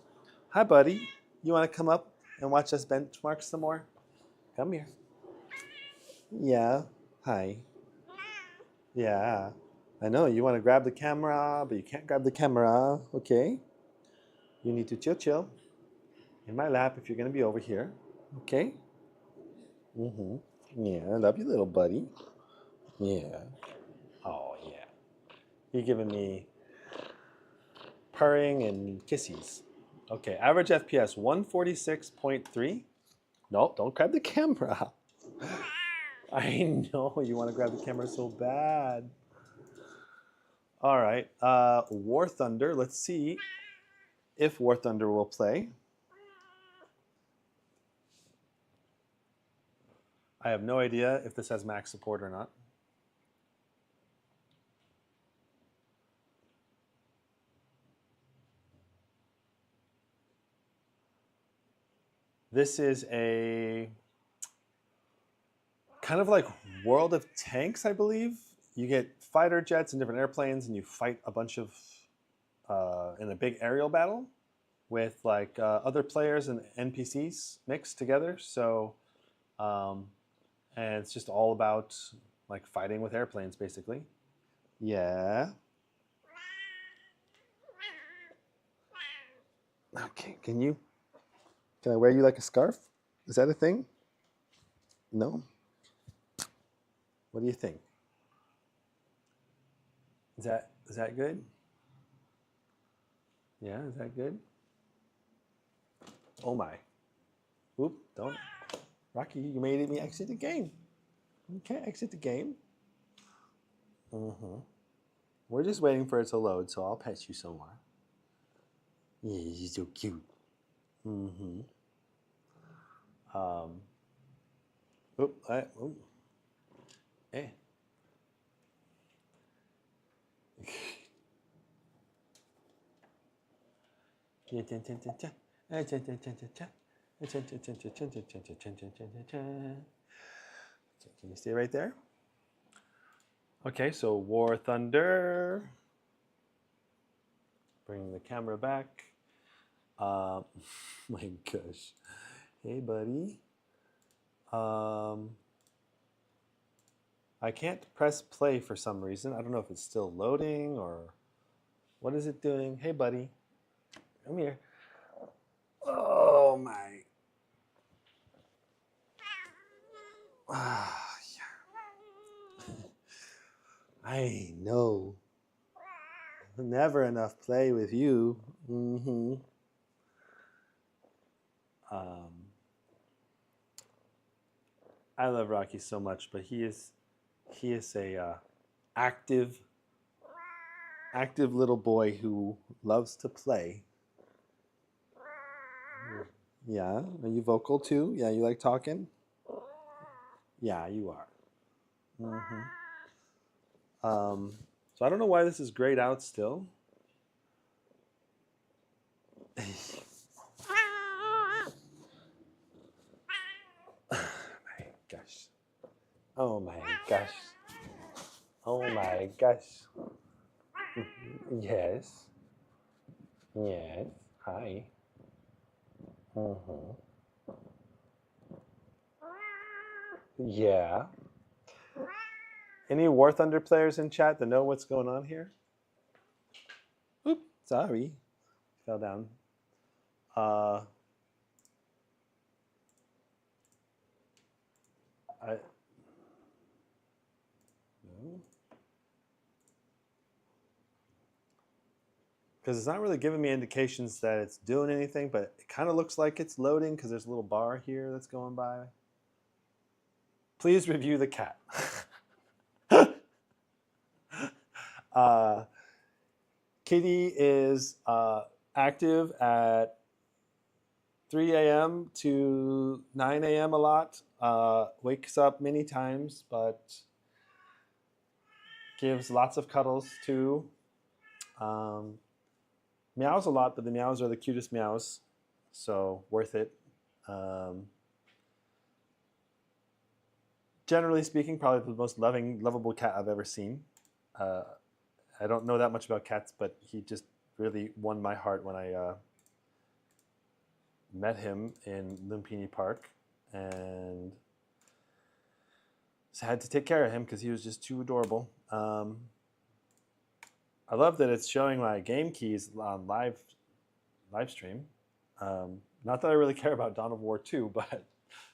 Hi, buddy. You want to come up and watch us benchmark some more? Come here. Yeah. Hi. Yeah. I know you want to grab the camera, but you can't grab the camera. Okay. You need to chill in my lap if you're going to be over here. Okay. Yeah, I love you, little buddy. Yeah. Oh, yeah. You're giving me purring and kissies. Okay, average FPS 146.3. No, don't grab the camera. I know you want to grab the camera so bad. All right, War Thunder. Let's see if War Thunder will play. I have no idea if this has Mac support or not. This is a kind of like World of Tanks, I believe. You get fighter jets and different airplanes, and you fight a bunch of in a big aerial battle with like other players and NPCs mixed together. So, and it's just all about like fighting with airplanes, basically. Yeah. Okay. Can I wear you like a scarf? Is that a thing? No. What do you think? Is that good? Yeah, is that good? Oh my. Oop, don't. Rocky, you made me exit the game. You can't exit the game. We're just waiting for it to load, so I'll pet you some more. Yeah, you're so cute. Hey. Can you stay right there? Okay, so War Thunder. Bring the camera back. My gosh. Hey, buddy. I can't press play for some reason. I don't know if it's still loading or what is it doing. Hey, buddy. Come here. Oh, my. Ah, yeah. I know. Never enough play with you. I love Rocky so much, but he is a active little boy who loves to play. Yeah, are you vocal too? Yeah, you like talking? Yeah, you are. So I don't know why this is grayed out still. My gosh. Oh my gosh. Oh my gosh. Yes. Yes. Hi. Yeah. Any War Thunder players in chat that know what's going on here? Oop, sorry. Fell down. No. Because it's not really giving me indications that it's doing anything, but it kind of looks like it's loading because there's a little bar here that's going by. Please review the cat. Kitty is active at 3 a.m. to 9 a.m. a lot. Wakes up many times, but gives lots of cuddles too. Meows a lot, but the meows are the cutest meows, so worth it. generally speaking, probably the most lovable cat I've ever seen. I don't know that much about cats, but he just really won my heart when I met him in Lumpini Park, and so I had to take care of him because he was just too adorable. I love that it's showing my game keys on live stream. Not that I really care about Dawn of War 2, but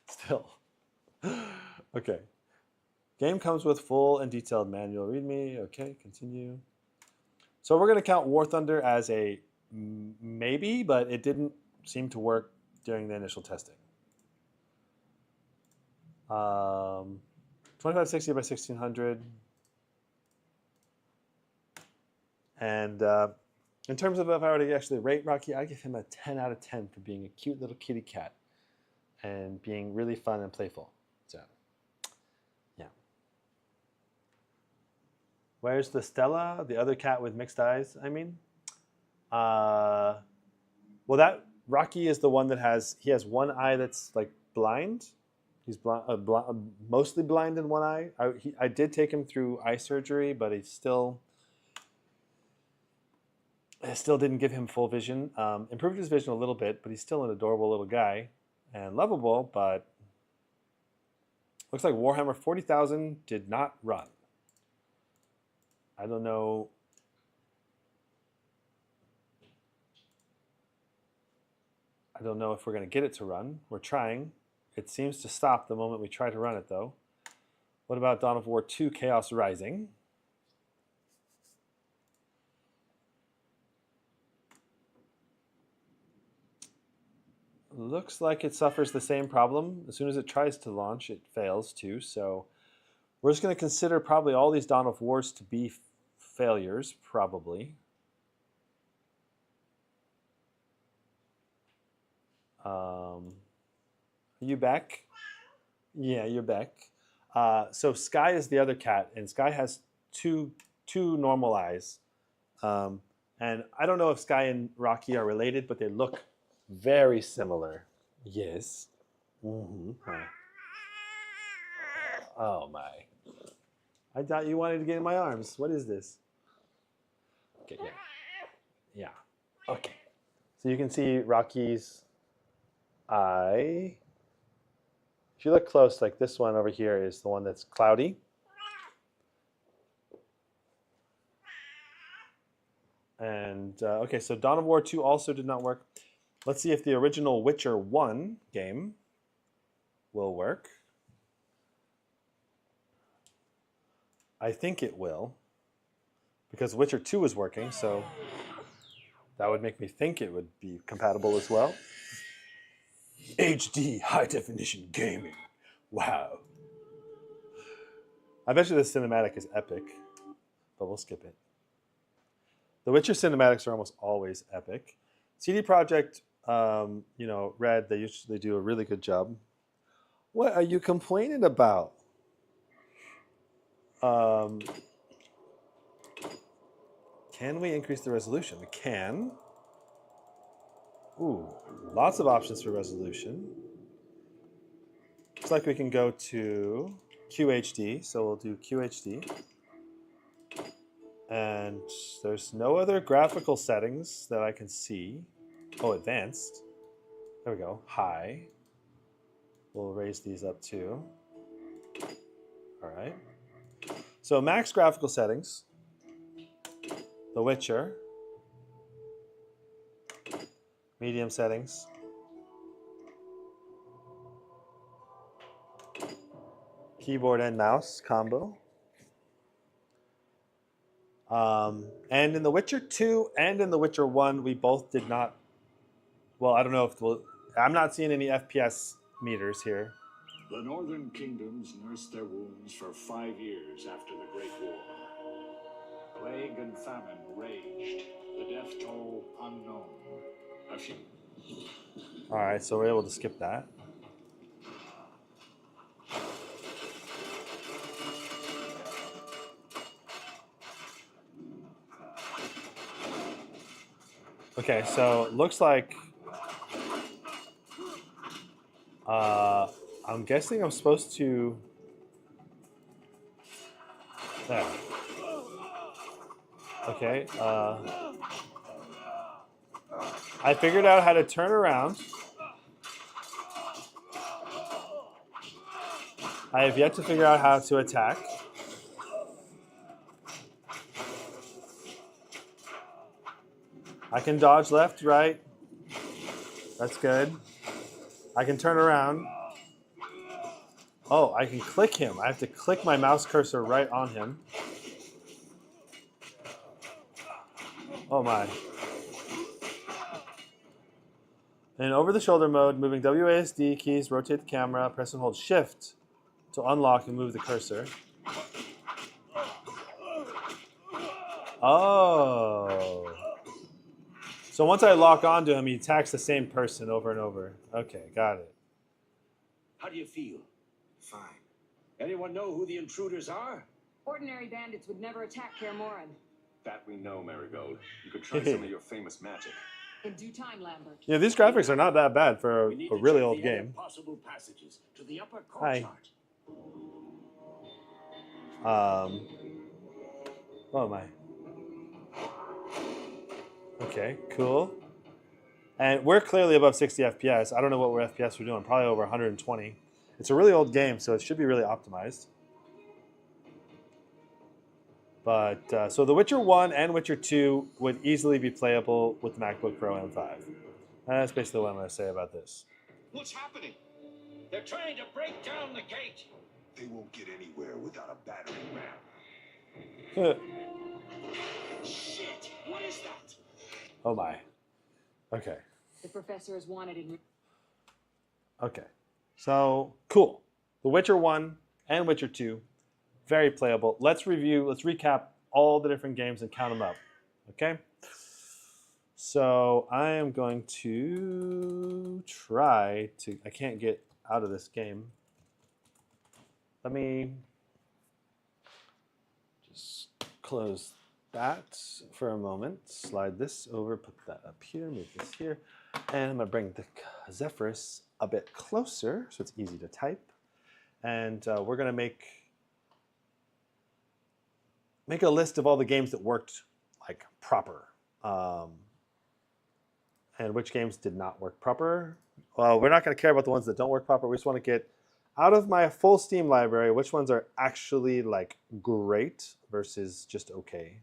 still. Okay. Game comes with full and detailed manual readme. Okay, continue. So we're going to count War Thunder as a maybe, but it didn't seem to work during the initial testing. 2560 by 1600. And in terms of if I were to actually rate Rocky, I give him a 10 out of 10 for being a cute little kitty cat and being really fun and playful. So, yeah. Where's the Stella, the other cat with mixed eyes, I mean? Well, that Rocky is the one that he has one eye that's like blind. He's mostly blind in one eye. I did take him through eye surgery, but I still didn't give him full vision. Improved his vision a little bit, but he's still an adorable little guy and lovable, but looks like Warhammer 40,000 did not run. I don't know. I don't know if we're going to get it to run. We're trying. It seems to stop the moment we try to run it, though. What about Dawn of War 2 Chaos Rising? Looks like it suffers the same problem. As soon as it tries to launch, it fails too. So we're just going to consider probably all these Dawn of Wars to be failures, probably. Are you back? Yeah, you're back. So Sky is the other cat, and Sky has two normal eyes. And I don't know if Sky and Rocky are related, but they look very similar. Yes. Mm-hmm. Huh. Oh my. I thought you wanted to get in my arms. What is this? Okay, yeah. Yeah. Okay. So you can see Rocky's eye. If you look close, like this one over here is the one that's cloudy. And okay, so Dawn of War 2 also did not work. Let's see if the original Witcher 1 game will work. I think it will, because Witcher 2 is working, so that would make me think it would be compatible as well. HD, high definition gaming. Wow. I bet you the cinematic is epic, but we'll skip it. The Witcher cinematics are almost always epic. CD Projekt, Red, they usually do a really good job. What are you complaining about? Can we increase the resolution? We can. Ooh, lots of options for resolution. Looks like we can go to QHD, so we'll do QHD. And there's no other graphical settings that I can see. Oh, advanced. There we go. High. We'll raise these up too. All right. So max graphical settings. The Witcher. Medium settings. Keyboard and mouse combo. And in The Witcher 2 and in The Witcher 1, we both did not. Well, I don't know if I'm not seeing any FPS meters here. The northern kingdoms nursed their wounds for 5 years after the Great War. Plague and famine raged, the death toll unknown. All right, so we're able to skip that. Okay, so it looks like I'm guessing I'm supposed to There. Okay. I figured out how to turn around. I have yet to figure out how to attack. I can dodge left, right. That's good. I can turn around. Oh, I can click him. I have to click my mouse cursor right on him. Oh my. In over-the-shoulder mode, moving WASD keys, rotate the camera, press and hold Shift to unlock and move the cursor. Oh. So once I lock onto him, he attacks the same person over and over. Okay, got it. How do you feel? Fine. Anyone know who the intruders are? Ordinary bandits would never attack Kaer Morhen. That we know, Marigold. You could try some of your famous magic. In due time, Lambert. Yeah, these graphics are not that bad for We need a to really check old the other game. possible passages to the upper Hi. courtyard. Oh my. Okay, cool. And we're clearly above 60 FPS. I don't know what FPS we're doing. Probably over 120. It's a really old game, so it should be really optimized. But so The Witcher 1 and Witcher 2 would easily be playable with the MacBook Pro M5. That's basically what I'm going to say about this. What's happening? They're trying to break down the gate. They won't get anywhere without a battering ram. Shit! What is that? Oh my. Okay. The professor is wanted in... Okay. So, cool. The Witcher 1 and Witcher 2, very playable. Let's recap all the different games and count them up. Okay? So, I am going to try to... I can't get out of this game. Let me just close that for a moment. Slide this over, put that up here, move this here. And I'm going to bring the Zephyrus a bit closer so it's easy to type. And we're going to make a list of all the games that worked like proper. And which games did not work proper. Well, we're not going to care about the ones that don't work proper. We just want to get out of my full Steam library which ones are actually like great versus just okay.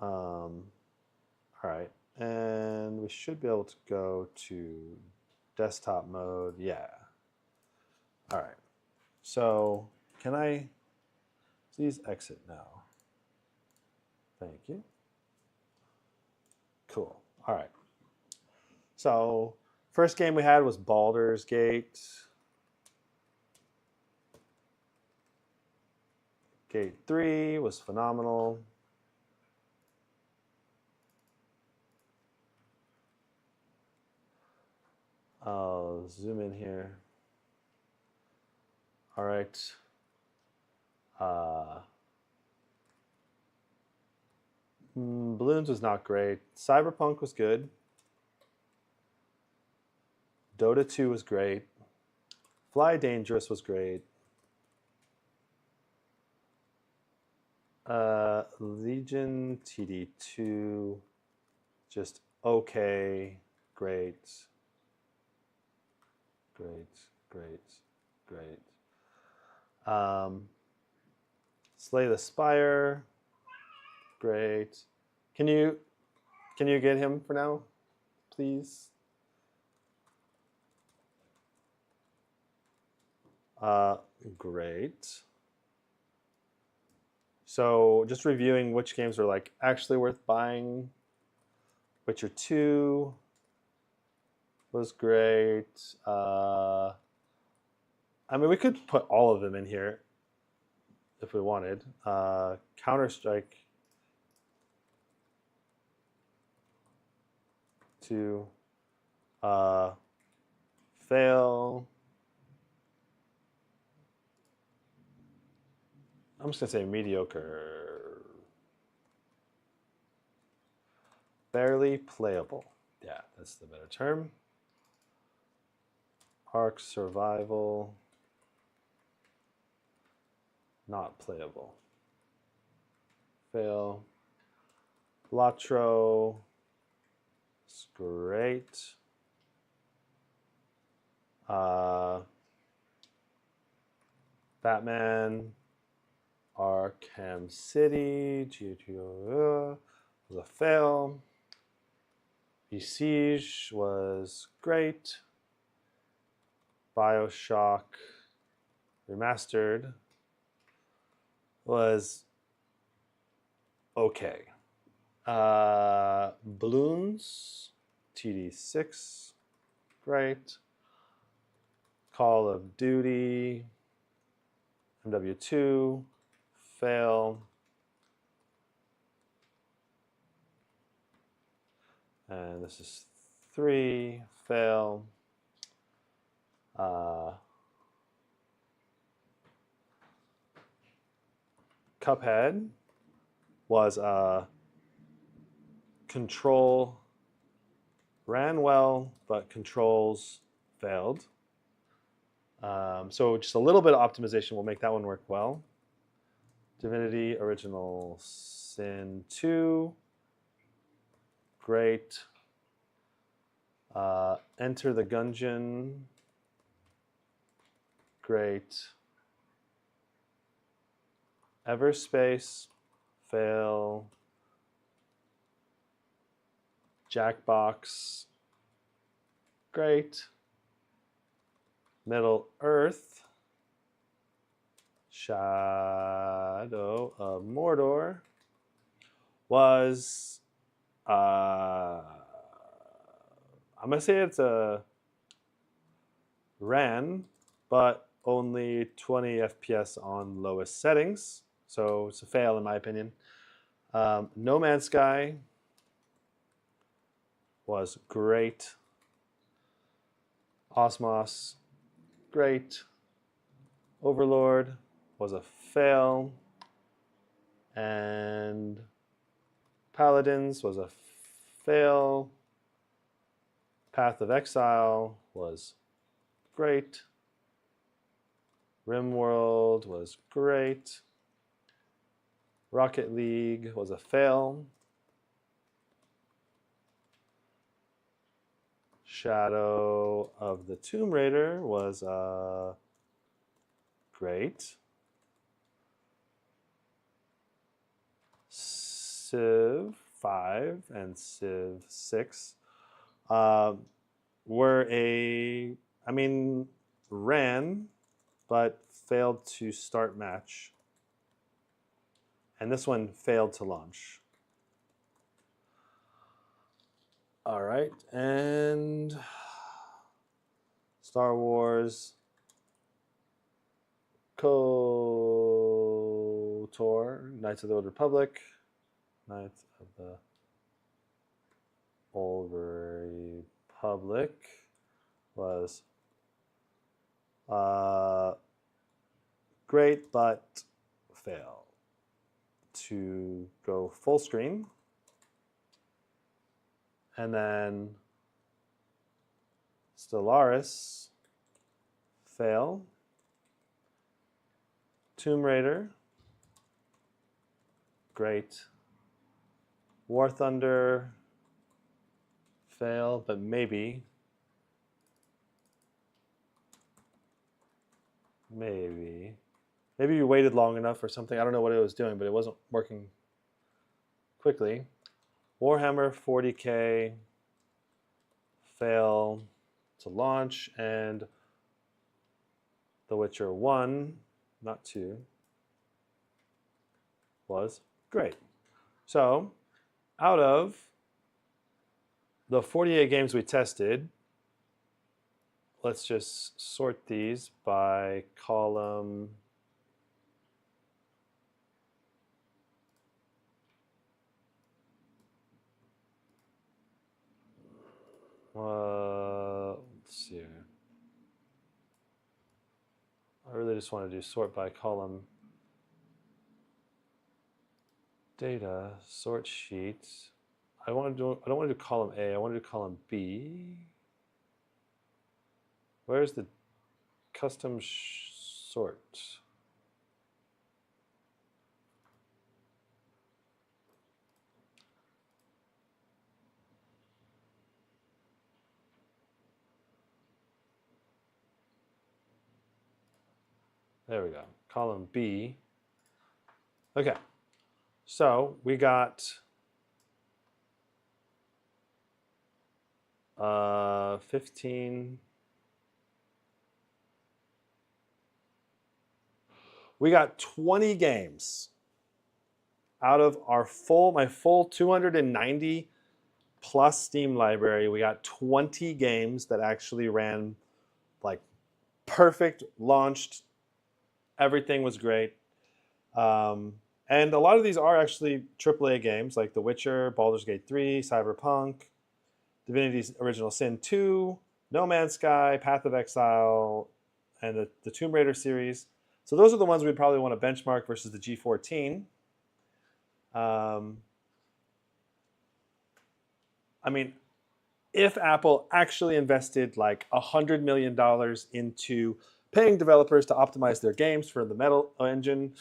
All right. And we should be able to go to desktop mode. Yeah. All right. So can I please exit now? Thank you. Cool. All right. So first game we had was Baldur's Gate. Gate 3 was phenomenal. I'll zoom in here. All right. Bloons was not great. Cyberpunk was good. DOTA 2 was great. Fly Dangerous was great. Legion TD 2, just okay, great. Slay the Spire, great. Can you get him for now, please? Great. So just reviewing which games are like actually worth buying. Witcher 2 was great. I mean, we could put all of them in here if we wanted. Counter-Strike 2. Fail. I'm just going to say mediocre. Barely playable. Yeah, that's the better term. Ark Survival. not playable. Fail. Balatro. It's great. Batman. Arkham City. GTO was a fail. Besiege was great. Bioshock Remastered was okay. Bloons TD 6, great. Call of Duty MW2, fail. And this is 3, fail. Cuphead was control ran well, but controls failed. So just a little bit of optimization will make that one work well. Divinity Original Sin 2, great. Enter the Gungeon, great. Everspace, fail. Jackbox, great. Middle Earth, Shadow of Mordor was, I'm going to say it's a ran, but only 20 FPS on lowest settings. So it's a fail in my opinion. No Man's Sky was great. Osmos, great. Overlord was a fail. And Paladins was a fail. Path of Exile was great. Rimworld was great. Rocket League was a fail. Shadow of the Tomb Raider was great. Civ 5 and Civ 6 were ran, but failed to start match. And this one failed to launch. All right, and Star Wars KOTOR, Knights of the Old Republic, Knights of the Old Republic was great, but fail to go full screen. And then Stellaris, fail. Tomb Raider, great. War Thunder, fail, but maybe. Maybe you waited long enough or something. I don't know what it was doing, but it wasn't working quickly. Warhammer 40K, fail to launch, and The Witcher 1, not 2, was great. So, out of the 48 games we tested, let's just sort these by column. Let's see here. I really just want to do sort by column. Data, sort sheets. I don't want to do column A, I want to do column B. Where's the custom sort? There we go. Column B. Okay. So we got 15. We got 20 games out of my full 290 plus Steam library. We got 20 games that actually ran like perfect, launched. Everything was great. And a lot of these are actually AAA games like The Witcher, Baldur's Gate 3, Cyberpunk, Divinity's Original Sin 2, No Man's Sky, Path of Exile, and the Tomb Raider series. So those are the ones we'd probably want to benchmark versus the G14. I mean, if Apple actually invested like $100 million into paying developers to optimize their games for the Metal engine,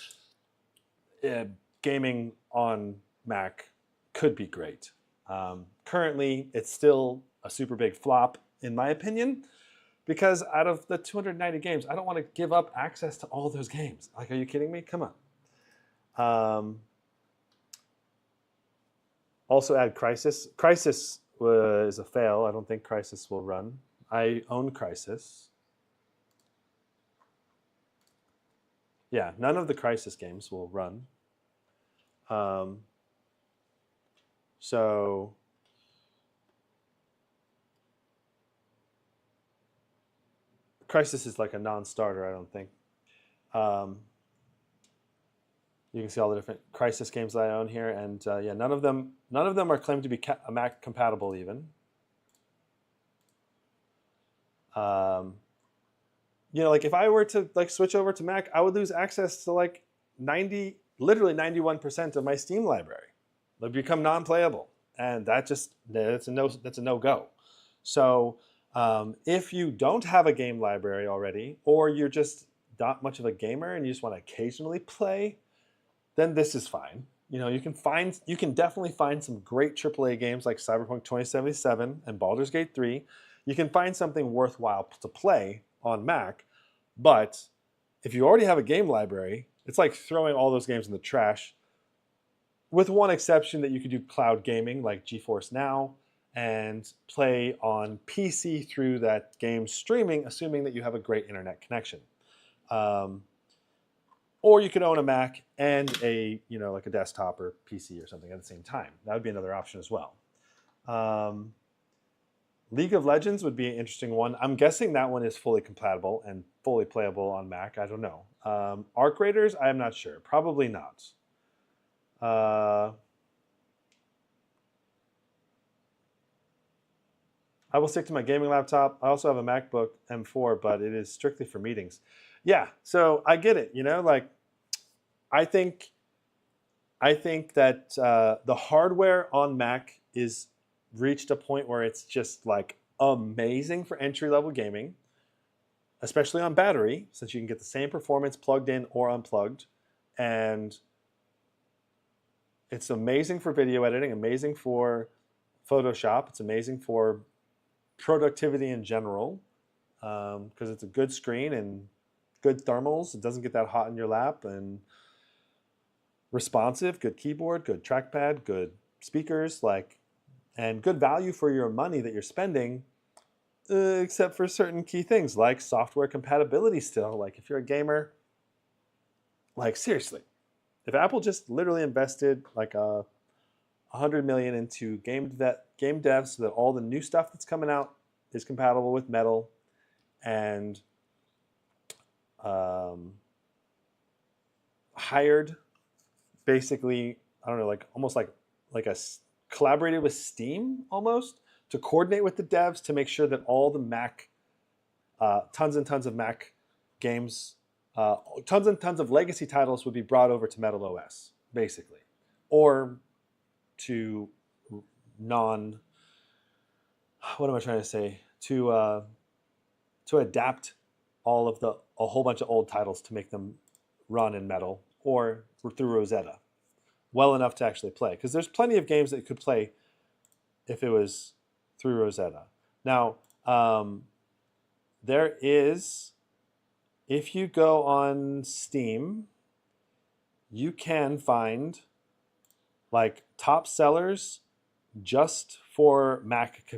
gaming on Mac could be great. Currently, it's still a super big flop, in my opinion, because out of the 290 games, I don't want to give up access to all those games. Like, are you kidding me? Come on. Also add Crysis. Crysis was a fail. I don't think Crysis will run. I own Crysis. Yeah, none of the Crysis games will run. So Crysis is like a non-starter, I don't think. You can see all the different Crysis games that I own here, and yeah, none of them are claimed to be Mac compatible even. You know, like if I were to like switch over to Mac, I would lose access to like literally 91% of my Steam library. It would become non-playable, and that's a no-go. So if you don't have a game library already, or you're just not much of a gamer and you just want to occasionally play, then this is fine. You know, you can definitely find some great AAA games like Cyberpunk 2077 and Baldur's Gate 3. You can find something worthwhile to play on Mac, but if you already have a game library, it's like throwing all those games in the trash, with one exception that you could do cloud gaming like GeForce Now and play on PC through that game streaming, assuming that you have a great internet connection. Or you could own a Mac and like a desktop or PC or something at the same time. That would be another option as well. League of Legends would be an interesting one. I'm guessing that one is fully compatible and fully playable on Mac. I don't know. Arc Raiders, I am not sure. Probably not. I will stick to my gaming laptop. I also have a MacBook M4, but it is strictly for meetings. Yeah, so I get it. You know, like I think that the hardware on Mac is reached a point where it's just like amazing for entry-level gaming, especially on battery, since you can get the same performance plugged in or unplugged, and it's amazing for video editing, amazing for Photoshop, it's amazing for productivity in general, because it's a good screen and good thermals. It doesn't get that hot in your lap, and responsive, good keyboard, good trackpad, good speakers, and good value for your money that you're spending, except for certain key things like software compatibility still. Like if you're a gamer, like seriously, if Apple just literally invested like $100 million into game dev so that all the new stuff that's coming out is compatible with Metal, and hired basically, I don't know, like almost like a collaborated with Steam almost to coordinate with the devs to make sure that all the Mac, tons and tons of Mac games, tons and tons of legacy titles would be brought over to Metal OS, basically, or to what am I trying to say? To adapt a whole bunch of old titles to make them run in Metal or through Rosetta well enough to actually play. Because there's plenty of games that you could play if it was through Rosetta. Now, there is if you go on Steam, you can find like top sellers just for Mac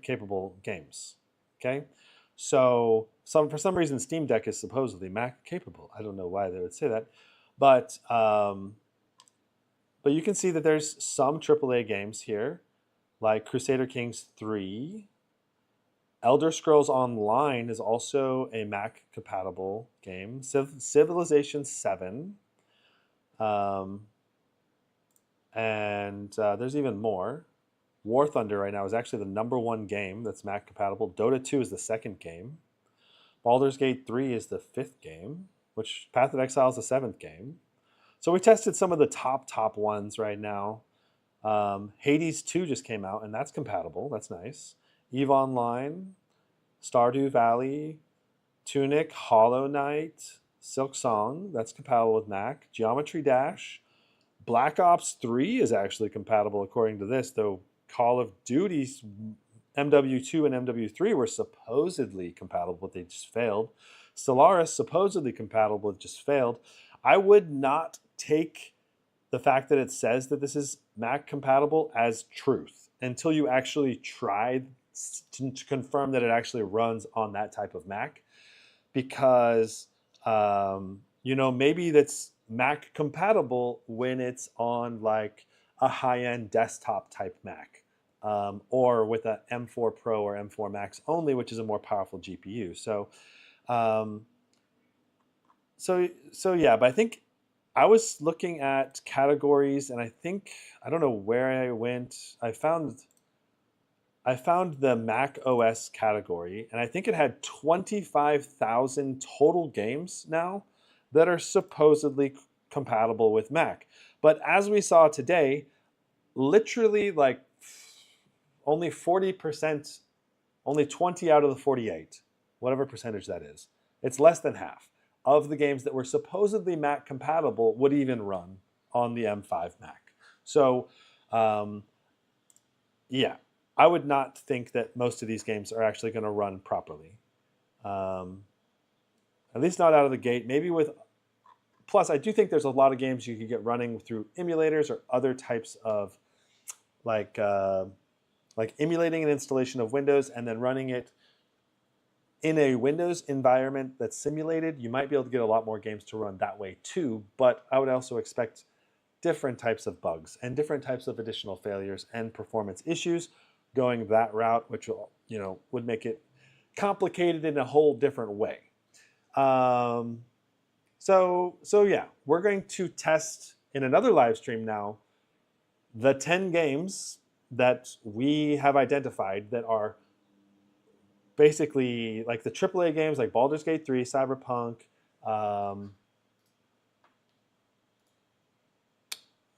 capable games. Okay, so for some reason Steam Deck is supposedly Mac capable. I don't know why they would say that, but you can see that there's some AAA games here, like Crusader Kings 3. Elder Scrolls Online is also a Mac compatible game. Civilization 7. And there's even more. War Thunder right now is actually the #1 game that's Mac compatible. Dota 2 is the 2nd game. Baldur's Gate 3 is the 5th game, which Path of Exile is the 7th game. So we tested some of the top ones right now. Hades 2 just came out, and that's compatible. That's nice. EVE Online, Stardew Valley, Tunic, Hollow Knight, Silksong, that's compatible with Mac. Geometry Dash. Black Ops 3 is actually compatible according to this, though Call of Duty's MW2 and MW3 were supposedly compatible, but they just failed. Stellaris, supposedly compatible, but just failed. I would not take the fact that it says that this is Mac compatible as truth until you actually try to confirm that it actually runs on that type of Mac, because maybe that's Mac compatible when it's on like a high-end desktop type Mac, or with a M4 Pro or M4 Max only, which is a more powerful GPU. So yeah, but I think I was looking at categories, and I don't know where I went. I found the Mac OS category, and I think it had 25,000 total games now that are supposedly compatible with Mac. But as we saw today, literally like only 40%, only 20 out of the 48, whatever percentage that is, it's less than half of the games that were supposedly Mac compatible would even run on the M5 Mac. So yeah, I would not think that most of these games are actually going to run properly. At least not out of the gate. Maybe with... Plus, I do think there's a lot of games you could get running through emulators or other types of like emulating an installation of Windows and then running it in a Windows environment that's simulated. You might be able to get a lot more games to run that way too, but I would also expect different types of bugs and different types of additional failures and performance issues going that route, which will, would make it complicated in a whole different way. So yeah, we're going to test in another live stream now the 10 games that we have identified that are basically like the AAA games like Baldur's Gate 3, Cyberpunk,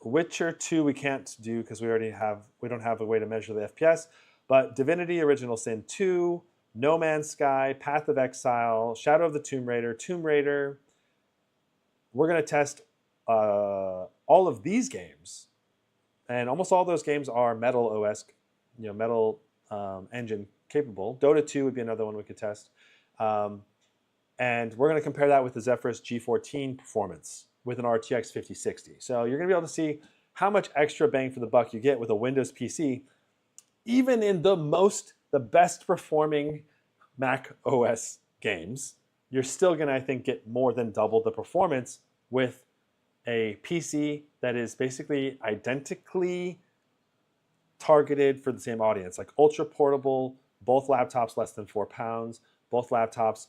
Witcher 2 we can't do because we don't have a way to measure the FPS, but Divinity Original Sin 2, No Man's Sky, Path of Exile, Shadow of the Tomb Raider. We're going to test all of these games, and almost all those games are Metal OS, Metal engine capable. Dota 2 would be another one we could test. And we're going to compare that with the Zephyrus G14 performance with an RTX 5060. So you're going to be able to see how much extra bang for the buck you get with a Windows PC, even in the best performing Mac OS games. You're still going to, I think, get more than double the performance with a PC that is basically identically targeted for the same audience, like ultra portable, both laptops less than 4 pounds, both laptops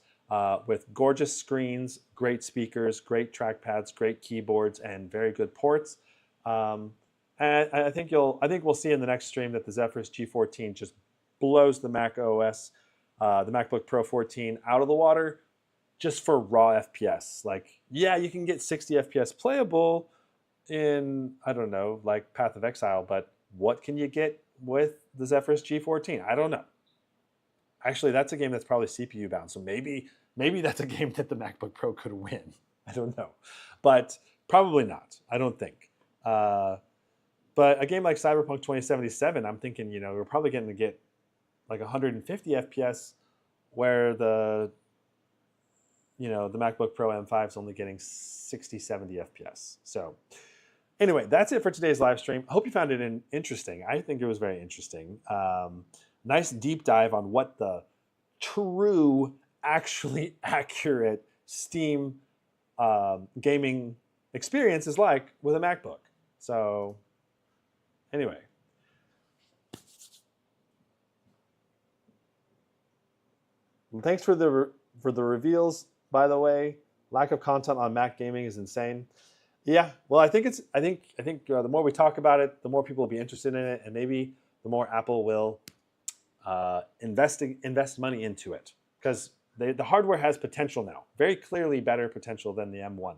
with gorgeous screens, great speakers, great trackpads, great keyboards, and very good ports. And I think we'll see in the next stream that the Zephyrus G14 just blows the Mac OS, the MacBook Pro 14 out of the water just for raw FPS. Like, yeah, you can get 60 FPS playable in, I don't know, like Path of Exile, but what can you get with the Zephyrus G14? I don't know. Actually, that's a game that's probably CPU bound, so maybe that's a game that the MacBook Pro could win. I don't know, but probably not. I don't think. But a game like Cyberpunk 2077, I'm thinking, we're probably going to get like 150 FPS, where the you know, the MacBook Pro M5 is only getting 60, 70 FPS. So anyway, that's it for today's live stream. I hope you found it interesting. I think it was very interesting. Nice deep dive on what the true, actually accurate Steam gaming experience is like with a MacBook. So anyway. Well, thanks for the reveals, by the way. Lack of content on Mac gaming is insane. Yeah, well, I think the more we talk about it, the more people will be interested in it, and maybe the more Apple will invest money into it, because the hardware has potential now, very clearly better potential than the M1.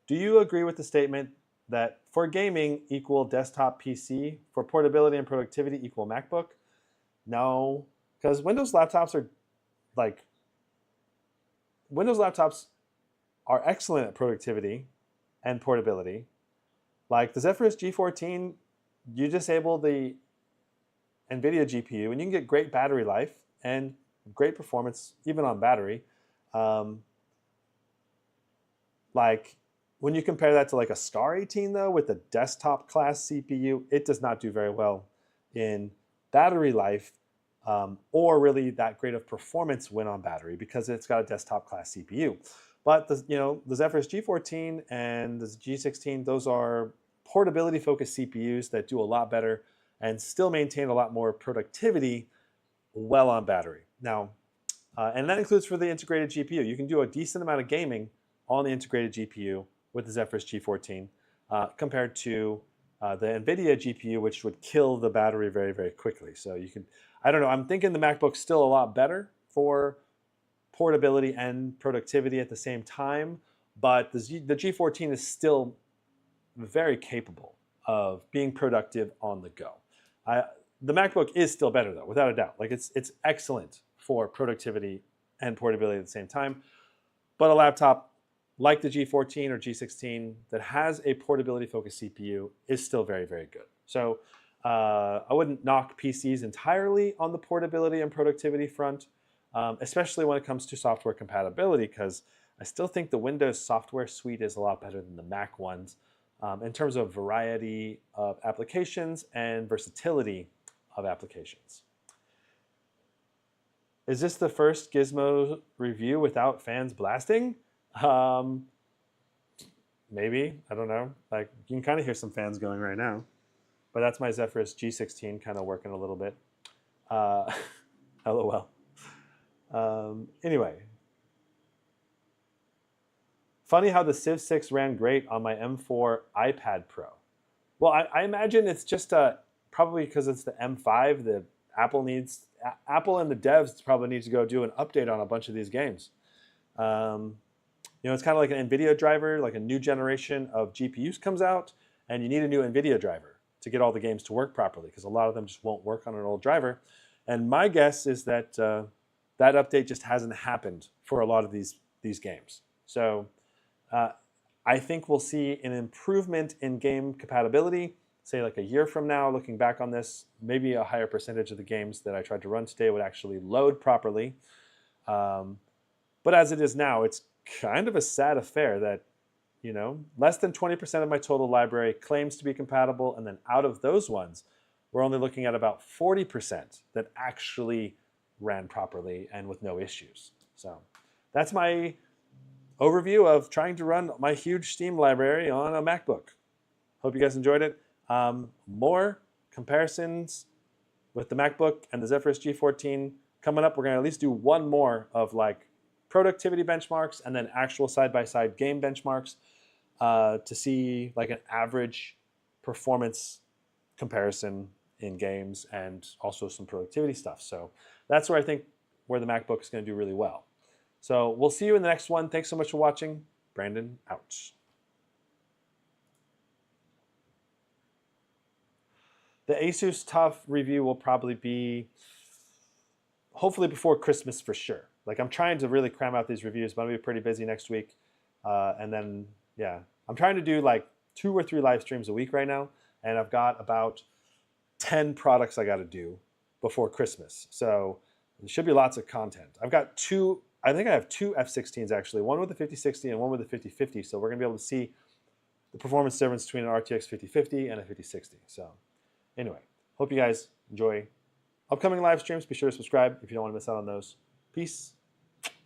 Do you agree with the statement that for gaming equal desktop PC, for portability and productivity equal MacBook? No, because Windows laptops are excellent at productivity and portability. Like the Zephyrus G14, you disable the NVIDIA GPU and you can get great battery life and great performance even on battery. Like when you compare that to like a Star 18 though, with a desktop class CPU, it does not do very well in battery life or really that great of performance when on battery, because it's got a desktop class CPU. But the Zephyrus G14 and the G16, those are portability focused CPUs that do a lot better and still maintain a lot more productivity well on battery. Now, and that includes for the integrated GPU. You can do a decent amount of gaming on the integrated GPU with the Zephyrus G14 compared to the NVIDIA GPU, which would kill the battery very, very quickly. So you can, I don't know, I'm thinking the MacBook's still a lot better for portability and productivity at the same time, but the G14 is still very capable of being productive on the go. The MacBook is still better though, without a doubt. Like it's excellent for productivity and portability at the same time, but a laptop like the G14 or G16 that has a portability focused CPU is still very, very good. So I wouldn't knock PCs entirely on the portability and productivity front, especially when it comes to software compatibility, because I still think the Windows software suite is a lot better than the Mac ones in terms of variety of applications and versatility of applications. Is this the first Gizmo review without fans blasting? Maybe, I don't know. Like you can kind of hear some fans going right now, but that's my Zephyrus G16 kind of working a little bit. LOL. Anyway, funny how the Civ 6 ran great on my M4 iPad Pro. Well, I imagine it's just probably because it's the M5. The Apple and the devs probably need to go do an update on a bunch of these games. It's kind of like an NVIDIA driver, like a new generation of GPUs comes out, and you need a new NVIDIA driver to get all the games to work properly, because a lot of them just won't work on an old driver. And my guess is that that update just hasn't happened for a lot of these games. So I think we'll see an improvement in game compatibility, say like a year from now, looking back on this, maybe a higher percentage of the games that I tried to run today would actually load properly. But as it is now, it's kind of a sad affair that, less than 20% of my total library claims to be compatible, and then out of those ones, we're only looking at about 40% that actually ran properly and with no issues. So that's my overview of trying to run my huge Steam library on a MacBook. Hope you guys enjoyed it. More comparisons with the MacBook and the Zephyrus G14 coming up. We're going to at least do one more of like productivity benchmarks and then actual side-by-side game benchmarks to see like an average performance comparison in games and also some productivity stuff. So that's where I think where the MacBook is going to do really well. So we'll see you in the next one. Thanks so much for watching. Brandon out. The Asus TUF review will probably be hopefully before Christmas for sure. Like I'm trying to really cram out these reviews, but I'm gonna be pretty busy next week. And then, yeah, I'm trying to do like 2 or 3 live streams a week right now. And I've got about 10 products I gotta do before Christmas. So there should be lots of content. I've got 2 I think I have two F16s actually, one with the 5060 and one with the 5050. So we're going to be able to see the performance difference between an RTX 5050 and a 5060. So anyway, hope you guys enjoy upcoming live streams. Be sure to subscribe if you don't want to miss out on those. Peace.